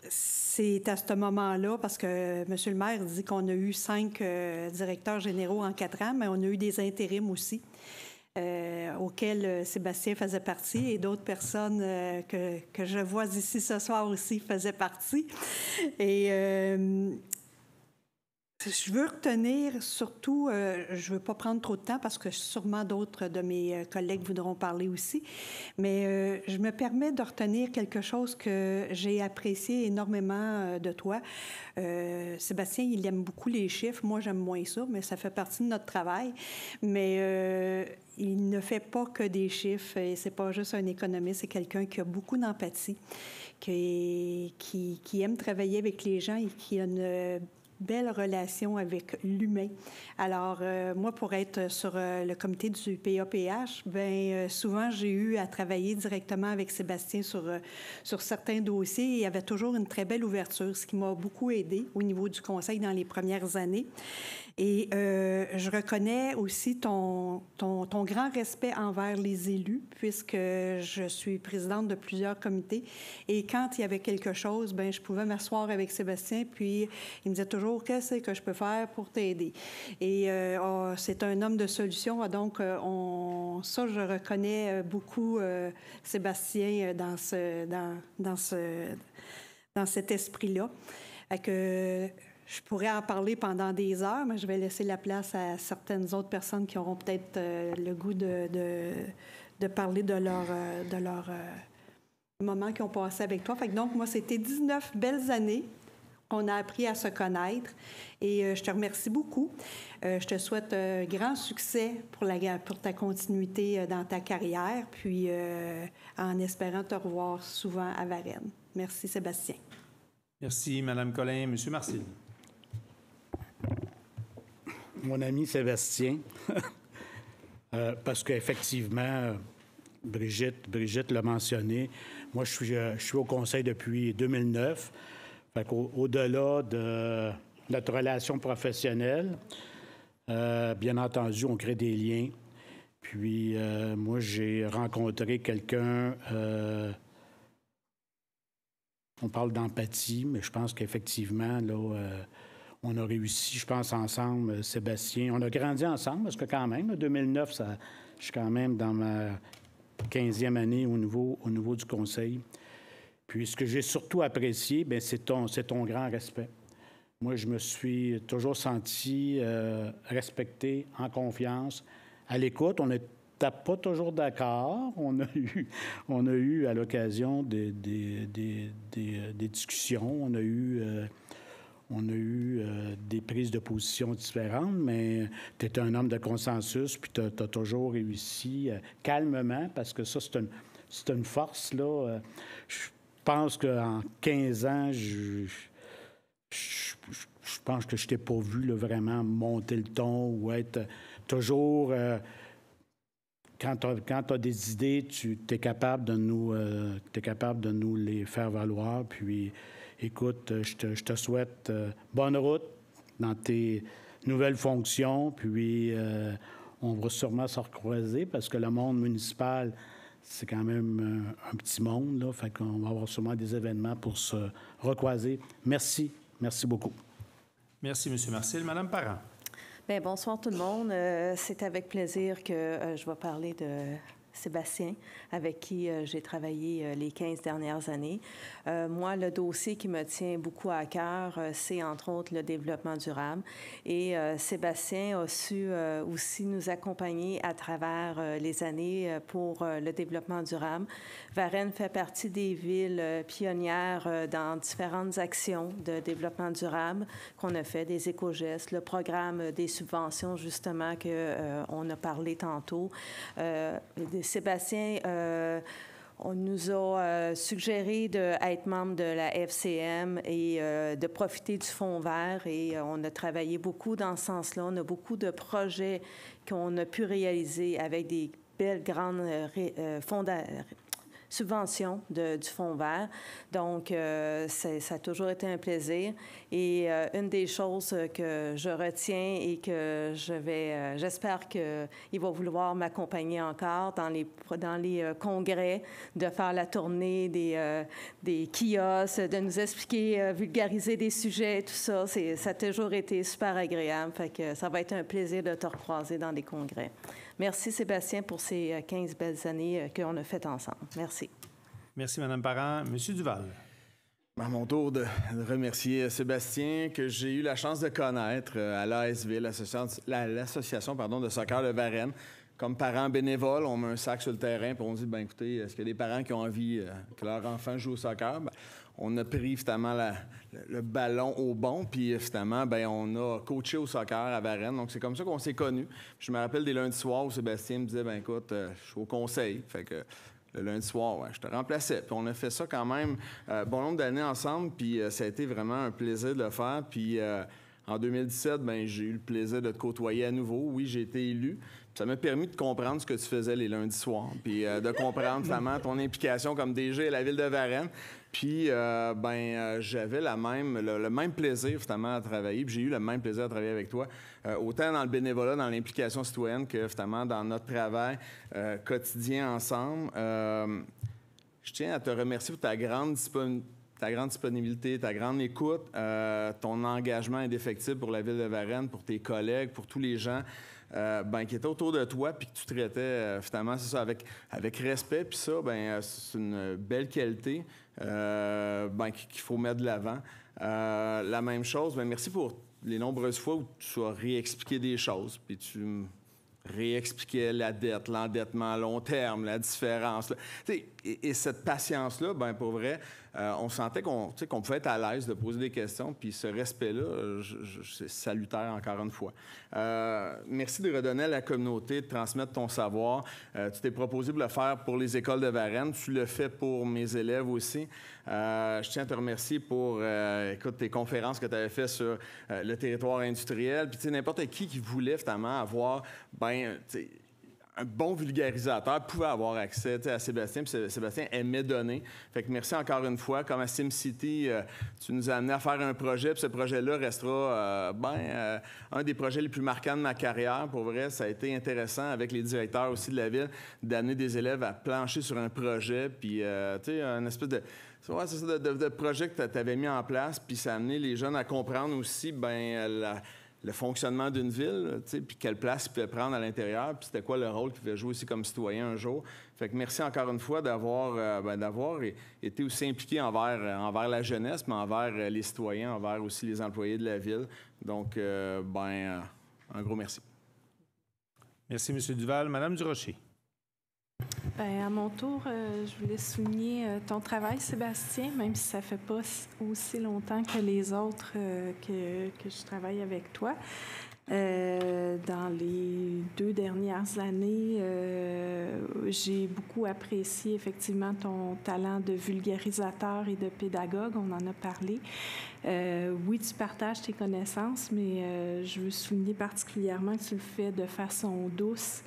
C'est à ce moment-là, parce que M. le maire dit qu'on a eu 5 directeurs généraux en 4 ans, mais on a eu des intérims aussi. Auxquels Sébastien faisait partie et d'autres personnes que je vois ici ce soir aussi faisaient partie. Et je veux retenir surtout, je ne veux pas prendre trop de temps parce que sûrement d'autres de mes collègues voudront parler aussi, mais je me permets de retenir quelque chose que j'ai apprécié énormément de toi. Sébastien, il aime beaucoup les chiffres. Moi, j'aime moins ça, mais ça fait partie de notre travail. Mais il ne fait pas que des chiffres et c'est pas juste un économiste, c'est quelqu'un qui a beaucoup d'empathie, qui aime travailler avec les gens et qui a une belle relation avec l'humain. Alors, moi, pour être sur le comité du PAPH, bien, souvent, j'ai eu à travailler directement avec Sébastien sur certains dossiers et il y avait toujours une très belle ouverture, ce qui m'a beaucoup aidé au niveau du conseil dans les premières années. Et je reconnais aussi ton grand respect envers les élus, puisque je suis présidente de plusieurs comités. Et quand il y avait quelque chose, bien, je pouvais m'asseoir avec Sébastien, puis il me disait toujours « Qu'est-ce que je peux faire pour t'aider? » Et c'est un homme de solution, donc ça, je reconnais beaucoup Sébastien dans cet esprit-là. Je pourrais en parler pendant des heures, mais je vais laisser la place à certaines autres personnes qui auront peut-être le goût de parler de leur moment qu'ils ont passé avec toi. Fait que donc, moi, c'était 19 belles années qu'on a appris à se connaître et je te remercie beaucoup. Je te souhaite grand succès pour ta continuité dans ta carrière, puis en espérant te revoir souvent à Varennes. Merci, Sébastien. Merci, Mme Collin. Monsieur Marcil. Mon ami Sébastien, parce qu'effectivement, Brigitte l'a mentionné, moi, je suis au conseil depuis 2009. Fait qu'au-delà de notre relation professionnelle, bien entendu, on crée des liens. Puis, moi, j'ai rencontré quelqu'un... on parle d'empathie, mais je pense qu'effectivement, là... on a réussi, je pense, ensemble, Sébastien. On a grandi ensemble, parce que quand même, 2009, je suis quand même dans ma 15e année au niveau du conseil. Puis ce que j'ai surtout apprécié, bien, c'est ton grand respect. Moi, je me suis toujours senti respecté, en confiance, à l'écoute. On n'était pas toujours d'accord. On a eu à l'occasion des discussions. On a eu des prises de position différentes, mais tu es un homme de consensus, puis tu as toujours réussi calmement, parce que ça, c'est une force, là. Je pense qu'en 15 ans, je pense que je t'ai pas vu là, vraiment monter le ton ou être toujours... quand tu as des idées, tu es capable de nous les faire valoir. Puis, écoute, je te souhaite bonne route dans tes nouvelles fonctions. Puis, on va sûrement se recroiser parce que le monde municipal, c'est quand même un petit monde. Là, fait qu'on va avoir sûrement des événements pour se recroiser. Merci. Merci beaucoup. Merci, M. Marcil. Madame Parent. Bien, bonsoir tout le monde. C'est avec plaisir que je vais parler de Sébastien, avec qui j'ai travaillé les 15 dernières années. Moi, le dossier qui me tient beaucoup à cœur, c'est entre autres le développement durable. Et Sébastien a su aussi nous accompagner à travers les années pour le développement durable. Varennes fait partie des villes pionnières dans différentes actions de développement durable qu'on a fait, des éco-gestes, le programme des subventions, justement, qu'on a parlé tantôt. Sébastien, on nous a suggéré d'être membre de la FCM et de profiter du Fonds vert. Et on a travaillé beaucoup dans ce sens-là. On a beaucoup de projets qu'on a pu réaliser avec des belles grandes subventions du Fonds vert. Donc, ça a toujours été un plaisir. Et une des choses que je retiens et que j'espère qu'il va vouloir m'accompagner encore dans les congrès, de faire la tournée des kiosques, de nous expliquer, vulgariser des sujets, tout ça. Ça a toujours été super agréable. Fait que ça va être un plaisir de te recroiser dans des congrès. Merci, Sébastien, pour ces 15 belles années qu'on a faites ensemble. Merci. Merci, Mme Parent. Monsieur Duval. À mon tour de remercier Sébastien, que j'ai eu la chance de connaître à l'ASV, l'association de soccer de Varennes. Comme parent bénévole, on met un sac sur le terrain et on dit, bien écoutez, est-ce qu'il y a des parents qui ont envie que leur enfant joue au soccer? Bien, on a pris finalement le ballon au bon, puis finalement, bien, on a coaché au soccer à Varennes. Donc, c'est comme ça qu'on s'est connus. Je me rappelle des lundis soirs où Sébastien me disait, bien écoute, je suis au conseil. Fait que le lundi soir, ouais, je te remplaçais. Puis on a fait ça quand même bon nombre d'années ensemble, puis ça a été vraiment un plaisir de le faire. Puis en 2017, bien, j'ai eu le plaisir de te côtoyer à nouveau. Oui, j'ai été élu. Ça m'a permis de comprendre ce que tu faisais les lundis soirs, puis de comprendre vraiment ton implication comme DG à la Ville de Varennes. Puis, j'avais le même plaisir, finalement, à travailler. Puis j'ai eu le même plaisir à travailler avec toi, autant dans le bénévolat, dans l'implication citoyenne, que, finalement, dans notre travail quotidien ensemble. Je tiens à te remercier pour ta grande disponibilité, ta grande écoute, ton engagement indéfectible pour la Ville de Varennes, pour tes collègues, pour tous les gens qui étaient autour de toi, puis que tu traitais, finalement, c'est ça, avec respect. Puis ça, c'est une belle qualité qu'il faut mettre de l'avant. La même chose, merci pour les nombreuses fois où tu as réexpliqué des choses, puis tu réexpliquais la dette, l'endettement à long terme, la différence. Et cette patience-là, pour vrai, on sentait qu'on pouvait être à l'aise de poser des questions, puis ce respect-là, c'est salutaire encore une fois. Merci de redonner à la communauté, de transmettre ton savoir. Tu t'es proposé de le faire pour les écoles de Varennes, tu le fais pour mes élèves aussi. Je tiens à te remercier pour tes conférences que tu avais faites sur le territoire industriel. Puis n'importe qui voulait finalement avoir un bon vulgarisateur pouvait avoir accès à Sébastien, puis Sébastien aimait donner. Fait que merci encore une fois. Comme à SimCity, tu nous as amené à faire un projet, puis ce projet-là restera un des projets les plus marquants de ma carrière. Pour vrai, ça a été intéressant avec les directeurs aussi de la Ville d'amener des élèves à plancher sur un projet, puis un espèce de... Ouais, c'est ça, de projet que tu avais mis en place, puis ça a amené les jeunes à comprendre aussi le fonctionnement d'une ville, puis quelle place ils pouvaient prendre à l'intérieur, puis c'était quoi le rôle qu'ils pouvaient jouer aussi comme citoyen un jour. Fait que merci encore une fois d'avoir été aussi impliqué envers la jeunesse, mais envers les citoyens, envers aussi les employés de la ville. Donc, un gros merci. Merci, M. Duval. Madame Durocher. À mon tour, je voulais souligner ton travail, Sébastien, même si ça ne fait pas aussi longtemps que les autres que je travaille avec toi. Dans les 2 dernières années, j'ai beaucoup apprécié effectivement ton talent de vulgarisateur et de pédagogue. On en a parlé. Oui, tu partages tes connaissances, mais je veux souligner particulièrement que tu le fais de façon douce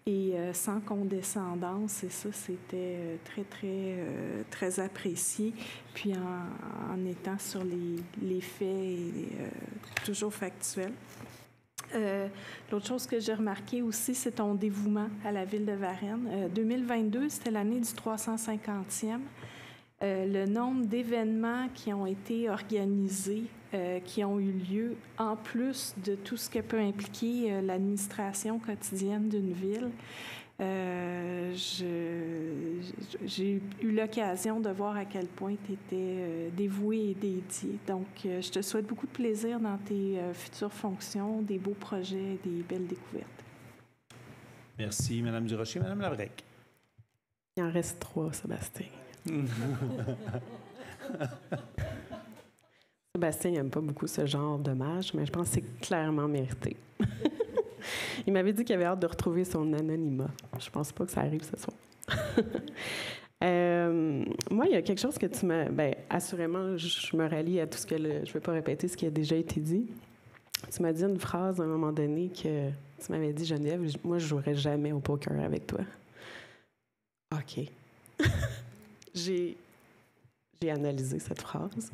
et sans condescendance. Et ça, c'était très, très, très apprécié. Puis en étant sur les faits et toujours factuel. L'autre chose que j'ai remarqué aussi, c'est ton dévouement à la ville de Varennes. 2022, c'était l'année du 350e. Le nombre d'événements qui ont été organisés, qui ont eu lieu, en plus de tout ce que peut impliquer l'administration quotidienne d'une ville. J'ai eu l'occasion de voir à quel point tu étais dévoué et dédié. Donc, je te souhaite beaucoup de plaisir dans tes futures fonctions, des beaux projets, des belles découvertes. Merci, Mme Durocher. Mme Labrec. Il en reste 3, Sébastien. Sébastien n'aime pas beaucoup ce genre d'hommage, mais je pense que c'est clairement mérité. Il m'avait dit qu'il avait hâte de retrouver son anonymat. Je pense pas que ça arrive ce soir. Moi, il y a quelque chose que tu m'as... Bien, assurément, je me rallie à tout ce que... Je ne vais pas répéter ce qui a déjà été dit. Tu m'as dit une phrase à un moment donné que tu m'avais dit, Geneviève, moi, je ne jouerai jamais au poker avec toi. OK. J'ai analysé cette phrase.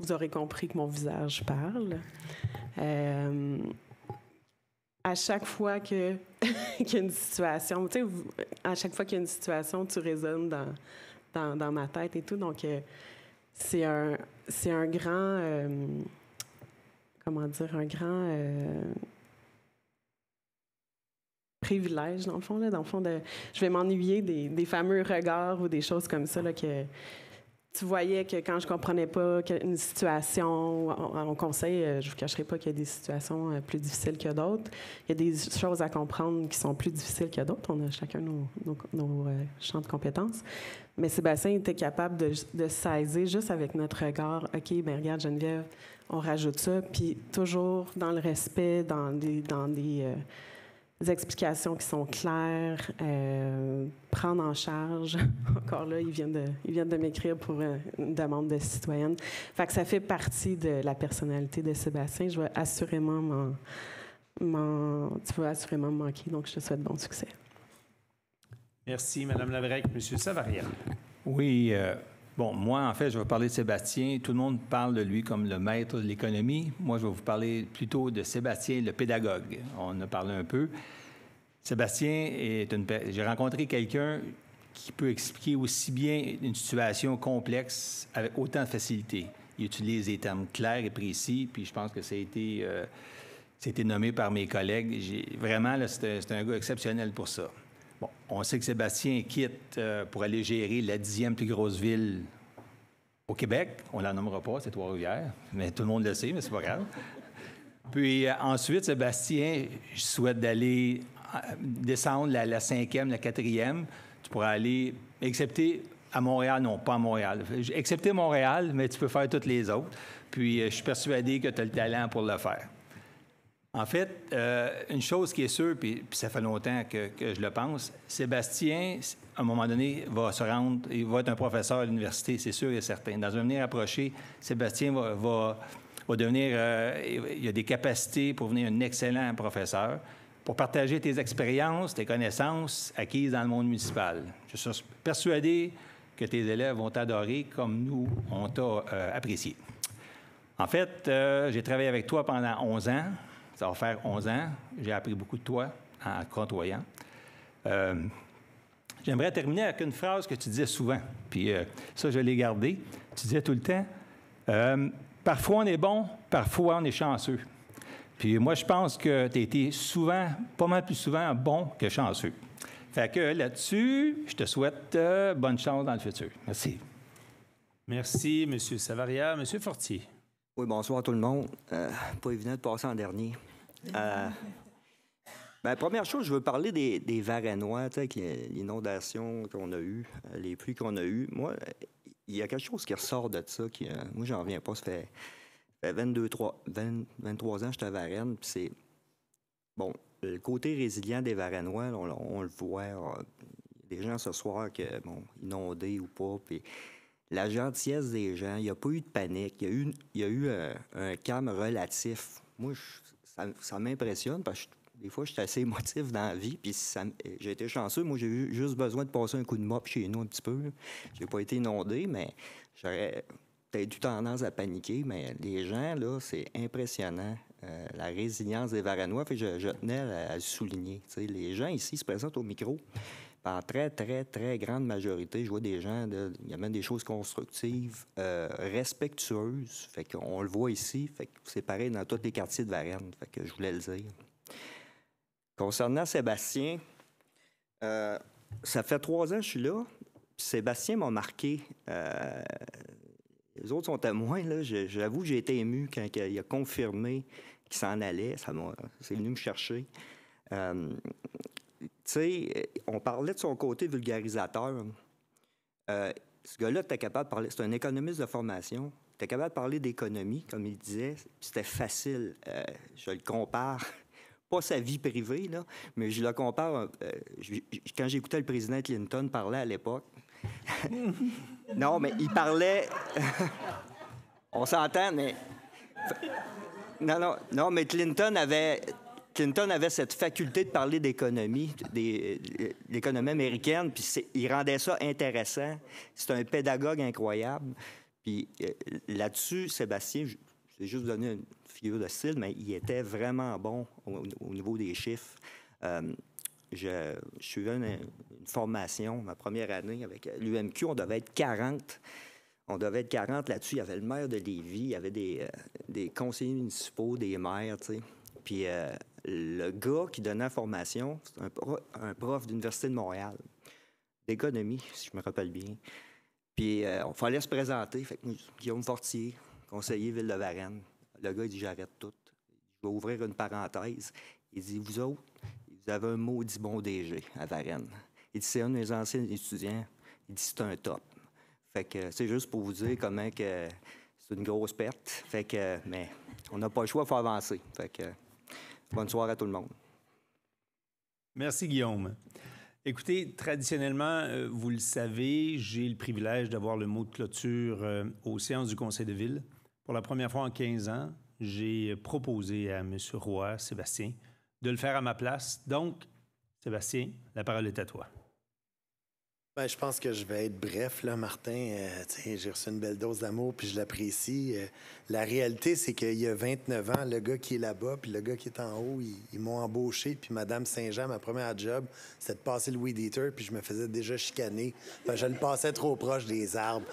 Vous aurez compris que mon visage parle. À chaque fois qu'il y a une situation, tu sais, à chaque fois qu'il y a une situation, tu résonnes dans ma tête et tout. Donc, c'est un grand, comment dire, un grand privilège, dans le fond. Là, je vais m'ennuyer des fameux regards ou des choses comme ça là, que tu voyais que quand je ne comprenais pas une situation, en conseil, je ne vous cacherai pas qu'il y a des situations plus difficiles que d'autres. Il y a des choses à comprendre qui sont plus difficiles que d'autres. On a chacun nos champs de compétences. Mais Sébastien était capable de saisir juste avec notre regard. OK, bien regarde, Geneviève, on rajoute ça. Puis toujours dans le respect, dans des explications qui sont claires, prendre en charge. Encore là, ils viennent de m'écrire pour une demande de citoyenne. Fait que ça fait partie de la personnalité de Sébastien. Je vais assurément tu vas assurément me manquer, donc je te souhaite bon succès. Merci, Mme Labrec. M. Savaria. Oui, bon, moi, en fait, je vais parler de Sébastien. Tout le monde parle de lui comme le maître de l'économie. Moi, je vais vous parler plutôt de Sébastien, le pédagogue. On en a parlé un peu. Sébastien j'ai rencontré quelqu'un qui peut expliquer aussi bien une situation complexe avec autant de facilité. Il utilise des termes clairs et précis, puis je pense que ça a été nommé par mes collègues. Vraiment, là, c'est un gars exceptionnel pour ça. Bon, on sait que Sébastien quitte pour aller gérer la 10e plus grosse ville au Québec. On ne la nommera pas, c'est Trois-Rivières, mais tout le monde le sait, mais c'est pas grave. Puis ensuite, Sébastien, je souhaite d'aller descendre la 5e, la 4e. Tu pourras aller, excepté à Montréal, non, pas à Montréal. Excepté Montréal, mais tu peux faire toutes les autres. Puis je suis persuadé que tu as le talent pour le faire. En fait, une chose qui est sûre, puis ça fait longtemps que je le pense, Sébastien, à un moment donné, va se rendre, il va être un professeur à l'université, c'est sûr et certain. Dans un avenir approché, Sébastien va devenir, il a des capacités pour devenir un excellent professeur, pour partager tes expériences, tes connaissances acquises dans le monde municipal. Je suis persuadé que tes élèves vont t'adorer comme nous, on t'a apprécié. En fait, j'ai travaillé avec toi pendant 11 ans. Ça va faire 11 ans. J'ai appris beaucoup de toi en te côtoyant. J'aimerais terminer avec une phrase que tu disais souvent. Puis ça, je l'ai gardée. Tu disais tout le temps, parfois on est bon, parfois on est chanceux. Puis moi, je pense que tu as été souvent, pas mal plus souvent, bon que chanceux. Fait que là-dessus, je te souhaite bonne chance dans le futur. Merci. Merci, M. Savaria. M. Fortier. Oui, bonsoir tout le monde. Pas évident de passer en dernier. Bien, première chose, je veux parler des Varennois, avec l'inondation qu'on a eue, les pluies qu'on a eues. Moi, il y a quelque chose qui ressort de ça. Moi, j'en reviens pas. Ça fait 23 ans que j'étais à Varennes. Puis c'est. Bon, le côté résilient des Varennois, on le voit. Des gens ce soir, inondés ou pas. Puis la gentillesse des gens, il n'y a pas eu de panique. Il y a eu un calme relatif. Moi, ça m'impressionne parce que des fois, je suis assez émotif dans la vie, puis j'ai été chanceux. Moi, j'ai eu juste besoin de passer un coup de mop chez nous un petit peu. J'ai pas été inondé, mais j'aurais peut-être eu tendance à paniquer. Mais les gens, là, c'est impressionnant, la résilience des Varennois. Puis je tenais à le souligner. T'sais, les gens ici se présentent au micro. En très, très, très grande majorité, je vois des gens, il y a même des choses constructives, respectueuses. Fait qu'on le voit ici. Fait que c'est pareil dans tous les quartiers de Varennes. Fait que je voulais le dire. Concernant Sébastien, ça fait 3 ans que je suis là. Puis Sébastien m'a marqué. Les autres sont témoins. Là. J'avoue que j'ai été ému quand il a confirmé qu'il s'en allait. C'est venu me chercher. Tu sais, on parlait de son côté vulgarisateur. Ce gars-là était capable de parler. C'est un économiste de formation. Il était capable de parler d'économie, comme il disait. Puis c'était facile. Je le compare. Pas sa vie privée, là, mais je le compare. Quand j'écoutais le président Clinton parler à l'époque. Non, mais il parlait. On s'entend, mais. Non, mais Clinton avait cette faculté de parler d'économie, l'économie américaine, puis il rendait ça intéressant. C'est un pédagogue incroyable. Puis là-dessus, Sébastien, j'ai juste donné une figure de style, mais il était vraiment bon au niveau des chiffres. Je suivais une formation, ma première année, avec l'UMQ. On devait être 40. On devait être 40 là-dessus. Il y avait le maire de Lévis, il y avait des conseillers municipaux, des maires, tu sais. Puis le gars qui donnait la formation, c'est un prof d'Université de Montréal, d'économie, si je me rappelle bien. Puis il fallait se présenter. Fait que Guillaume Fortier, conseiller Ville de Varennes. Le gars, il dit, j'arrête tout. Je vais ouvrir une parenthèse. Il dit, vous autres, vous avez un maudit bon DG à Varennes. Il dit, c'est un de mes anciens étudiants. Il dit, c'est un top. Fait que c'est juste pour vous dire comment que c'est une grosse perte. Fait que, mais on n'a pas le choix, il faut avancer. Fait que bonne soirée à tout le monde. Merci, Guillaume. Écoutez, traditionnellement, vous le savez, j'ai le privilège d'avoir le mot de clôture aux séances du Conseil de ville. Pour la première fois en 15 ans, j'ai proposé à M. Roy, Sébastien, de le faire à ma place. Donc, Sébastien, la parole est à toi. Bien, je pense que je vais être bref, là, Martin. J'ai reçu une belle dose d'amour, puis je l'apprécie. La réalité, c'est qu'il y a 29 ans, le gars qui est là-bas, puis le gars qui est en haut, ils m'ont embauché. Puis Mme Saint-Jean, ma première job, c'était de passer le weed eater, puis je me faisais déjà chicaner. Je le passais trop proche des arbres.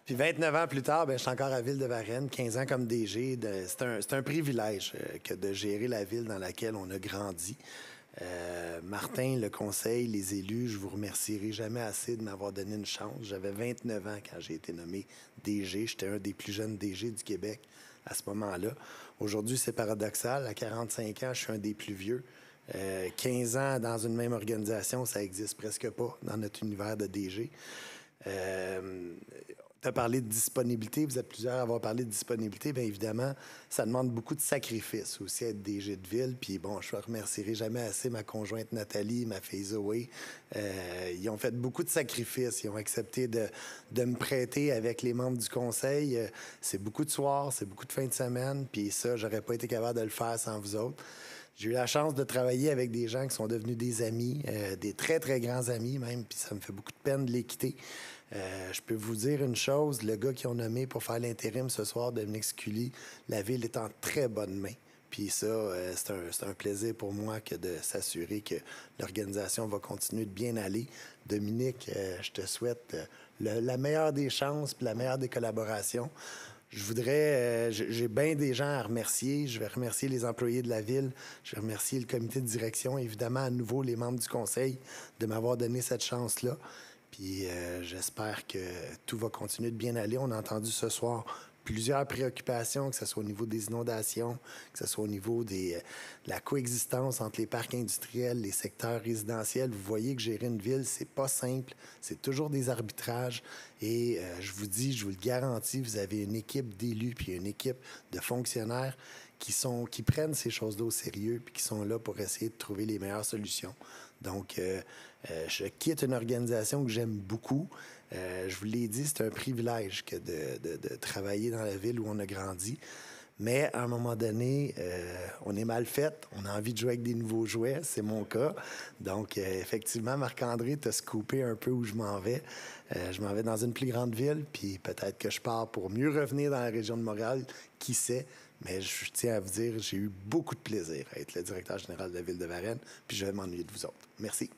Puis 29 ans plus tard, je suis encore à Ville de Varennes, 15 ans comme DG. C'est un privilège que de gérer la ville dans laquelle on a grandi. Martin, le conseil, les élus, je vous remercierai jamais assez de m'avoir donné une chance. J'avais 29 ans quand j'ai été nommé DG. J'étais un des plus jeunes DG du Québec à ce moment-là. Aujourd'hui, c'est paradoxal. À 45 ans, je suis un des plus vieux. 15 ans dans une même organisation, ça existe presque pas dans notre univers de DG. Tu as parlé de disponibilité, vous êtes plusieurs à avoir parlé de disponibilité. Bien évidemment, ça demande beaucoup de sacrifices aussi être DG de ville. Puis bon, je ne remercierai jamais assez ma conjointe Nathalie, ma fille Zoé. Ils ont fait beaucoup de sacrifices. Ils ont accepté de me prêter avec les membres du conseil. C'est beaucoup de soirs, c'est beaucoup de fins de semaine. Puis ça, j'aurais pas été capable de le faire sans vous autres. J'ai eu la chance de travailler avec des gens qui sont devenus des amis, des très, très grands amis même, puis ça me fait beaucoup de peine de les quitter. Je peux vous dire une chose, le gars qu'ils ont nommé pour faire l'intérim ce soir, Dominique Scully, la ville est en très bonne main. Puis ça, c'est un plaisir pour moi que de s'assurer que l'organisation va continuer de bien aller. Dominique, je te souhaite la meilleure des chances puis la meilleure des collaborations. J'ai bien des gens à remercier. Je vais remercier les employés de la ville. Je vais remercier le comité de direction, évidemment, à nouveau les membres du conseil de m'avoir donné cette chance-là. Puis j'espère que tout va continuer de bien aller. On a entendu ce soir plusieurs préoccupations, que ce soit au niveau des inondations, que ce soit au niveau de la coexistence entre les parcs industriels, les secteurs résidentiels. Vous voyez que gérer une ville, c'est pas simple. C'est toujours des arbitrages. Et je vous le garantis, vous avez une équipe d'élus puis une équipe de fonctionnaires qui prennent ces choses-là au sérieux puis qui sont là pour essayer de trouver les meilleures solutions. Donc, je quitte une organisation que j'aime beaucoup. Je vous l'ai dit, c'est un privilège que de travailler dans la ville où on a grandi. Mais à un moment donné, on est mal fait. On a envie de jouer avec des nouveaux jouets. C'est mon cas. Donc, effectivement, Marc-André, tu as scoopé un peu où je m'en vais. Je m'en vais dans une plus grande ville, puis peut-être que je pars pour mieux revenir dans la région de Montréal. Qui sait? Mais je tiens à vous dire, j'ai eu beaucoup de plaisir à être le directeur général de la Ville de Varennes, puis je vais m'ennuyer de vous autres. Merci.